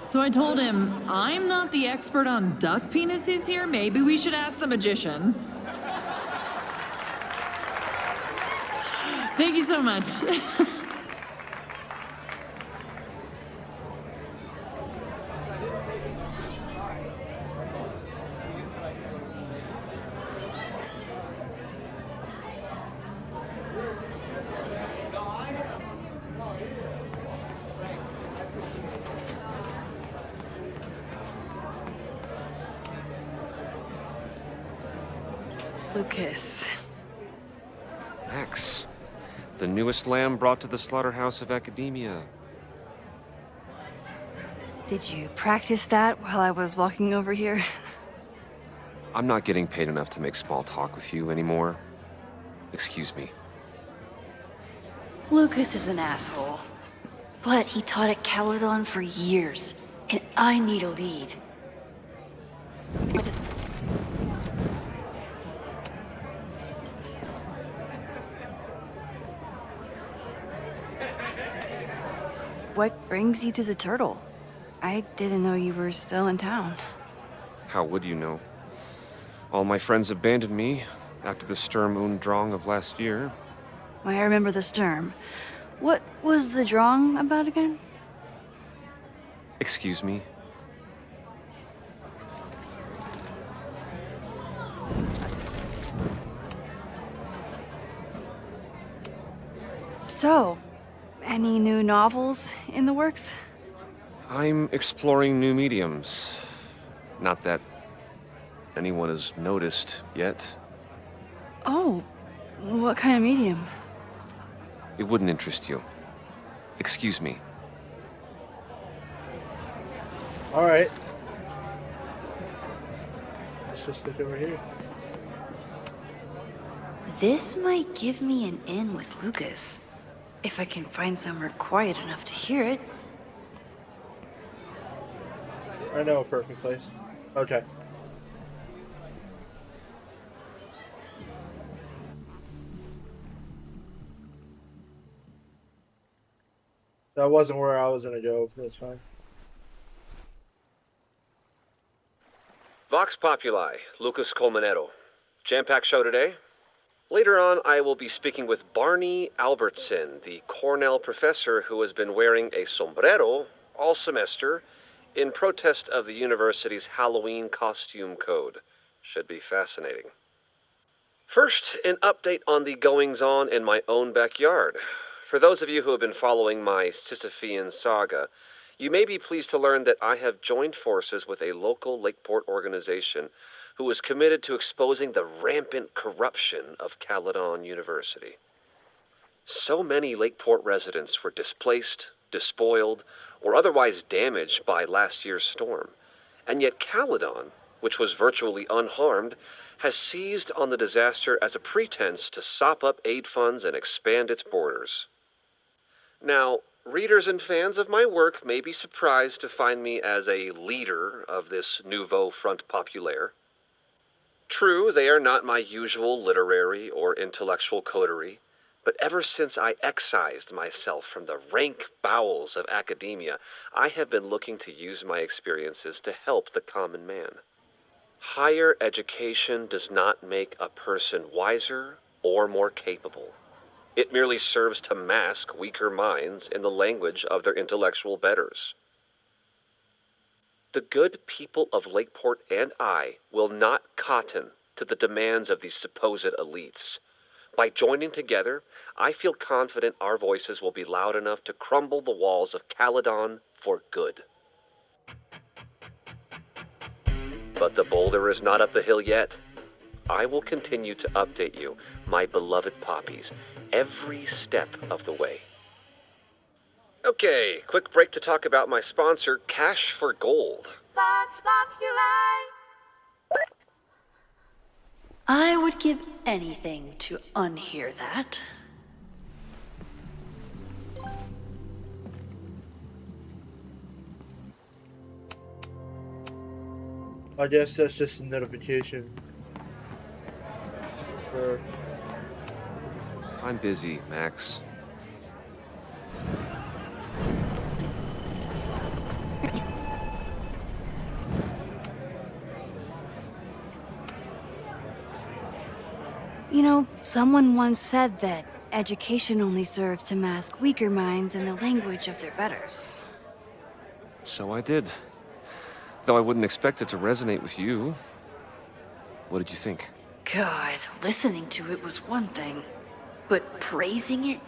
So I told him, I'm not the expert on duck penises here. Maybe we should ask the magician. Thank you so much. Lucas. Max, the newest lamb brought to the slaughterhouse of academia. Did you practice that while I was walking over here? I'm not getting paid enough to make small talk with you anymore. Excuse me. Lucas is an asshole. But he taught at Caledon for years, and I need a lead. What brings you to the Turtle? I didn't know you were still in town. How would you know? All my friends abandoned me after the Sturm und Drang of last year. I remember the Sturm. What was the Drang about again? Excuse me? So, any new novels in the works? I'm exploring new mediums. Not that anyone has noticed yet. Oh, what kind of medium? It wouldn't interest you. Excuse me. Alright. Let's just look over here. This might give me an in with Lucas. If I can find somewhere quiet enough to hear it. I know a perfect place. Okay. That wasn't where I was gonna go, but that's fine. Vox Populi, Lucas Colmenero. Jam-packed show today? Later on, I will be speaking with Barney Albertson, the Cornell professor who has been wearing a sombrero all semester in protest of the university's Halloween costume code. Should be fascinating. First, an update on the goings-on in my own backyard. For those of you who have been following my Sisyphean saga, you may be pleased to learn that I have joined forces with a local Lakeport organization who is committed to exposing the rampant corruption of Caledon University. So many Lakeport residents were displaced, despoiled, or otherwise damaged by last year's storm, and yet Caledon, which was virtually unharmed, has seized on the disaster as a pretense to sop up aid funds and expand its borders. Now, Readers and fans of my work may be surprised to find me as a leader of this nouveau front populaire. True, they are not my usual literary or intellectual coterie, but ever since I excised myself from the rank bowels of academia, I have been looking to use my experiences to help the common man. Higher education does not make a person wiser or more capable. It merely serves to mask weaker minds in the language of their intellectual betters. The good people of Lakeport and I will not cotton to the demands of these supposed elites. By joining together, I feel confident our voices will be loud enough to crumble the walls of Caledon for good. But the boulder is not up the hill yet. I will continue to update you, my beloved poppies, every step of the way. Okay, quick break to talk about my sponsor, Cash for Gold. I would give anything to unhear that. I guess that's just a notification. For... I'm busy, Max. You know, someone once said that education only serves to mask weaker minds in the language of their betters. So I did. Though I wouldn't expect it to resonate with you. What did you think? God, listening to it was one thing, but praising it?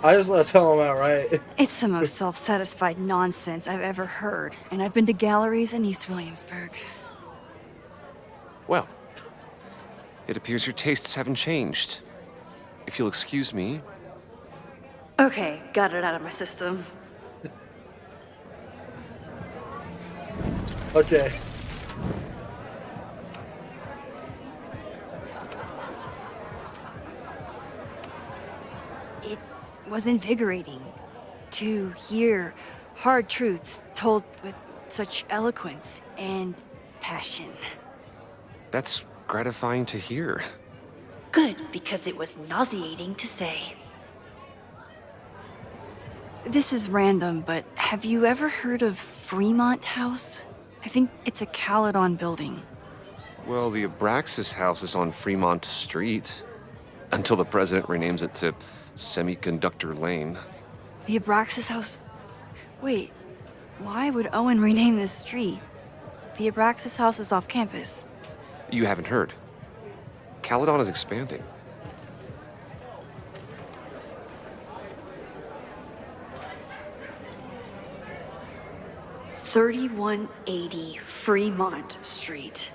I just let tell him outright. It's the most self-satisfied nonsense I've ever heard, and I've been to galleries in East Williamsburg. Well, it appears your tastes haven't changed. If you'll excuse me. Okay, got it out of my system. Okay. It was invigorating to hear hard truths told with such eloquence and passion. That's gratifying to hear. Good, because it was nauseating to say. This is random, but have you ever heard of Fremont House? I think it's a Caledon building. Well, the Abraxas house is on Fremont Street. Until the president renames it to Semiconductor Lane. The Abraxas House? Wait, why would Owen rename this street? The Abraxas House is off campus. You haven't heard. Caledon is expanding. $3180 Fremont Street.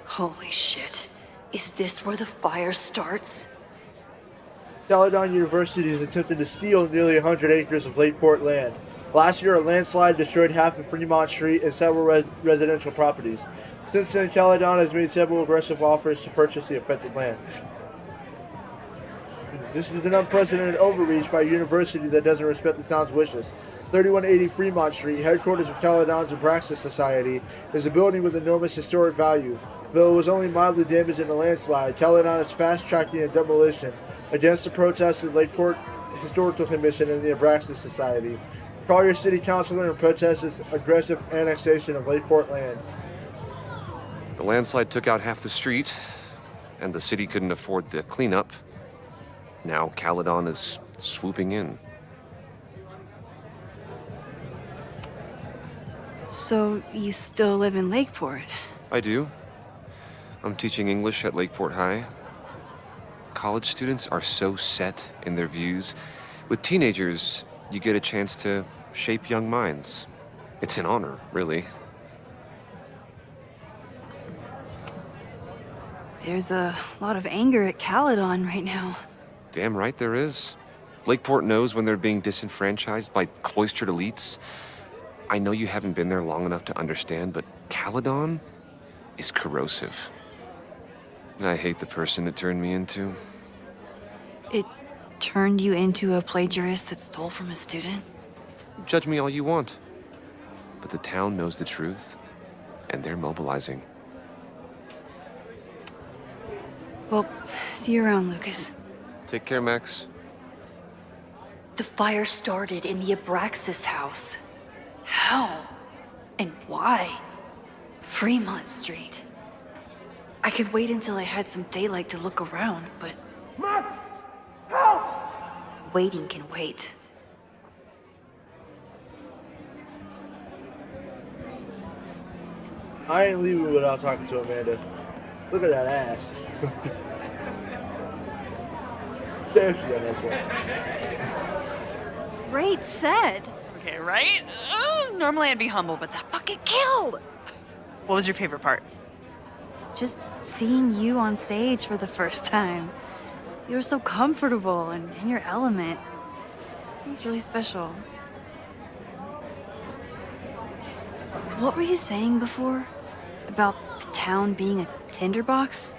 Holy shit. Is this where the fire starts? Caledon University is attempting to steal nearly 100 acres of Lakeport land. Last year, a landslide destroyed half of Fremont Street and several residential properties. Since then, Caledon has made several aggressive offers to purchase the affected land. This is an unprecedented overreach by a university that doesn't respect the town's wishes. 3180 Fremont Street, headquarters of Caledon's Abraxas Society, is a building with enormous historic value. Though it was only mildly damaged in a landslide, Caledon is fast-tracking a demolition against the protests of Lakeport Historical Commission and the Abraxas Society. Call your city councilor and protest this aggressive annexation of Lakeport land. The landslide took out half the street, and the city couldn't afford the cleanup. Now Caledon is swooping in. So, you still live in Lakeport? I do. I'm teaching English at Lakeport High. College students are so set in their views. With teenagers, you get a chance to shape young minds. It's an honor, really. There's a lot of anger at Caledon right now. Damn right there is. Lakeport knows when they're being disenfranchised by cloistered elites. I know you haven't been there long enough to understand, but Caledon is corrosive. I hate the person it turned me into. It turned you into a plagiarist that stole from a student? Judge me all you want. But the town knows the truth, and they're mobilizing. Well, see you around, Lucas. Take care, Max. The fire started in the Abraxas house. How? And why? Fremont Street. I could wait until I had some daylight to look around, but... Waiting can wait. I ain't leaving without talking to Amanda. Look at that ass. There she got this one. Great set. Okay, right? Normally I'd be humble, but that fucking killed! What was your favorite part? Just seeing you on stage for the first time. You were so comfortable and in your element. It was really special. What were you saying before? About the town being a tinderbox?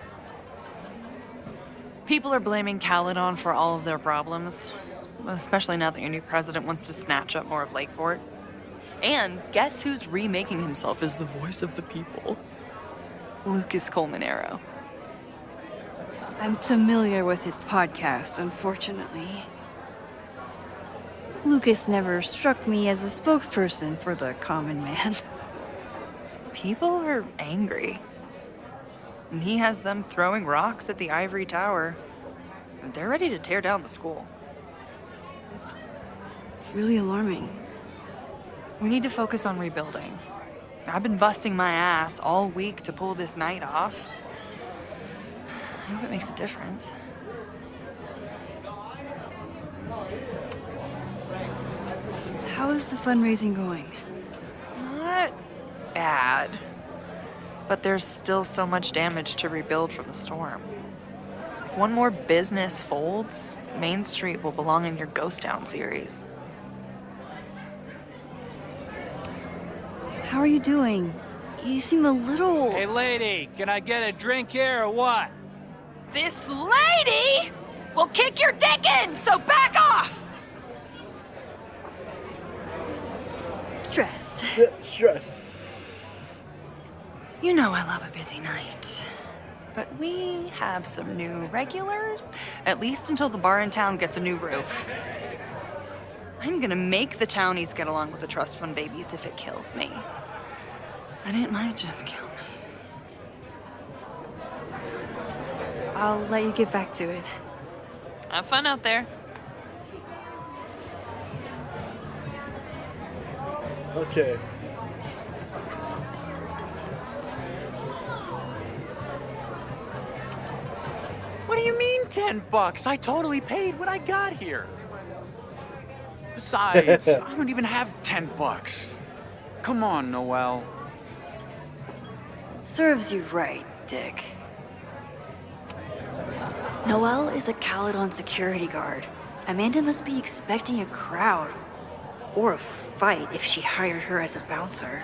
People are blaming Caledon for all of their problems, especially now that your new president wants to snatch up more of Lakeport. And guess who's remaking himself as the voice of the people? Lucas Colmenero. I'm familiar with his podcast, unfortunately. Lucas never struck me as a spokesperson for the common man. People are angry. And he has them throwing rocks at the Ivory Tower. They're ready to tear down the school. It's really alarming. We need to focus on rebuilding. I've been busting my ass all week to pull this night off. I hope it makes a difference. How is the fundraising going? Not bad. But there's still so much damage to rebuild from the storm. If one more business folds, Main Street will belong in your Ghost Town series. How are you doing? You seem a little... Hey, lady, can I get a drink here or what? This lady will kick your dick in, so back off! Stressed. Stressed. You know I love a busy night. But we have some new regulars, at least until the bar in town gets a new roof. I'm gonna make the townies get along with the trust fund babies if it kills me. And it might just kill me. I'll let you get back to it. Have fun out there. Okay. What do you mean $10? I totally paid when I got here. Besides, I don't even have $10. Come on, Noel. Serves you right, Dick. Noelle is a Caledon security guard. Amanda must be expecting a crowd. Or a fight if she hired her as a bouncer.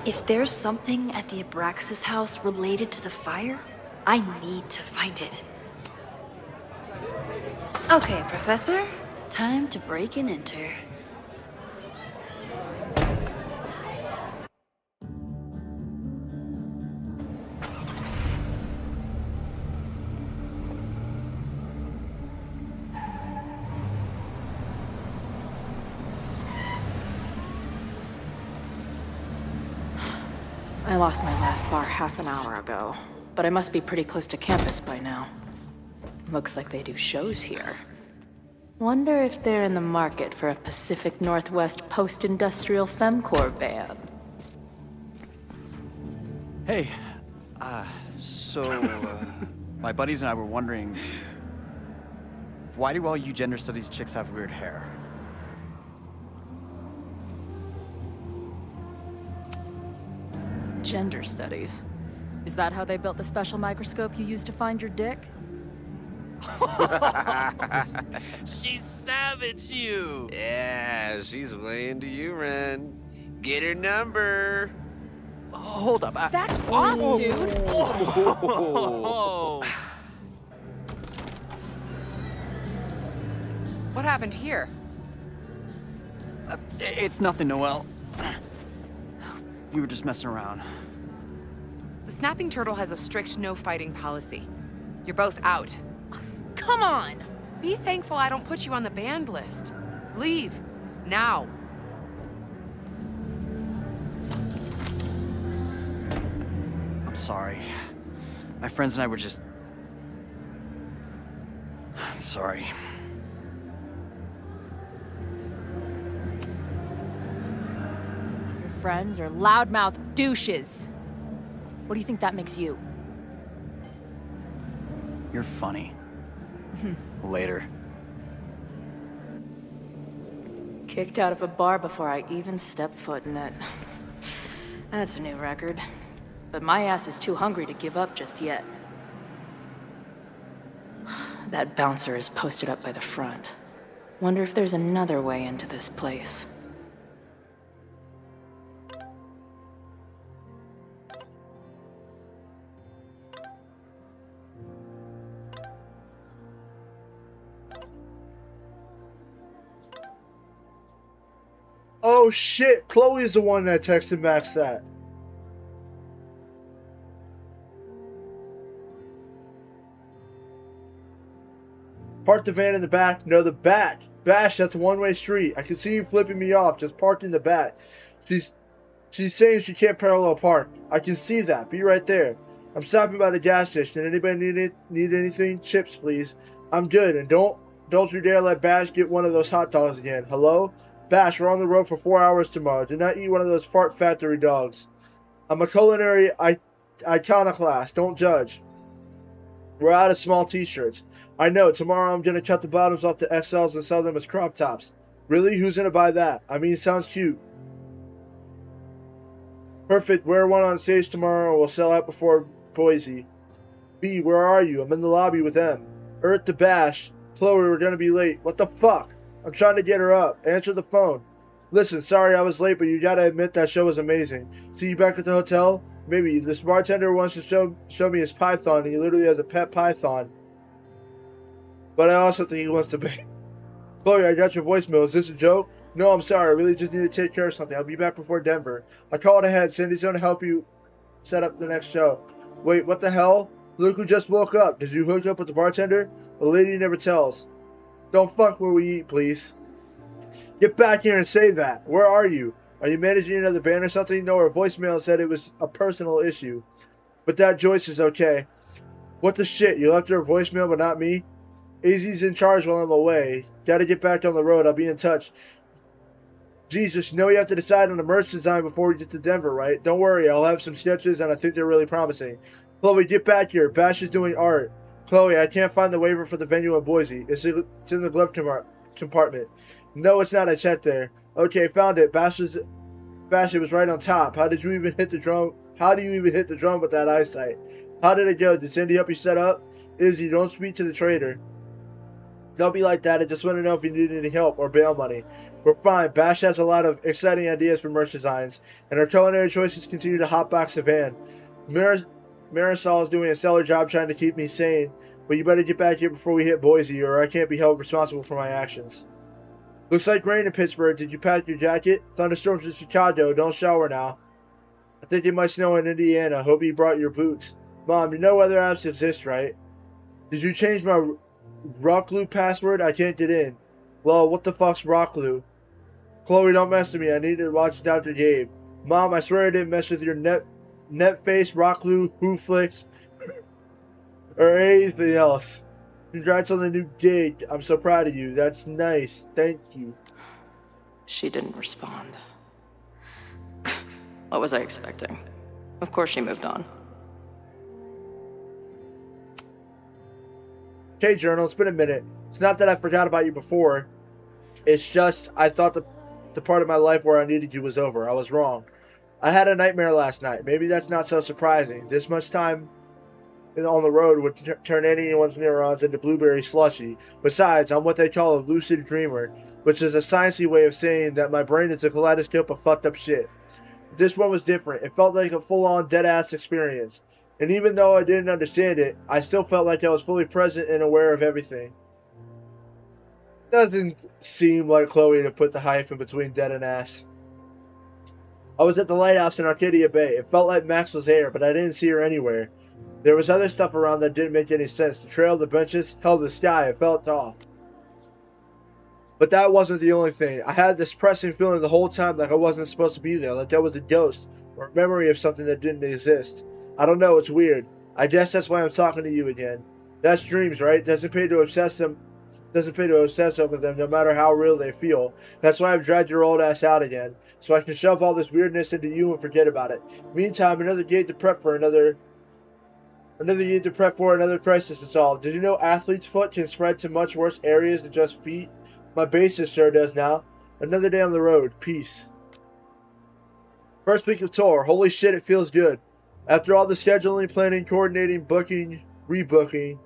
If there's something at the Abraxas house related to the fire, I need to find it. Okay, Professor. Time to break and enter. I lost my last bar half an hour ago, but I must be pretty close to campus by now. Looks like they do shows here. Wonder if they're in the market for a Pacific Northwest post-industrial femcore band. Hey, my buddies and I were wondering, why do all you gender studies chicks have weird hair? Gender studies. Is that how they built the special microscope you used to find your dick? She savaged you! Yeah, she's way into you, Ren. Get her number. hold up. Back off, dude. What happened here? It's nothing, Noelle. We were just messing around. The Snapping Turtle has a strict no fighting policy. You're both out. Come on. Be thankful I don't put you on the banned list. Leave. Now. I'm sorry. My friends and I were just... I'm sorry. Your friends are loudmouth douches. What do you think that makes you? You're funny. Later. Kicked out of a bar before I even stepped foot in it. That's a new record. But my ass is too hungry to give up just yet. That bouncer is posted up by the front. Wonder if there's another way into this place. Oh shit, Chloe's the one that texted Max that. Park the van in the back. No, the back. Bash, that's a one-way street. I can see you flipping me off. Just park in the back. She's saying she can't parallel park. I can see that. Be right there. I'm stopping by the gas station. Anybody need anything? Chips, please. I'm good. And don't you dare let Bash get one of those hot dogs again. Hello? Bash, we're on the road for 4 hours tomorrow. Do not eat one of those fart factory dogs. I'm a culinary iconoclast. Don't judge. We're out of small t-shirts. I know. Tomorrow I'm going to cut the bottoms off the XLs and sell them as crop tops. Really? Who's going to buy that? I mean, sounds cute. Perfect. Wear one on stage tomorrow and we'll sell out before Boise. B, where are you? I'm in the lobby with them. Earth to Bash. Chloe, we're going to be late. What the fuck? I'm trying to get her up. Answer the phone. Listen, sorry I was late, but you gotta admit that show was amazing. See you back at the hotel? Maybe. This bartender wants to show me his python, and he literally has a pet python. But I also think he wants to bang. Chloe, I got your voicemail. Is this a joke? No, I'm sorry. I really just need to take care of something. I'll be back before Denver. I called ahead. Cindy's gonna help you set up the next show. Wait, what the hell? Look who just woke up. Did you hook up with the bartender? The lady never tells. Don't fuck where we eat, please. Get back here and say that. Where are you? Are you managing another band or something? No, her voicemail said it was a personal issue. But that Joyce is okay. What the shit? You left her a voicemail but not me? AZ's in charge while I'm away. Gotta get back on the road. I'll be in touch. Jesus, you know you have to decide on the merch design before we get to Denver, right? Don't worry, I'll have some sketches and I think they're really promising. Chloe, get back here. Bash is doing art. Chloe, I can't find the waiver for the venue in Boise. It's in the glove compartment. No, it's not. I checked there. Okay, found it. Bash, it was right on top. How did you even hit the drum? How do you even hit the drum with that eyesight? How did it go? Did Cindy help you set up? Izzy, don't speak to the trader. Don't be like that. I just want to know if you need any help or bail money. We're fine. Bash has a lot of exciting ideas for merch designs, and our culinary choices continue to hotbox the van. Marisol is doing a stellar job trying to keep me sane, but you better get back here before we hit Boise, or I can't be held responsible for my actions. Looks like rain in Pittsburgh. Did you pack your jacket? Thunderstorms in Chicago. Don't shower now. I think it might snow in Indiana. Hope you brought your boots. Mom, you know weather apps exist, right? Did you change my Rocklu password? I can't get in. Well, what the fuck's Rocklu? Chloe, don't mess with me. I need to watch Dr. Gabe. Mom, I swear I didn't mess with your Netface, Rocklu, Hooflix, or anything else. Congrats on the new gig. I'm so proud of you. That's nice. Thank you. She didn't respond. What was I expecting? Of course she moved on. Okay, Journal, it's been a minute. It's not that I forgot about you before. It's just I thought the part of my life where I needed you was over. I was wrong. I had a nightmare last night. Maybe that's not so surprising. This much time on the road would turn anyone's neurons into blueberry slushy. Besides, I'm what they call a lucid dreamer, which is a sciencey way of saying that my brain is a kaleidoscope of fucked up shit. But this one was different. It felt like a full-on dead-ass experience. And even though I didn't understand it, I still felt like I was fully present and aware of everything. Doesn't seem like Chloe to put the hyphen between dead and ass. I was at the lighthouse in Arcadia Bay. It felt like Max was there, but I didn't see her anywhere. There was other stuff around that didn't make any sense. The trail, the benches, hell, the sky. It felt off. But that wasn't the only thing. I had this pressing feeling the whole time like I wasn't supposed to be there, like there was a ghost or a memory of something that didn't exist. I don't know, it's weird. I guess that's why I'm talking to you again. That's dreams, right? Doesn't pay to obsess over them no matter how real they feel. That's why I've dragged your old ass out again, so I can shove all this weirdness into you and forget about it. Meantime, another gate to prep for another crisis is all. Did you know athlete's foot can spread to much worse areas than just feet? My basis sure does now. Another day on the road. Peace. First week of tour. Holy shit, it feels good. After all the scheduling, planning, coordinating, booking, rebooking,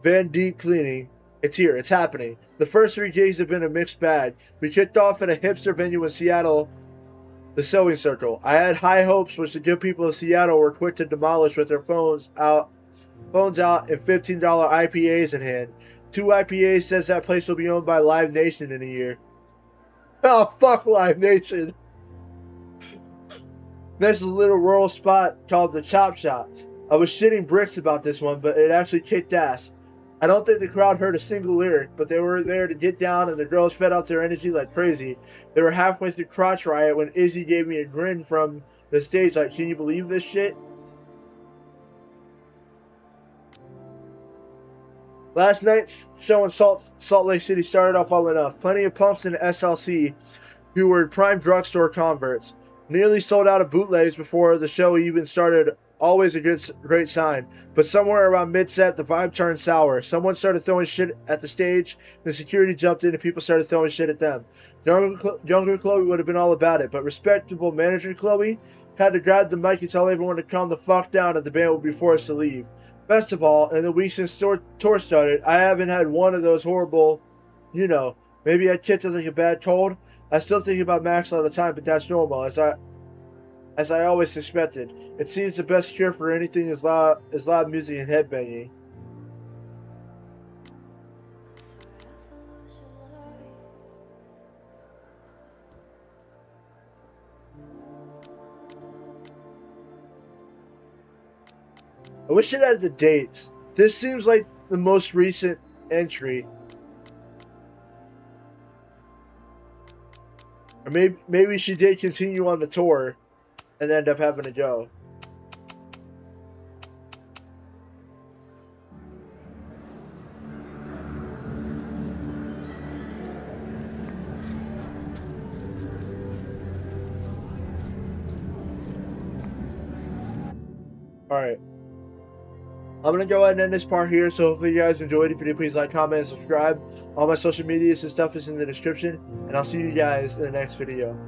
van deep cleaning, it's here. It's happening. The first 3 gigs have been a mixed bag. We kicked off at a hipster venue in Seattle, the Sewing Circle. I had high hopes, which the good people of Seattle were quick to demolish with their phones out and $15 IPAs in hand. 2 IPAs says that place will be owned by Live Nation in a year. Oh, fuck Live Nation. This is a little rural spot called the Chop Shop. I was shitting bricks about this one, but it actually kicked ass. I don't think the crowd heard a single lyric, but they were there to get down and the girls fed out their energy like crazy. They were halfway through Crotch Riot when Izzy gave me a grin from the stage like, can you believe this shit? Last night's show in Salt Lake City started off well enough. Plenty of punks in the SLC who were prime drugstore converts. Nearly sold out of bootlegs before the show even started. Always a great sign. But somewhere around mid-set, the vibe turned sour. Someone started throwing shit at the stage. The security jumped in and people started throwing shit at them. Younger Chloe would have been all about it, but respectable manager Chloe had to grab the mic and tell everyone to calm the fuck down and the band would be forced to leave. Best of all, in the week since tour started, I haven't had one of those horrible, maybe I kicked it like a bad cold. I still think about Max all the time, but that's normal, as I always suspected. It seems the best cure for anything is loud music and headbanging. I wish it had the dates. This seems like the most recent entry. Or maybe she did continue on the tour and end up having to go. Alright. I'm going to go ahead and end this part here, so hopefully you guys enjoyed. If you did, please like, comment, and subscribe. All my social medias and stuff is in the description, and I'll see you guys in the next video.